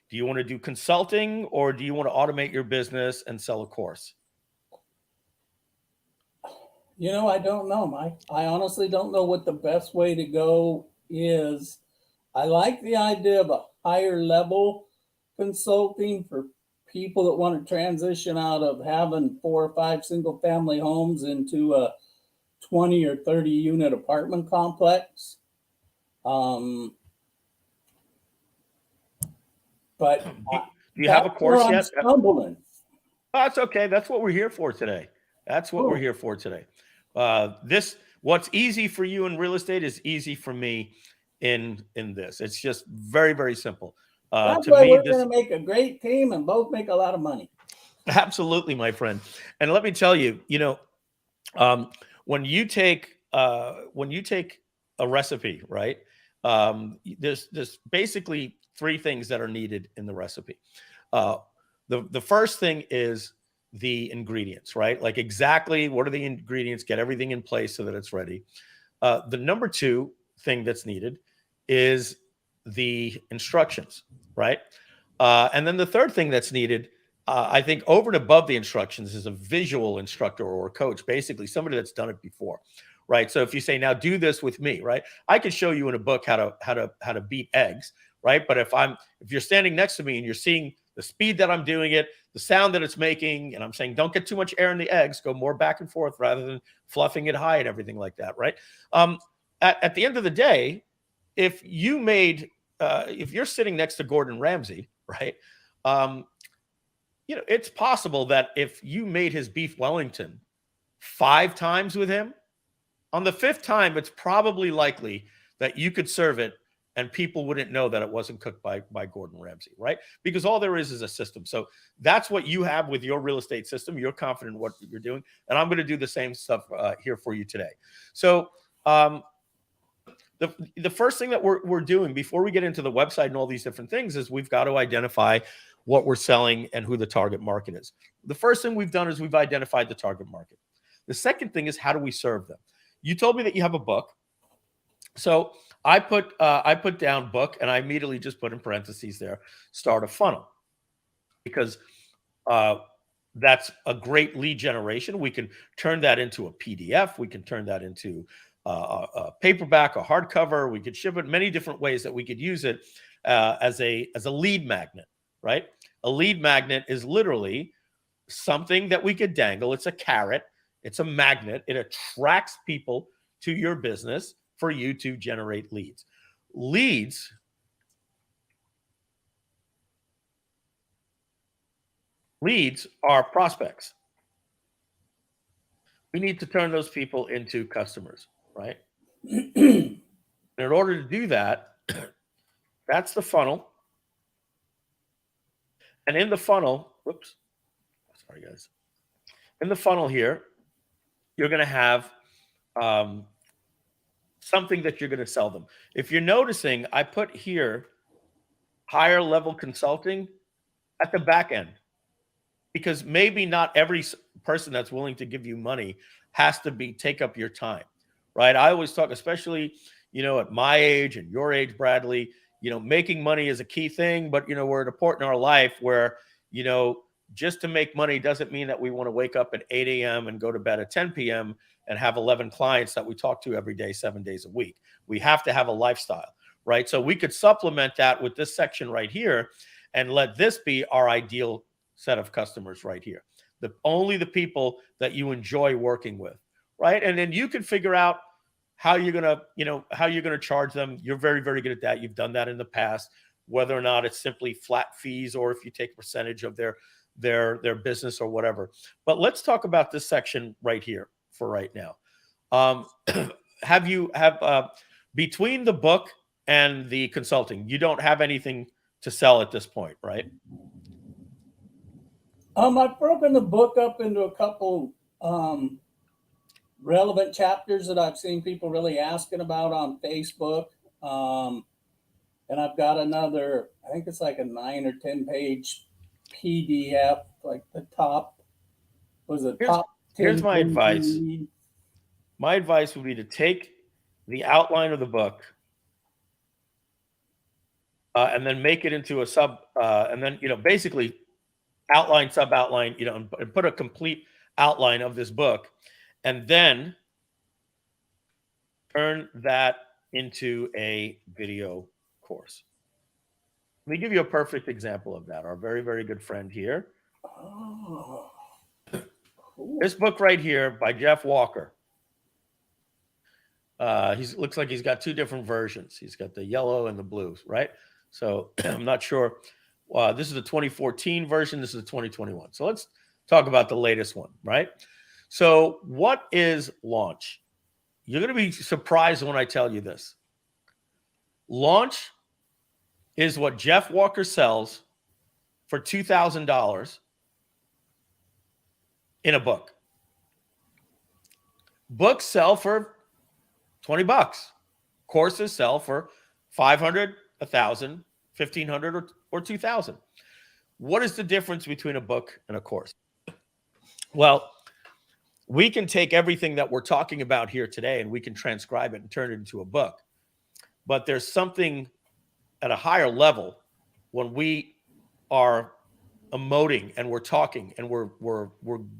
Do you want to do consulting, or do you want to automate your business and sell a course? You know, I don't know, Mike. I honestly don't know what the best way to go is. I like the idea of a higher level consulting for people that want to transition out of having 4 or 5 single family homes into a 20 or 30 unit apartment complex. But Do you that's have a course where I'm yet? stumbling. That's okay. That's what we're here for today. That's what we're here for today. What's easy for you in real estate is easy for me in this. It's just very, very simple. That's To why me, we're this going to make a great team and both make a lot of money. absolutely, my friend. And let me tell you, when you take a recipe, right? There's basically 3 things that are needed in the recipe. The first thing is the ingredients, right? Like exactly what are the ingredients, get everything in place so that it's ready. The number 2 thing that's needed is the instructions, right? And then the third thing that's needed, I think over and above the instructions, is a visual instructor or a coach, basically somebody that's done it before, right? So if you say, now do this with me, right? I could show you in a book how to beat eggs, right? But if you're standing next to me and you're seeing the speed that I'm doing it, the sound that it's making, and I'm saying, don't get too much air in the eggs, go more back and forth rather than fluffing it high and everything like that, right? At the end of the day, if you're sitting next to Gordon Ramsay, right? It's possible that if you made his beef Wellington 5 times with him, on the 5th time, it's probably likely that you could serve it and people wouldn't know that it wasn't cooked by Gordon Ramsay, right? Because all there is a system. So that's what you have with your real estate system. You're confident in what you're doing. And I'm going to do the same stuff here for you today. So the first thing that we're doing before we get into the website and all these different things is we've got to identify what we're selling and who the target market is. The first thing we've done is we've identified the target market. The second thing is, how do we serve them? You told me that you have a book. So I put down book, and I immediately just put in parentheses there, start a funnel, because that's a great lead generation. We can turn that into a PDF. We can turn that into a paperback, a hardcover. We could ship it many different ways that we could use it as a lead magnet, right? A lead magnet is literally something that we could dangle. It's a carrot. It's a magnet. It attracts people to your business for you to generate leads. Leads are prospects. We need to turn those people into customers, right? In order to do that, that's the funnel. And in the funnel, whoops, sorry guys. In the funnel here, you're going to have something that you're going to sell them. If you're noticing, I put here higher level consulting at the back end, because maybe not every person that's willing to give you money has to take up your time, right? I always talk, especially, at my age and your age, Bradley, making money is a key thing, but, we're at a point in our life where, just to make money doesn't mean that we want to wake up at 8 a.m. and go to bed at 10 p.m. and have 11 clients that we talk to every day, 7 days a week. We have to have a lifestyle, right? So we could supplement that with this section right here and let this be our ideal set of customers right here. Only the people that you enjoy working with, right? And then you can figure out how you're gonna charge them. You're very, very good at that. You've done that in the past, whether or not it's simply flat fees or if you take a percentage of their business or whatever. But let's talk about this section right here for right now. Between the book and the consulting, you don't have anything to sell at this point, right? I've broken the book up into a couple relevant chapters that I've seen people really asking about on Facebook. And I've got another, I think it's like a 9 or 10 page PDF, like the top was a top 10. Here's my advice. My advice would be to take the outline of the book and then make it into a sub, and then, you know, basically outline, sub outline, you know, and put a complete outline of this book, and then turn that into a video course. Let me give you a perfect example of that. Our very, very good friend here. Oh, cool. This book right here by Jeff Walker. Looks like he's got two different versions. He's got the yellow and the blues, right? So I'm not sure. This is the 2014 version. This is the 2021. So let's talk about the latest one, right? So what is Launch? You're going to be surprised when I tell you this. Launch is what Jeff Walker sells for $2,000 in a book. Books sell for 20 bucks. Courses sell for 500, 1,000, 1,500, or 2,000. What is the difference between a book and a course? Well, we can take everything that we're talking about here today and we can transcribe it and turn it into a book. But there's something at a higher level when we are emoting and we're talking and we're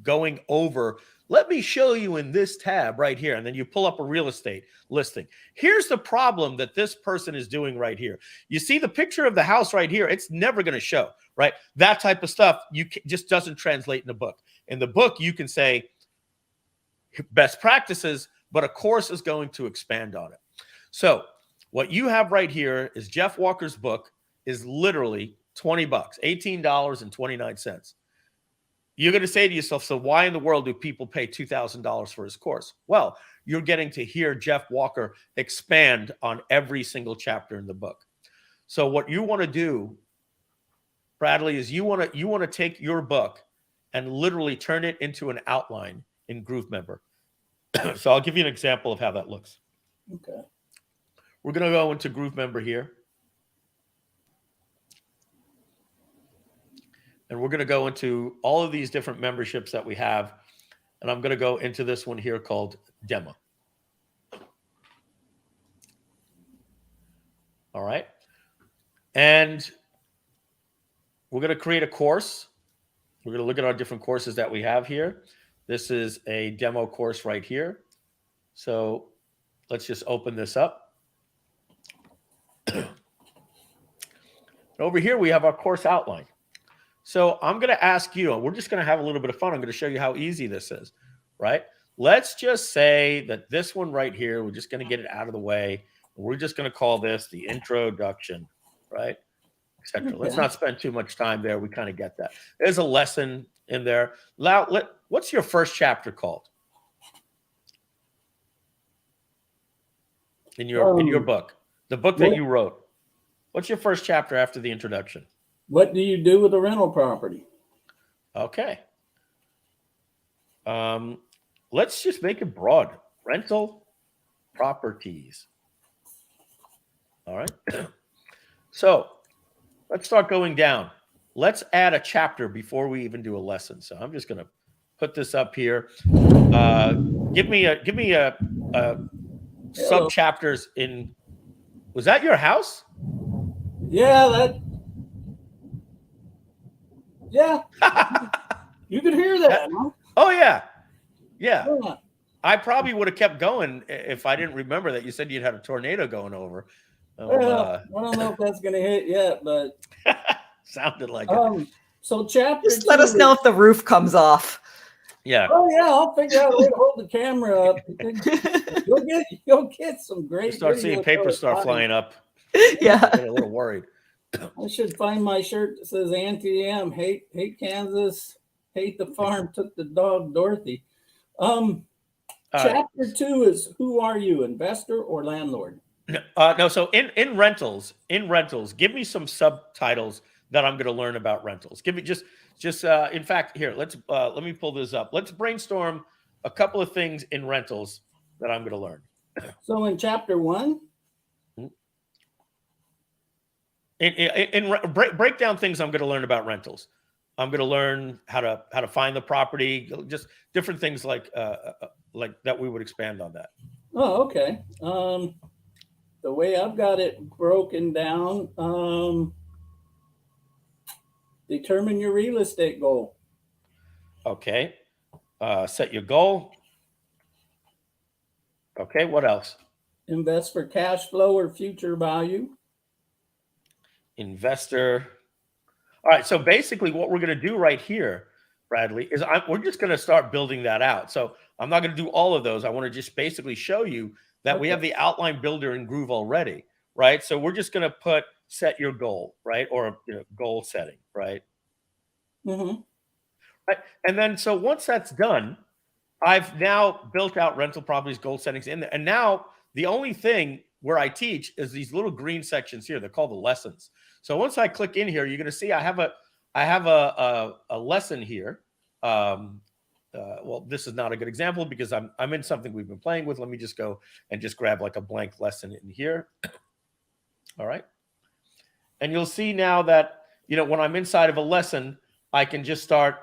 going over, let me show you in this tab right here. And then you pull up a real estate listing. Here's the problem that this person is doing right here. You see the picture of the house right here. It's never going to show, right? That type of stuff just doesn't translate in the book. In the book, you can say best practices, but a course is going to expand on it. So what you have right here is Jeff Walker's book is literally 20 bucks, $18.29. You're going to say to yourself, so why in the world do people pay $2,000 for his course? Well, you're getting to hear Jeff Walker expand on every single chapter in the book. So what you want to do, Bradley, is you want to take your book and literally turn it into an outline in GrooveMember. So I'll give you an example of how that looks. Okay. We're going to go into GrooveMember here. And we're going to go into all of these different memberships that we have. And I'm going to go into this one here called Demo. All right. And we're going to create a course. We're going to look at our different courses that we have here. This is a demo course right here. So let's just open this up. Over here, we have our course outline. So I'm going to ask you, and we're just going to have a little bit of fun. I'm going to show you how easy this is, right? Let's just say that this one right here, we're just going to get it out of the way. We're just going to call this the introduction, right? Etc. Okay. Let's not spend too much time there. We kind of get that. There's a lesson in there. What's your first chapter called? In your book, the book that you wrote. What's your first chapter after the introduction? What do you do with a rental property? Okay. Let's just make it broad. Rental properties. All right. So let's start going down. Let's add a chapter before we even do a lesson. So I'm just going to put this up here. Give me a sub chapters in. Was that your house? Yeah, yeah. You could hear that, huh? Oh, yeah. Yeah. I probably would have kept going if I didn't remember that you said you'd had a tornado going over. Well, I don't know if that's going to hit yet, but sounded like it. So chapter just let us know if the roof comes off. Yeah. Oh yeah, I'll figure out a way to hold the camera up. You'll get some great. You start seeing paper start flying up. Yeah. I get a little worried. I should find my shirt that says Anti-M, hate Kansas, hate the farm, took the dog Dorothy. Chapter 2 is who are you, investor or landlord? No, so in rentals, give me some subtitles that I'm going to learn about rentals. Give me just in fact, here, let me pull this up. Let's brainstorm a couple of things in rentals that I'm going to learn. So in chapter 1, break down things I'm going to learn about rentals. I'm going to learn how to find the property, just different things like that we would expand on that. Oh, okay. the way I've got it broken down, determine your real estate goal. Okay. Set your goal. Okay, what else? Invest for cash flow or future value. Investor. All right, so basically what we're going to do right here, Bradley, is we're just going to start building that out. So I'm not going to do all of those. I want to just basically show you that we have the outline builder in Groove already, right? So we're just going to put set your goal, right? Or goal setting, right? Mm-hmm. Right. And then so once that's done, I've now built out rental properties goal settings in there. And now the only thing where I teach is these little green sections here. They're called the lessons. So once I click in here, you're going to see I have a lesson here. Well, this is not a good example because I'm in something we've been playing with. Let me just go and just grab like a blank lesson in here. All right. And you'll see now that, when I'm inside of a lesson, I can just start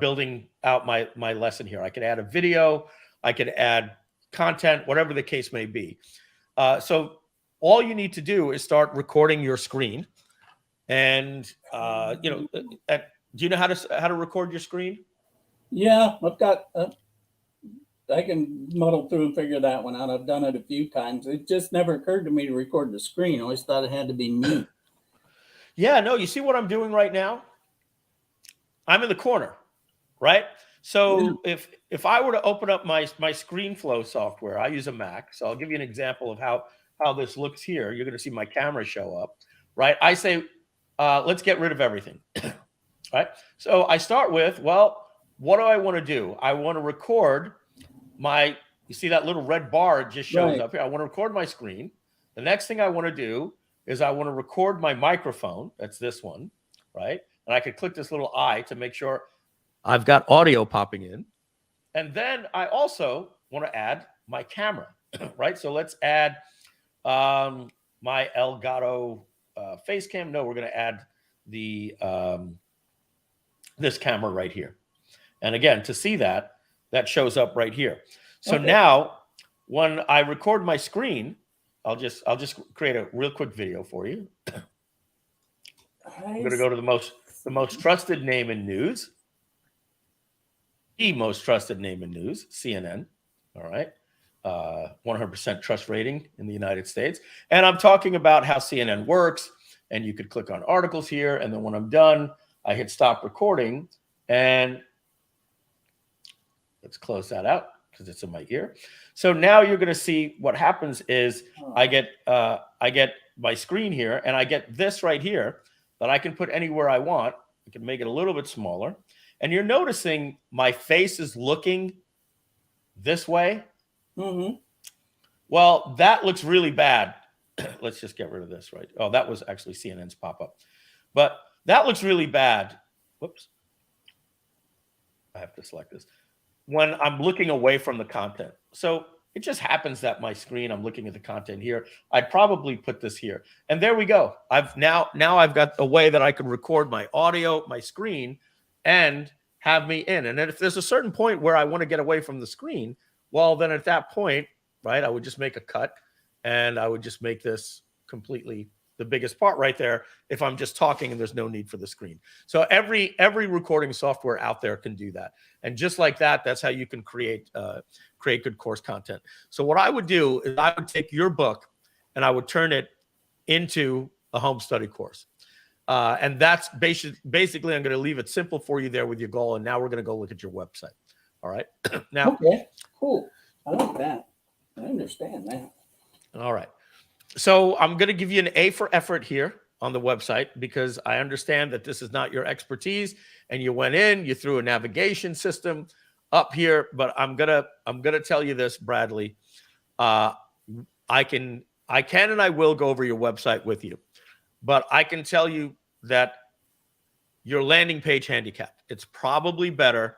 building out my lesson here. I can add a video, I could add content, whatever the case may be. So all you need to do is start recording your screen. And do you know how to record your screen? Yeah, I've got. I can muddle through and figure that one out. I've done it a few times. It just never occurred to me to record the screen. I always thought it had to be me. Yeah, no. You see what I'm doing right now? I'm in the corner, right? So if I were to open up my ScreenFlow software, I use a Mac. So I'll give you an example of how this looks here. You're going to see my camera show up, right? I say, let's get rid of everything, right? So I start with, well, what do I want to do? I want to record you see that little red bar just shows up here. I want to record my screen. The next thing I want to do is I want to record my microphone. That's this one, right? And I could click this little eye to make sure I've got audio popping in. And then I also want to add my camera, right? So let's add my Elgato face cam. No, we're going to add the this camera right here. And again, to see that shows up right here. So now when I record my screen, I'll just create a real quick video for you. I'm going to go to the most trusted name in news. The most trusted name in news, CNN. All right. 100% trust rating in the United States. And I'm talking about how CNN works. And you could click on articles here. And then when I'm done, I hit stop recording. And let's close that out because it's in my ear. So now you're going to see what happens is I get my screen here and I get this right here that I can put anywhere I want. I can make it a little bit smaller. And you're noticing my face is looking this way. Mm-hmm. Well, that looks really bad. Let's just get rid of this, right? Oh, that was actually CNN's pop-up. But that looks really bad. Whoops. I have to select this. When I'm looking away from the content. So it just happens that my screen, I'm looking at the content here. I'd probably put this here. And there we go. Now I've got a way that I can record my audio, my screen, and have me in. And then if there's a certain point where I want to get away from the screen, well, then at that point, right, I would just make a cut and I would just make this completely the biggest part right there if I'm just talking and there's no need for the screen. So every recording software out there can do that. And just like that, that's how you can create good course content. So what I would do is I would take your book and I would turn it into a home study course. And that's basically, I'm going to leave it simple for you there with your goal. And now we're going to go look at your website. All right. Now, okay, cool. I like that. I understand that. All right. So I'm going to give you an A for effort here on the website because I understand that this is not your expertise and you went in, you threw a navigation system up here, but I'm going to tell you this, Bradley. I can and I will go over your website with you, but I can tell you that your landing page handicapped. It's probably better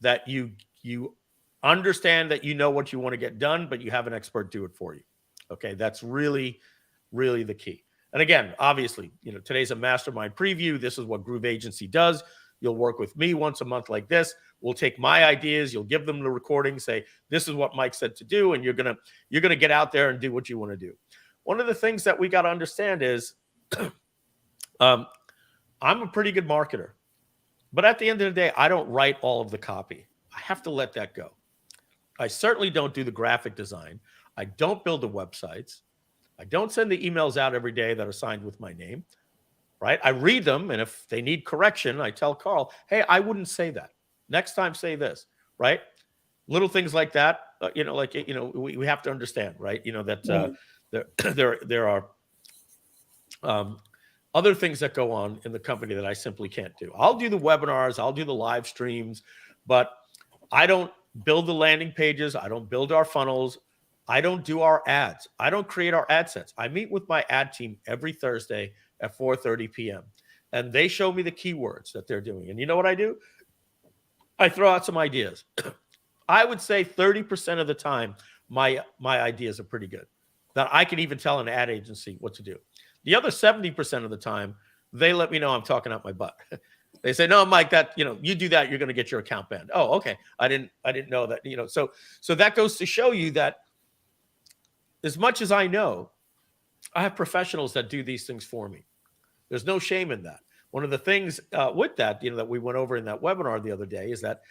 that you understand that you know what you want to get done, but you have an expert do it for you. Okay, that's really, really the key. And again, obviously, today's a mastermind preview. This is what GrooveAgency does. You'll work with me once a month like this. We'll take my ideas. You'll give them the recording, say, this is what Mike said to do. And you're going to get out there and do what you want to do. One of the things that we got to understand is I'm a pretty good marketer, but at the end of the day, I don't write all of the copy. I have to let that go. I certainly don't do the graphic design. I don't build the websites. I don't send the emails out every day that are signed with my name, right? I read them, and if they need correction, I tell Carl, hey, I wouldn't say that. Next time, say this, right? Little things like that, we have to understand, right? That there are other things that go on in the company that I simply can't do. I'll do the webinars, I'll do the live streams, but I don't build the landing pages. I don't build our funnels. I don't do our ads. I don't create our ad sets. I meet with my ad team every Thursday at 4:30 p.m. and they show me the keywords that they're doing. And you know what I do? I throw out some ideas. I would say 30% of the time, my ideas are pretty good, that I can even tell an ad agency what to do. The other 70% of the time, they let me know I'm talking out my butt. They say, no, Mike, that, you do that, you're going to get your account banned. Oh, okay. I didn't know that, so that goes to show you that as much as I know, I have professionals that do these things for me. There's no shame in that. One of the things with that, that we went over in that webinar the other day is that,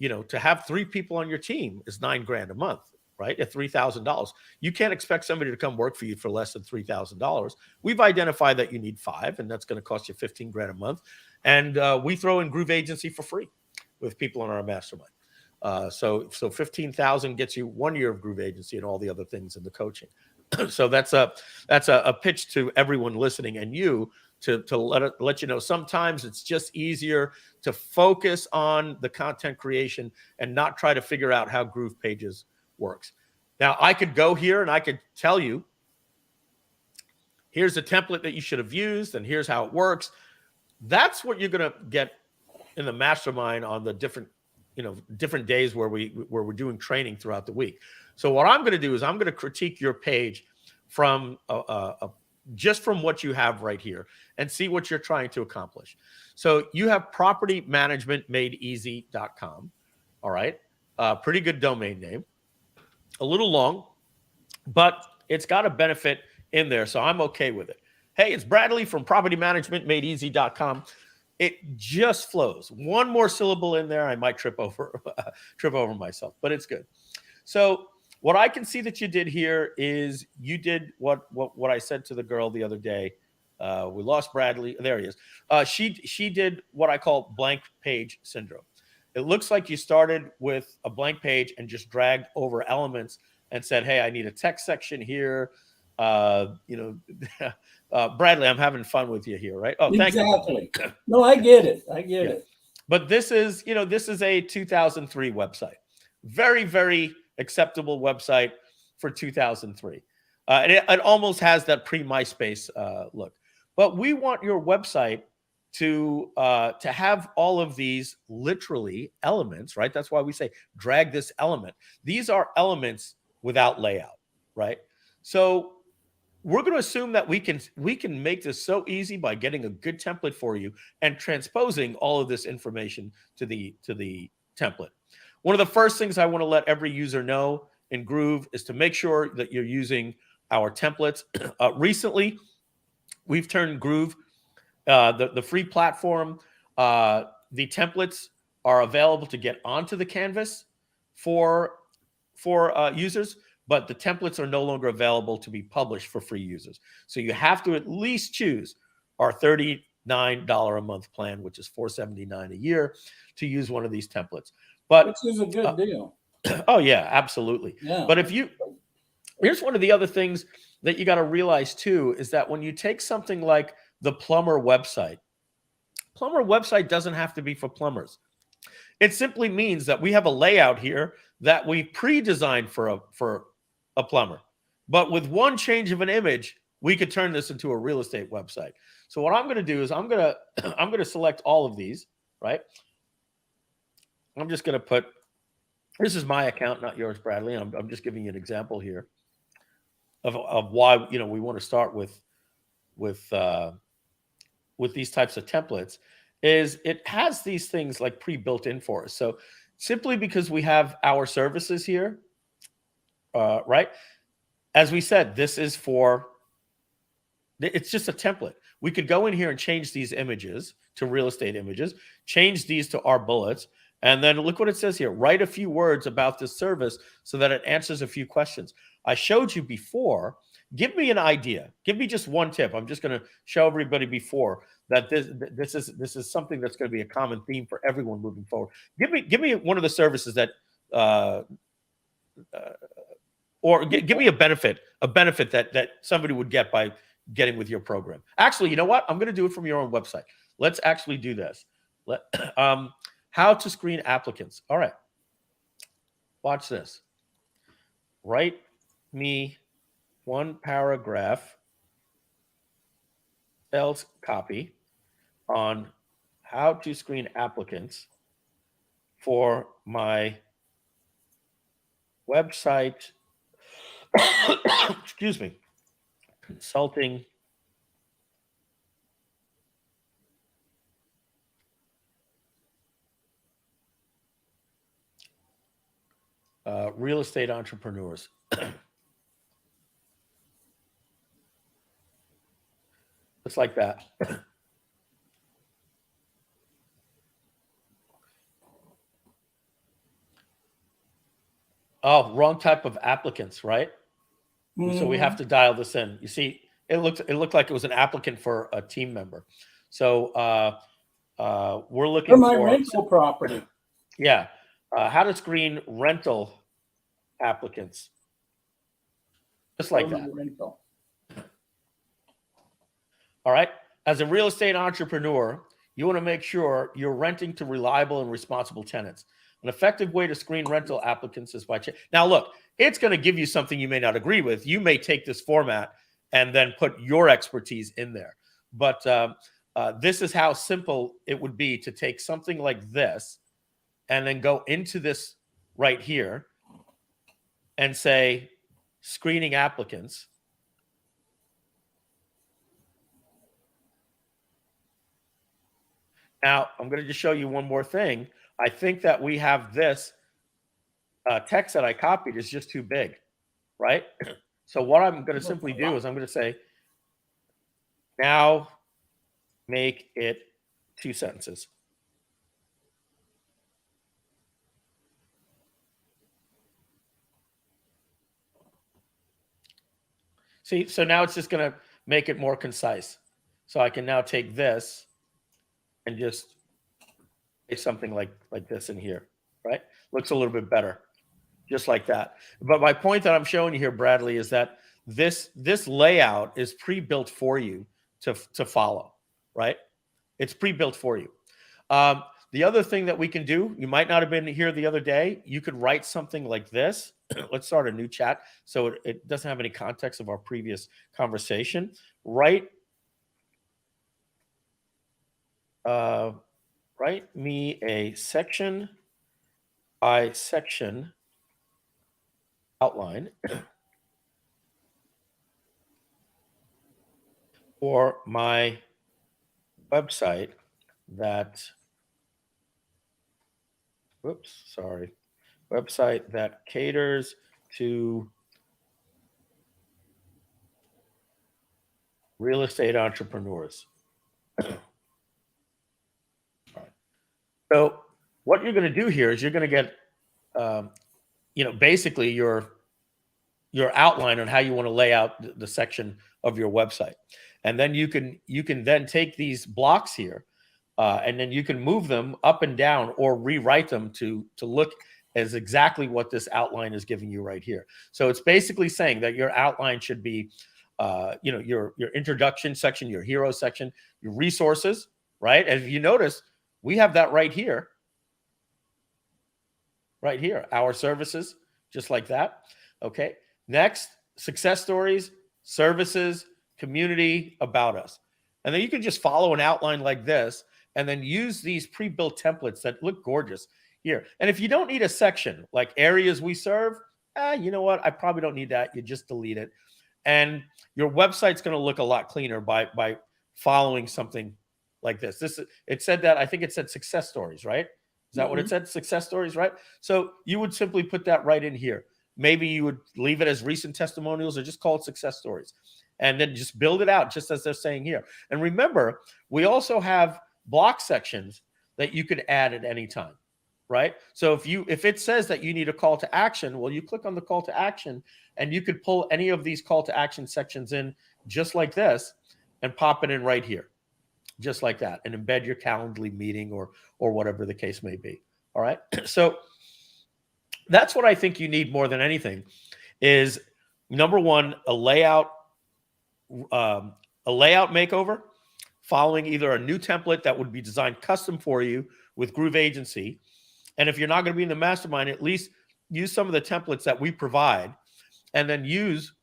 to have 3 people on your team is $9,000 a month, right? At $3,000. You can't expect somebody to come work for you for less than $3,000. We've identified that you need 5, and that's going to cost you $15,000 a month. And we throw in GrooveAgency for free with people in our mastermind. So 15,000 gets you 1 year of GrooveAgency and all the other things in the coaching. So that's a pitch to everyone listening and you to let you know. Sometimes it's just easier to focus on the content creation and not try to figure out how GroovePages works. Now I could go here and I could tell you, here's a template that you should have used and here's how it works. That's what you're going to get in the mastermind on the different days where we're doing training throughout the week. So what I'm going to do is I'm going to critique your page from just from what you have right here and see what you're trying to accomplish. So you have propertymanagementmadeeasy.com. All right. Pretty good domain name. A little long, but it's got a benefit in there. So I'm okay with it. Hey, it's Bradley from propertymanagementmadeeasy.com. It just flows. One more syllable in there, I might trip over myself, but it's good. So what I can see that you did here is you did what I said to the girl the other day. We lost Bradley. There he is. She did what I call blank page syndrome. It looks like you started with a blank page and just dragged over elements and said, hey, I need a text section here. Bradley, I'm having fun with you here, right? Oh, thank you. Exactly. No, I get it. I get it. But this is a 2003 website. Very, very acceptable website for 2003. And it almost has that pre-MySpace look. But we want your website to have all of these literally elements, right? That's why we say drag this element. These are elements without layout, right? So we're going to assume that we can make this so easy by getting a good template for you and transposing all of this information to the template. One of the first things I want to let every user know in Groove is to make sure that you're using our templates. Recently, we've turned Groove, the free platform, the templates are available to get onto the canvas for users, but the templates are no longer available to be published for free users. So you have to at least choose our $39 a month plan, which is $479 a year, to use one of these templates. But which is a good deal. Oh yeah, absolutely. Yeah. But here's one of the other things that you got to realize too, is that when you take something like the plumber website doesn't have to be for plumbers. It simply means that we have a layout here that we pre-designed for a plumber. But with one change of an image, we could turn this into a real estate website. So what I'm going to do is I'm going to select all of these, right? I'm just going to put, this is my account, not yours, Bradley. I'm just giving you an example here of why, we want to start with these types of templates. is it has these things like pre-built in for us. So simply because we have our services here, right? As we said, this is for, it's just a template. We could go in here and change these images to real estate images, change these to our bullets, and then look what it says here. Write a few words about this service so that it answers a few questions. I showed you before. Give me an idea. Give me just one tip. I'm just going to show everybody before that this is something that's going to be a common theme for everyone moving forward. Give me one of the services that or give me a benefit that somebody would get by getting with your program. Actually, you know what? I'm going to do it from your own website. Let's actually do this. How to screen applicants. All right. Watch this. Write me one paragraph else copy on how to screen applicants for my website, excuse me, consulting real estate entrepreneurs. Just like that. Oh, wrong type of applicants, right? So we have to dial this in. You see, it looked like it was an applicant for a team member. So we're looking for my for rental property. Yeah, how to screen rental applicants, just like that. Rental. All right. As a real estate entrepreneur, you want to make sure you're renting to reliable and responsible tenants. An effective way to screen rental applicants is by now look, it's going to give you something you may not agree with. You may take this format and then put your expertise in there. But this is how simple it would be to take something like this and then go into this right here and say screening applicants. Now, I'm going to just show you one more thing. I think that we have this text that I copied is just too big, right? So what I'm going to simply do is I'm going to say, now make it 2 sentences. See, so now it's just going to make it more concise. So I can now take this and just make something like this in here, right? Looks a little bit better, just like that. But my point that I'm showing you here, Bradley, is that this layout is pre-built for you to follow, right? It's pre-built for you. The other thing that we can do, you might not have been here the other day, you could write something like this. Let's start a new chat so it doesn't have any context of our previous conversation. Write me a section by section outline for my website that, website that caters to real estate entrepreneurs. So what you're going to do here is you're going to get, basically your outline on how you want to lay out the section of your website. And then you can then take these blocks here and then you can move them up and down or rewrite them to look as exactly what this outline is giving you right here. So it's basically saying that your outline should be, your introduction section, your hero section, your resources, right? And if you notice, we have that right here, our services, just like that. Okay. Next, success stories, services, community, about us. And then you can just follow an outline like this and then use these pre-built templates that look gorgeous here. And if you don't need a section like areas we serve, you know what? I probably don't need that. You just delete it. And your website's going to look a lot cleaner by following something like this. It said that, I think it said success stories, right? Is that what it said? Success stories, right? So you would simply put that right in here. Maybe you would leave it as recent testimonials or just call it success stories. And then just build it out just as they're saying here. And remember, we also have block sections that you could add at any time, right? So if it says that you need a call to action, well, you click on the call to action and you could pull any of these call to action sections in just like this and pop it in right here, just like that, and embed your Calendly meeting or whatever the case may be. All right. So that's what I think you need more than anything is, number one, a layout makeover following either a new template that would be designed custom for you with GrooveAgency. And if you're not going to be in the mastermind, at least use some of the templates that we provide, and then use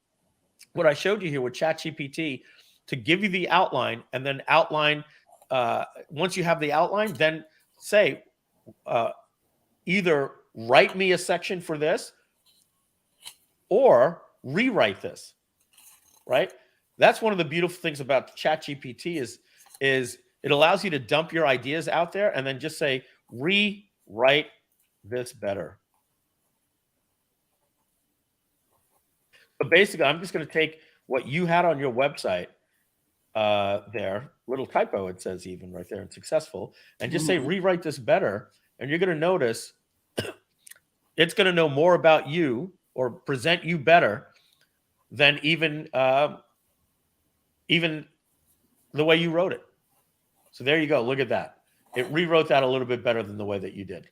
what I showed you here with ChatGPT to give you the outline, and then outline. Once you have the outline, then say, either write me a section for this or rewrite this, right? That's one of the beautiful things about ChatGPT is it allows you to dump your ideas out there and then just say, rewrite this better. But basically, I'm just going to take what you had on your website there, little typo it says even right there in successful, and just say, rewrite this better. And you're going to notice it's going to know more about you or present you better than even the way you wrote it. So there you go. Look at that. It rewrote that a little bit better than the way that you did.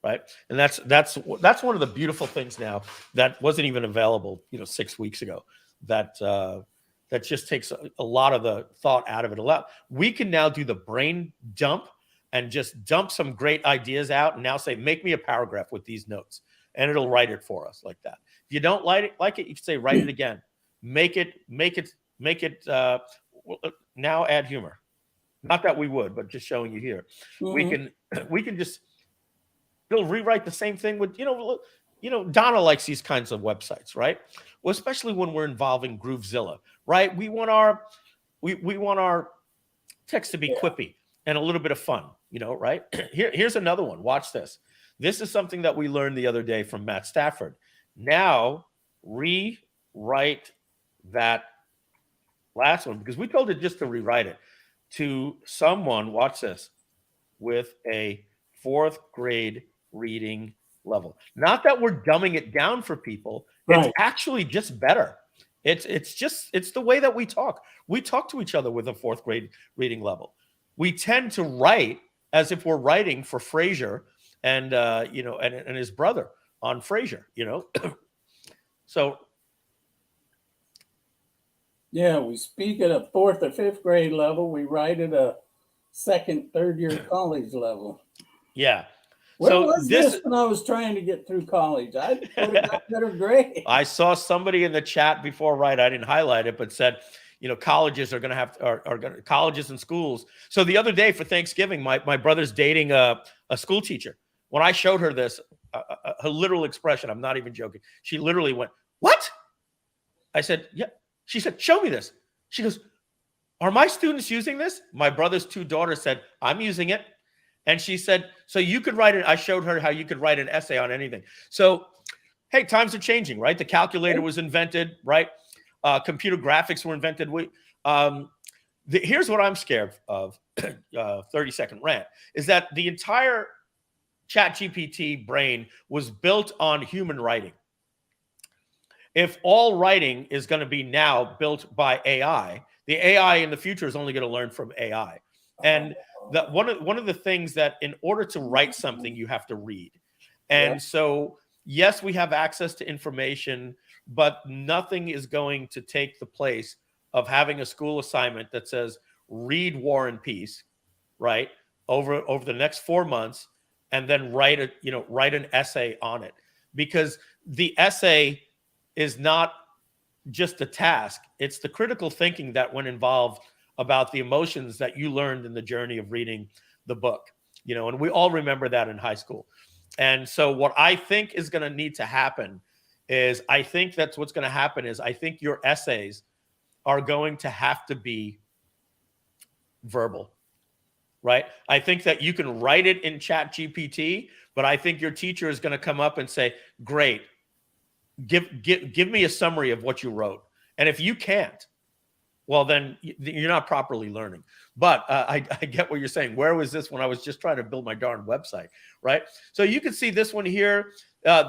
Right. And that's one of the beautiful things now that wasn't even available, 6 weeks ago, that just takes a lot of the thought out of it. We can now do the brain dump and just dump some great ideas out and now say, make me a paragraph with these notes, and it'll write it for us like that. If you don't like it, you can say, write it again, make it now add humor. Not that we would, but just showing you here, we can just, they'll rewrite the same thing with, Donna likes these kinds of websites, right? Well, especially when we're involving Groovezilla, right? We want our text to be quippy and a little bit of fun, right? Here's another one. Watch this. This is something that we learned the other day from Matt Stafford. Now rewrite that last one, because we told it just to rewrite it to someone, watch this, with a 4th grade reading level. Not that we're dumbing it down for people. Right. It's actually just better. It's the way that we talk. We talk to each other with a 4th grade reading level. We tend to write as if we're writing for Frasier and and his brother on Frasier, So yeah, we speak at a 4th or 5th grade level. We write at a 2nd, 3rd year college level. Yeah. Where was this when I was trying to get through college? I would have got better grades. I saw somebody in the chat before, right? I didn't highlight it, but said, colleges are going to have colleges and schools. So the other day for Thanksgiving, my brother's dating a school teacher. When I showed her this, her literal expression, I'm not even joking. She literally went, "What?" I said, "Yeah." She said, "Show me this." She goes, "Are my students using this?" My brother's 2 daughters said, "I'm using it." And she said, "So you could write it." I showed her how you could write an essay on anything. So, hey, times are changing, right? The calculator was invented, right? Computer graphics were invented. Here's what I'm scared of, 30-second rant, is that the entire ChatGPT brain was built on human writing. If all writing is going to be now built by AI, the AI in the future is only going to learn from AI. And that one of the things that in order to write something, you have to read. And so, yes, we have access to information, but nothing is going to take the place of having a school assignment that says, read War and Peace, right? Over the next 4 months, and then write an essay on it. Because the essay is not just a task. It's the critical thinking that went involved about the emotions that you learned in the journey of reading the book, and we all remember that in high school. And so what I think is going to need to happen is, I think your essays are going to have to be verbal. right? I think that you can write it in ChatGPT, but I think your teacher is going to come up and say, great, give me a summary of what you wrote. And if you can't, well, then you're not properly learning. But I get what you're saying. Where was this when I was just trying to build my darn website, right? So you can see this one here.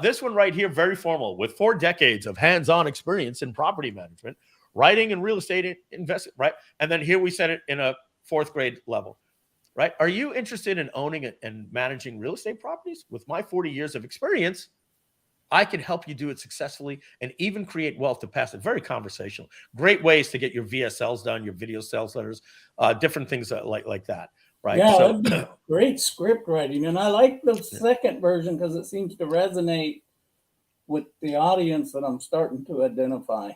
This one right here, very formal, with 4 decades of hands-on experience in property management, writing and real estate investment, right? And then here we set it in a 4th grade level, right? Are you interested in owning and managing real estate properties? With my 40 years of experience, I can help you do it successfully and even create wealth to pass it. Very conversational. Great ways to get your VSLs done, your video sales letters, different things like that, right? Yeah, So that'd be great script writing. And I like the second version because it seems to resonate with the audience that I'm starting to identify.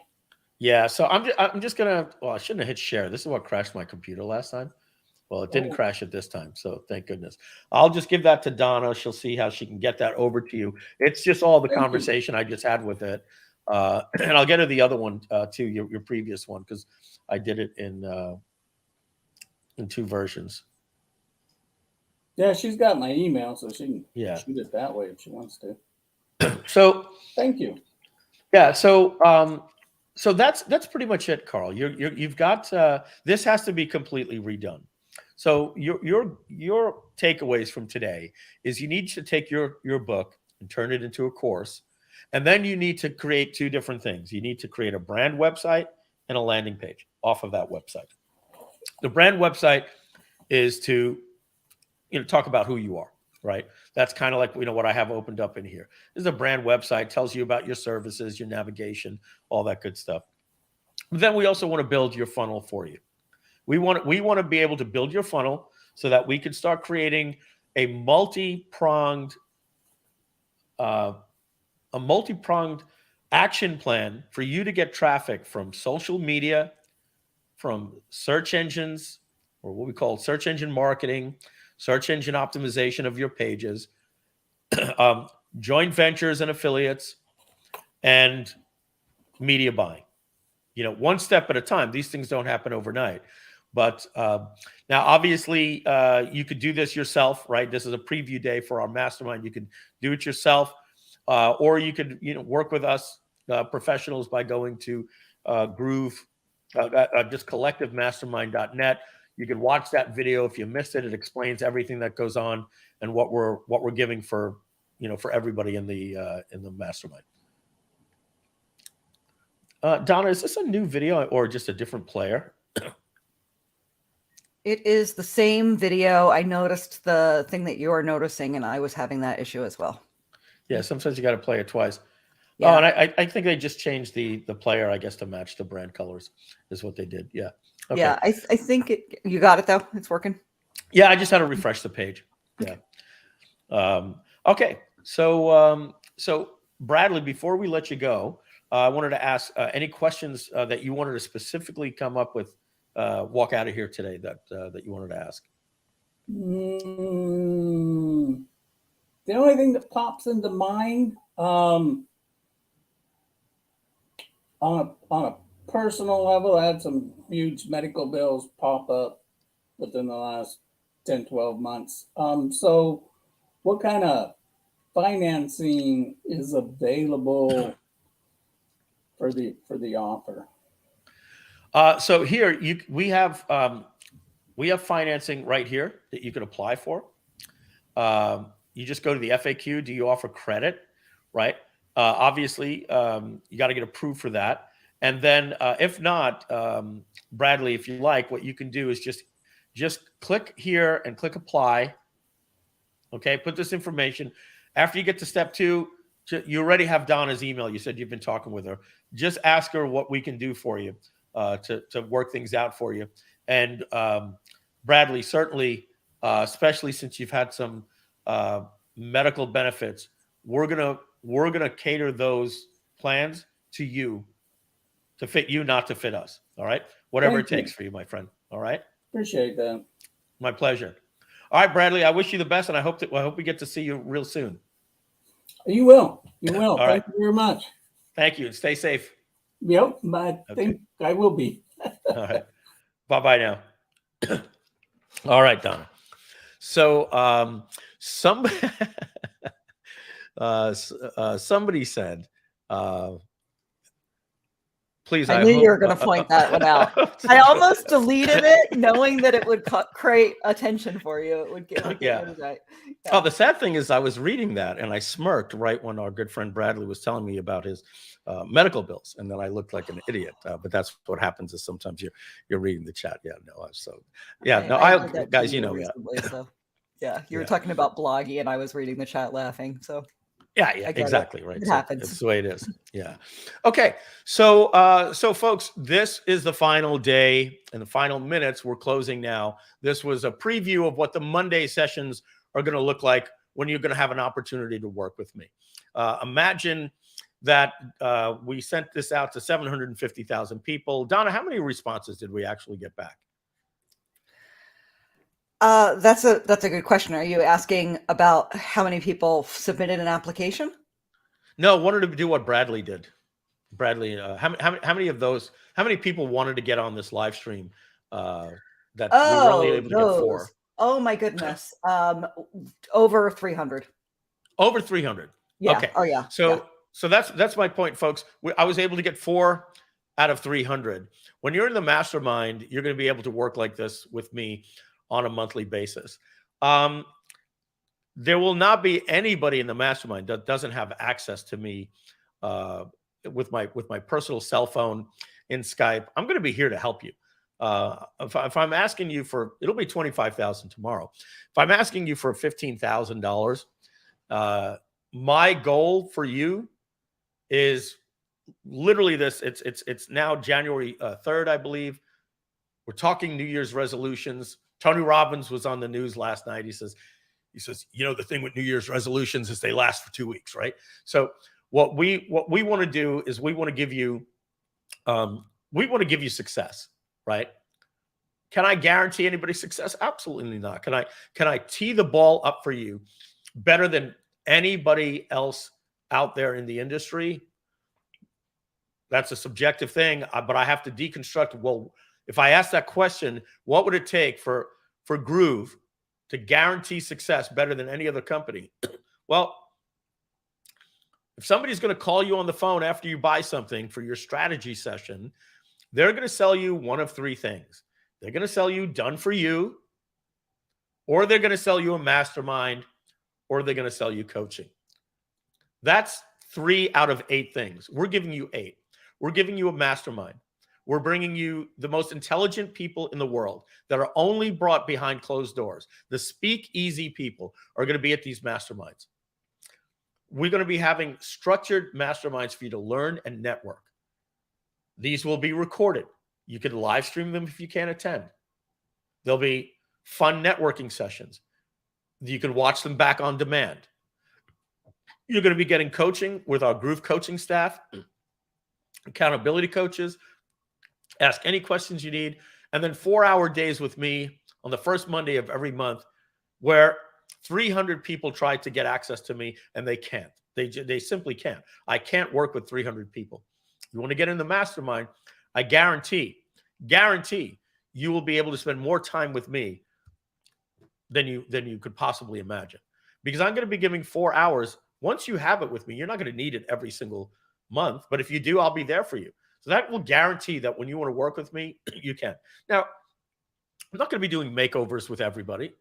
yeah, so I'm just gonna. Well, I shouldn't have hit share. This is what crashed my computer last time. Well, it didn't crash it this time, so thank goodness. I'll just give that to Donna. She'll see how she can get that over to you. It's just all the conversation I just had with it. And I'll get her the other one too, your previous one, because I did it in 2 versions. Yeah, she's got my email, so she can Yeah. shoot it that way if she wants to. So Thank you. yeah, so that's pretty much it, Carl. You've got this has to be completely redone. So your takeaways from today is you need to take your book and turn it into a course, and then you need to create 2 different things. You need to create a brand website and a landing page off of that website. The brand website is to talk about who you are, right? That's kind of like what I have opened up in here. This is a brand website, tells you about your services, your navigation, all that good stuff. But then we also want to build your funnel for you. We want to be able to build your funnel so that we can start creating a multi-pronged action plan for you to get traffic from social media, from search engines, or what we call search engine marketing, search engine optimization of your pages, joint ventures and affiliates, and media buying. One step at a time. These things don't happen overnight. But now, obviously, you could do this yourself, right? This is a preview day for our mastermind. You can do it yourself, or you could, work with us professionals by going to just collectivemastermind.net. You can watch that video if you missed it. It explains everything that goes on and what we're giving for everybody in the mastermind. Donna, is this a new video or just a different player? It is the same video. I noticed the thing that you're noticing, and I was having that issue as well. Yeah, sometimes you got to play it twice. Yeah. Oh, and I think they just changed the player, I guess, to match the brand colors is what they did. Yeah. Okay. Yeah, I think you got it, though. It's working. Yeah, I just had to refresh the page. Yeah. Okay. So Bradley, before we let you go, I wanted to ask any questions that you wanted to specifically come up with, walk out of here today that you wanted to ask. The only thing that pops into mind, on a personal level, I had some huge medical bills pop up within the last 10, 12 months. So what kind of financing is available for the offer? So here we have financing right here that you can apply for. You just go to the FAQ. Do you offer credit? Right. Obviously, you got to get approved for that. And then if not, Bradley, if you like, what you can do is just click here and click apply. Okay. Put this information. After you get to step 2, you already have Donna's email. You said you've been talking with her. Just ask her what we can do for you to work things out for you. And Bradley, certainly, especially since you've had some medical benefits, we're gonna cater those plans to you, to fit you, not to fit us. All right, whatever it takes for you, my friend. All right, Appreciate that. my pleasure. All right, Bradley, I wish you the best, and I hope we get to see you real soon. You will. You will. All Thank right. you very much. Thank you, and stay safe. Yep, I think I will be. All right, bye now. All right, Donna. So somebody said, please, I I knew hope, you were going to point that one out. I almost deleted it, knowing that it would create attention for you. It would get Yeah. you right. Oh, the sad thing is I was reading that and I smirked right when our good friend Bradley was telling me about his medical bills. And then I looked like an idiot. But that's what happens is sometimes you're reading the chat. Yeah, no. So yeah, no, I did that guys, to you know, recently, so yeah, you were Yeah. talking about blogging and I was reading the chat laughing. So yeah, I get exactly. it. Right. It So happens. it's the way it is. Yeah. Okay. So folks, this is the final day and the final minutes. We're closing now. This was a preview of what the Monday sessions are going to look like when you're going to have an opportunity to work with me. Imagine that we sent this out to 750,000 people. Donna, how many responses did we actually get back? That's a good question. Are you asking about how many people submitted an application? No, wanted to do what Bradley did. Bradley, how many of those? How many people wanted to get on this live stream? That we were only able to get 4. Oh my goodness. Over 300. Over 300. Yeah. Okay. Oh yeah. So that's my point, folks. I was able to get 4 out of 300. When you're in the mastermind, you're going to be able to work like this with me on a monthly basis. There will not be anybody in the mastermind that doesn't have access to me with my personal cell phone in Skype. I'm going to be here to help you. If I'm asking you for, it'll be $25,000 tomorrow. If I'm asking you for $15,000, my goal for you is literally this. It's now January 3rd, I believe. We're talking New Year's resolutions. Tony Robbins was on the news last night. He says, you know, the thing with New Year's resolutions is they last for 2 weeks, right? So what we want to do is we want to give you success, right? Can I guarantee anybody success? Absolutely not. Can I tee the ball up for you better than anybody else out there in the industry? That's a subjective thing, but I have to deconstruct. Well, if I ask that question, what would it take for Groove to guarantee success better than any other company? Well, if somebody's going to call you on the phone after you buy something for your strategy session, they're going to sell you one of 3 things. They're going to sell you done for you, or they're going to sell you a mastermind, or they're going to sell you coaching. That's 3 out of 8 things. We're giving you 8. We're giving you a mastermind. We're bringing you the most intelligent people in the world that are only brought behind closed doors. The speakeasy people are going to be at these masterminds. We're going to be having structured masterminds for you to learn and network. These will be recorded. You can live stream them if you can't attend. There'll be fun networking sessions. You can watch them back on demand. You're going to be getting coaching with our Groove coaching staff, accountability coaches. Ask any questions you need. And then 4-hour days with me on the first Monday of every month, where 300 people try to get access to me and they can't. They simply can't. I can't work with 300 people. You want to get in the mastermind, I guarantee you will be able to spend more time with me than you could possibly imagine. Because I'm going to be giving 4 hours. Once you have it with me, you're not going to need it every single month. But if you do, I'll be there for you. So that will guarantee that when you want to work with me, you can. Now, I'm not going to be doing makeovers with everybody.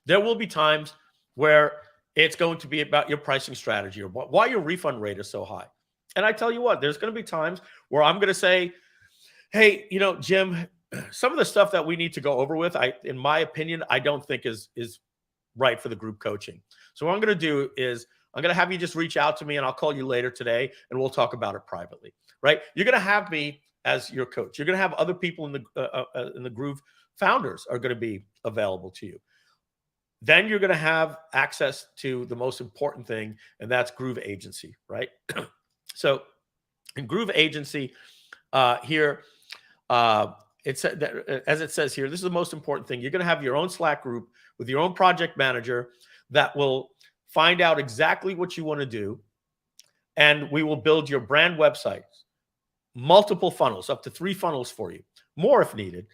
There will be times where it's going to be about your pricing strategy or why your refund rate is so high. And I tell you what, there's going to be times where I'm going to say, hey, you know, Jim, some of the stuff that we need to go over with, in my opinion, I don't think is right for the group coaching. So what I'm going to do is I'm going to have you just reach out to me and I'll call you later today and we'll talk about it privately, right? You're going to have me as your coach. You're going to have other people in the Groove founders are going to be available to you. Then you're going to have access to the most important thing, and that's GrooveAgency, right? So in GrooveAgency here, as it says here, this is the most important thing. You're going to have your own Slack group with your own project manager that will find out exactly what you want to do, and we will build your brand website, multiple funnels, up to 3 funnels for you, more if needed.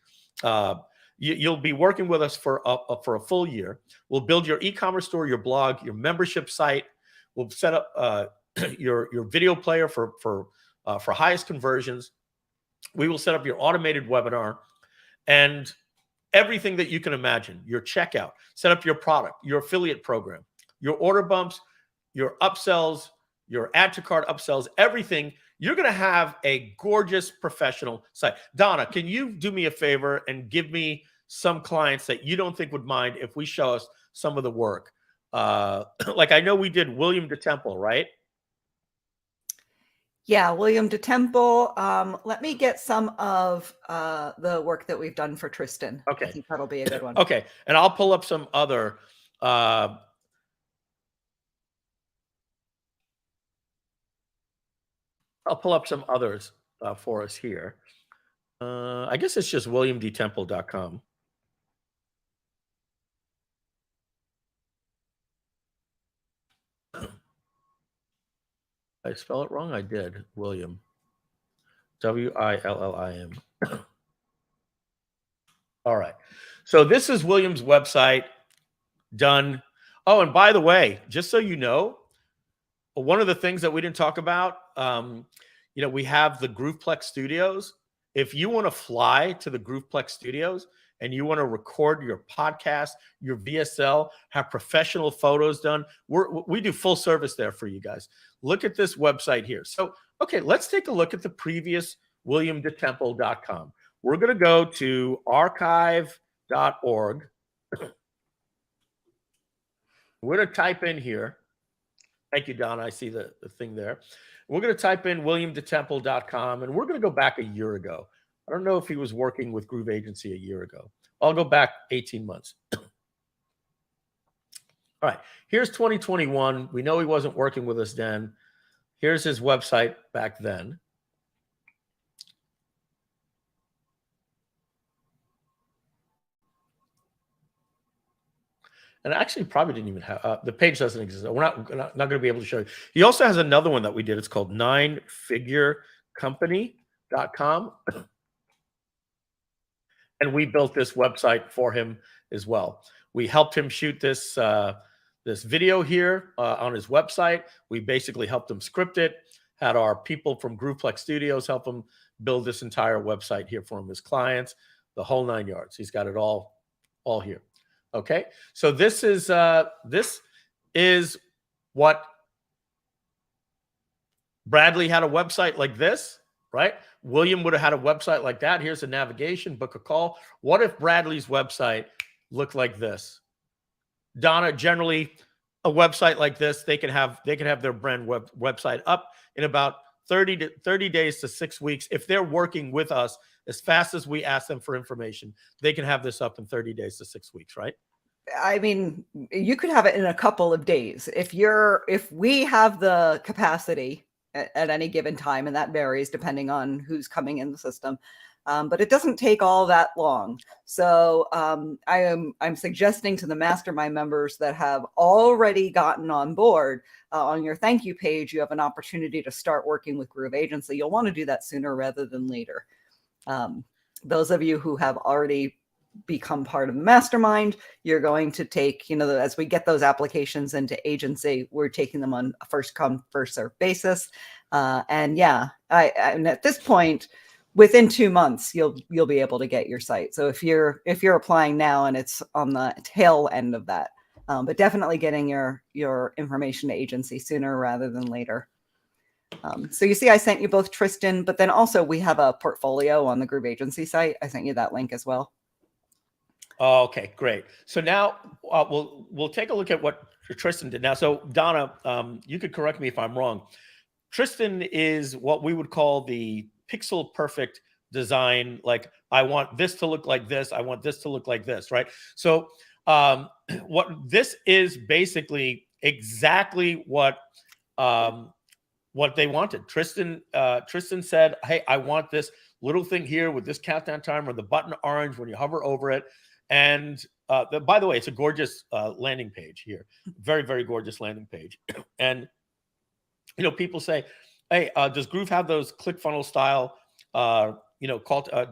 You'll be working with us for a full year. We'll build your e-commerce store, your blog, your membership site. We'll set up your video player for highest conversions. We will set up your automated webinar and everything that you can imagine. Your checkout, set up your product, your affiliate program, your order bumps, your upsells, your add to cart upsells, everything. You're going to have a gorgeous professional site. Donna, can you do me a favor and give me some clients that you don't think would mind if we show us some of the work? Like I know we did William DeTemple, right? Yeah, William DeTemple. Let me get some of the work that we've done for Tristan. Okay. I think that'll be a good one. Okay. And I'll pull up some other I'll pull up some others for us here. I guess it's just williamdtemple.com. I spell it wrong? I did. William. W-I-L-L-I-M. All right. So this is William's website done. Oh, and by the way, just so you know, one of the things that we didn't talk about, we have the GroovePlex Studios. If you want to fly to the GroovePlex Studios and you want to record your podcast, your VSL, have professional photos done, we do full service there for you guys. Look at this website here. So, okay, let's take a look at the previous williamdetemple.com. We're going to go to archive.org. We're going to type in here. Thank you, Donna. I see the thing there. We're going to type in williamdetemple.com, and we're going to go back a year ago. I don't know if he was working with GrooveAgency a year ago. I'll go back 18 months. All right. Here's 2021. We know he wasn't working with us then. Here's his website back then. And actually probably didn't even have, the page doesn't exist. We're not going to be able to show you. He also has another one that we did. It's called 9figurecompany.com. And we built this website for him as well. We helped him shoot this, this video here on his website. We basically helped him script it, had our people from GroovePlex Studios help him build this entire website here for him, his clients, the whole 9 yards. He's got it all here. Okay, so this is what Bradley had, a website like this, right? William would have had a website like that. Here's a navigation, book a call. What if Bradley's website looked like this? Donna, generally a website like this, they can have their brand website up in about 30 days to 6 weeks. If they're working with us, as fast as we ask them for information, they can have this up in 30 days to 6 weeks, right? I mean, you could have it in a couple of days. If we have the capacity at any given time, and that varies depending on who's coming in the system, but it doesn't take all that long. So I'm suggesting to the mastermind members that have already gotten on board, on your thank you page, you have an opportunity to start working with GrooveAgency. You'll want to do that sooner rather than later. Those of you who have already become part of the mastermind, you're going to take, as we get those applications into agency, we're taking them on a first come, first serve basis. And yeah, and at this point, within 2 months, you'll be able to get your site. So if you're applying now and it's on the tail end of that, but definitely getting your information to agency sooner rather than later. So you see, I sent you both Tristan, but then also we have a portfolio on the GrooveAgency site. I sent you that link as well. Oh, okay, great. So now we'll take a look at what Tristan did. Now, so Donna, you could correct me if I'm wrong. Tristan is what we would call the pixel perfect design. Like, I want this to look like this. I want this to look like this, right? So what this is basically exactly what they wanted. Tristan said, hey, I want this little thing here with this countdown timer, the button orange when you hover over it. And by the way, it's a gorgeous landing page here. Very, very gorgeous landing page. And, people say, hey, does Groove have those ClickFunnels style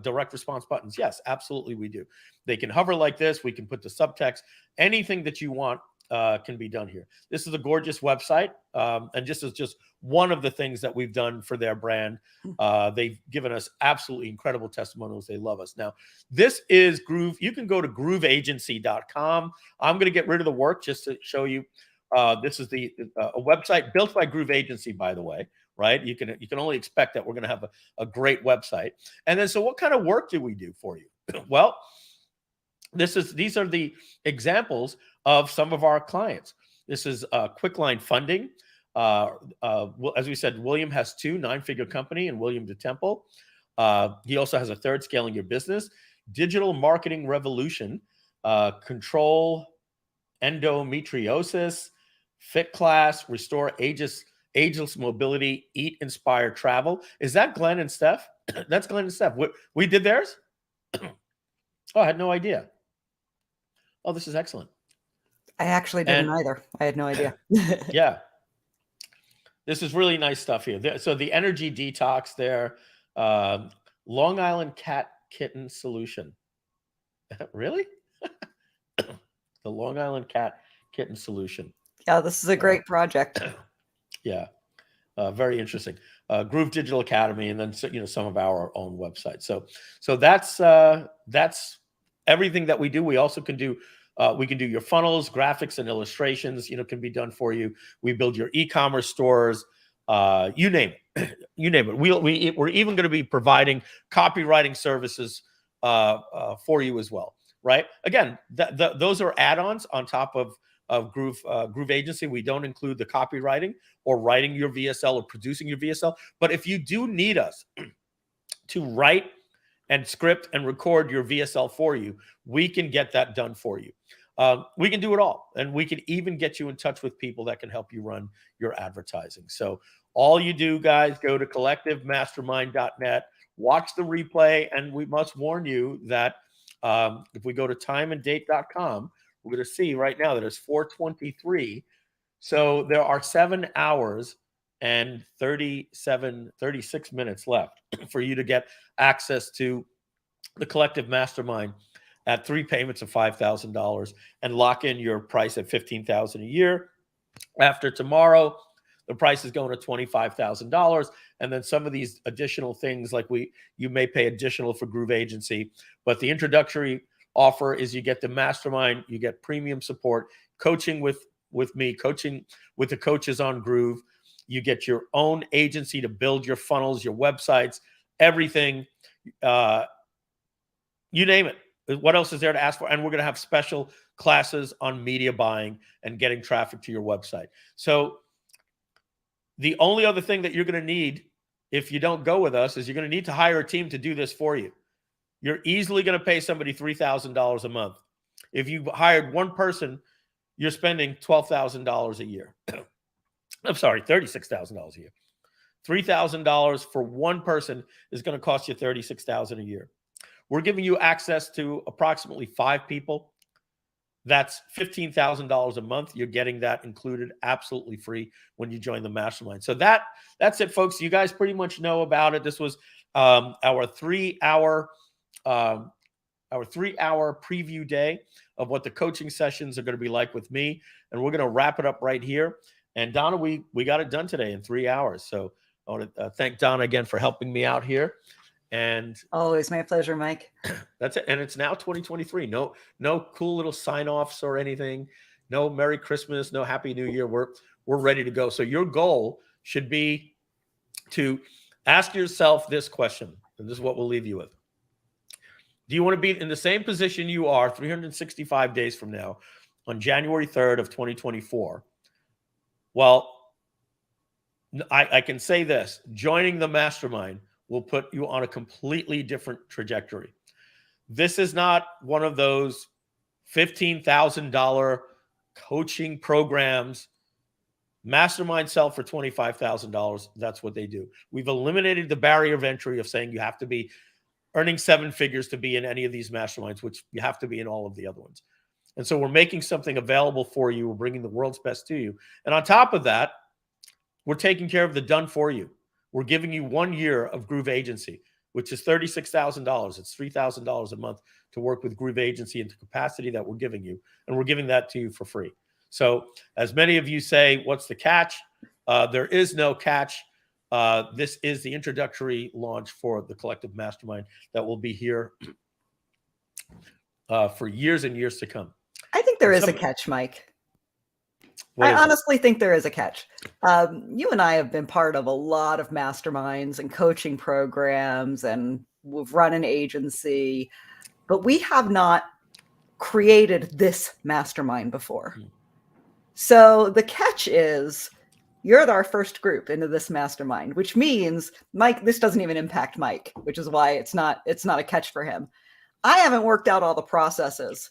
direct response buttons? Yes, absolutely we do. They can hover like this. We can put the subtext. Anything that you want can be done here. This is a gorgeous website, and this is just one of the things that we've done for their brand. They've given us absolutely incredible testimonials. They love us. Now, this is Groove. You can go to GrooveAgency.com. I'm going to get rid of the work just to show you. This is a website built by GrooveAgency, by the way. Right? You can only expect that we're going to have a great website. And then, so what kind of work do we do for you? Well, these are the examples of some of our clients. This is Quickline Funding. As we said, William has 2 9-figure company, and William DeTemple. He also has a third, Scaling Your Business. Digital Marketing Revolution, Control Endometriosis, Fit Class, Restore Ageless Mobility, Eat, Inspire, Travel. Is that Glenn and Steph? That's Glenn and Steph. We did theirs? Oh, I had no idea. Oh, this is excellent. I actually didn't either. I had no idea. Yeah. This is really nice stuff here. So the energy detox there, Long Island Cat Kitten Solution. Really? The Long Island Cat Kitten Solution. Yeah, this is a great project. Yeah. Very interesting. Groove Digital Academy, and then some of our own websites. So that's everything that we do. We also can do your funnels, graphics, and illustrations. Can be done for you. We build your e-commerce stores. You name it. You name it. We're even going to be providing copywriting services for you as well. Right? Again, those are add-ons on top of GrooveAgency. We don't include the copywriting or writing your VSL or producing your VSL. But if you do need us to write and script and record your VSL for you, we can get that done for you. We can do it all. And we can even get you in touch with people that can help you run your advertising. So all you do, guys, go to collectivemastermind.net, watch the replay. And we must warn you that if we go to timeanddate.com, we're going to see right now that it's 4:23. So there are 7 hours and 36 minutes left for you to get access to the Collective Mastermind at 3 payments of $5,000 and lock in your price at $15,000 a year. After tomorrow, the price is going to $25,000. And then some of these additional things, like you may pay additional for GrooveAgency, but the introductory offer is you get the mastermind, you get premium support, coaching with me, coaching with the coaches on Groove. You get your own agency to build your funnels, your websites, everything. You name it. What else is there to ask for? And we're going to have special classes on media buying and getting traffic to your website. So the only other thing that you're going to need if you don't go with us is you're going to need to hire a team to do this for you. You're easily going to pay somebody $3,000 a month. If you hired one person, you're spending $12,000 a year. I'm sorry, $36,000 a year. $3,000 for one person is going to cost you $36,000 a year. We're giving you access to approximately 5 people. That's $15,000 a month. You're getting that included absolutely free when you join the mastermind. So that's it, folks. You guys pretty much know about it. This was our 3-hour preview day of what the coaching sessions are going to be like with me. And we're going to wrap it up right here. And Donna, we got it done today in 3 hours. So I want to thank Donna again for helping me out here. And always my pleasure, Mike. That's it. And it's now 2023. No cool little sign-offs or anything. No Merry Christmas, no Happy New Year. We're ready to go. So your goal should be to ask yourself this question, and this is what we'll leave you with. Do you want to be in the same position you are 365 days from now on January 3rd of 2024? Well, I can say this. Joining the mastermind will put you on a completely different trajectory. This is not one of those $15,000 coaching programs. Mastermind sell for $25,000. That's what they do. We've eliminated the barrier of entry of saying you have to be earning 7 figures to be in any of these masterminds, which you have to be in all of the other ones. And so we're making something available for you. We're bringing the world's best to you. And on top of that, we're taking care of the done for you. We're giving you 1 year of GrooveAgency. which is $36,000. It's $3,000 a month to work with GrooveAgency into capacity that we're giving you. And we're giving that to you for free. So as many of you say, what's the catch? There is no catch. This is the introductory launch for the Collective Mastermind that will be here for years and years to come. I think there is a catch, Mike. I honestly think there is a catch. You and I have been part of a lot of masterminds and coaching programs, and we've run an agency, but we have not created this mastermind before. So the catch is you're our first group into this mastermind, which means, Mike, this doesn't even impact Mike, which is why it's not a catch for him. I haven't worked out all the processes.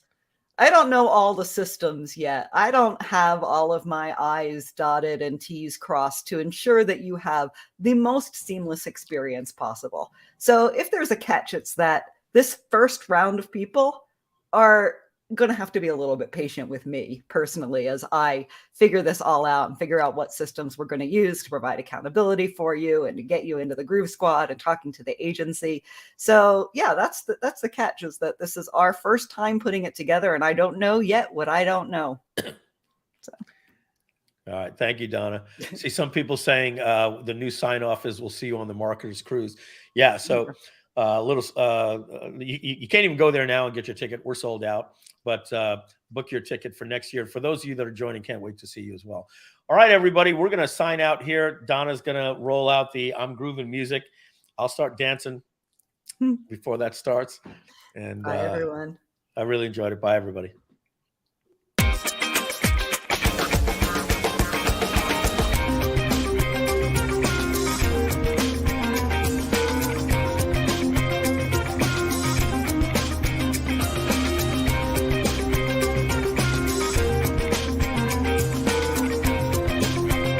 I don't know all the systems yet. I don't have all of my I's dotted and T's crossed to ensure that you have the most seamless experience possible. So if there's a catch, it's that this first round of people are going to have to be a little bit patient with me personally as I figure this all out and figure out what systems we're going to use to provide accountability for you and to get you into the Groove Squad and talking to the agency. So yeah, that's the catch, is that this is our first time putting it together, and I don't know yet what I don't know. So. All right. Thank you, Donna. See some people saying the new sign off is we'll see you on the Marketers Cruise. Yeah. So you can't even go there now and get your ticket. We're sold out. But book your ticket for next year. For those of you that are joining, can't wait to see you as well. All right, everybody, we're going to sign out here. Donna's going to roll out the I'm Grooving music. I'll start dancing before that starts. And bye, everyone. I really enjoyed it. Bye, everybody.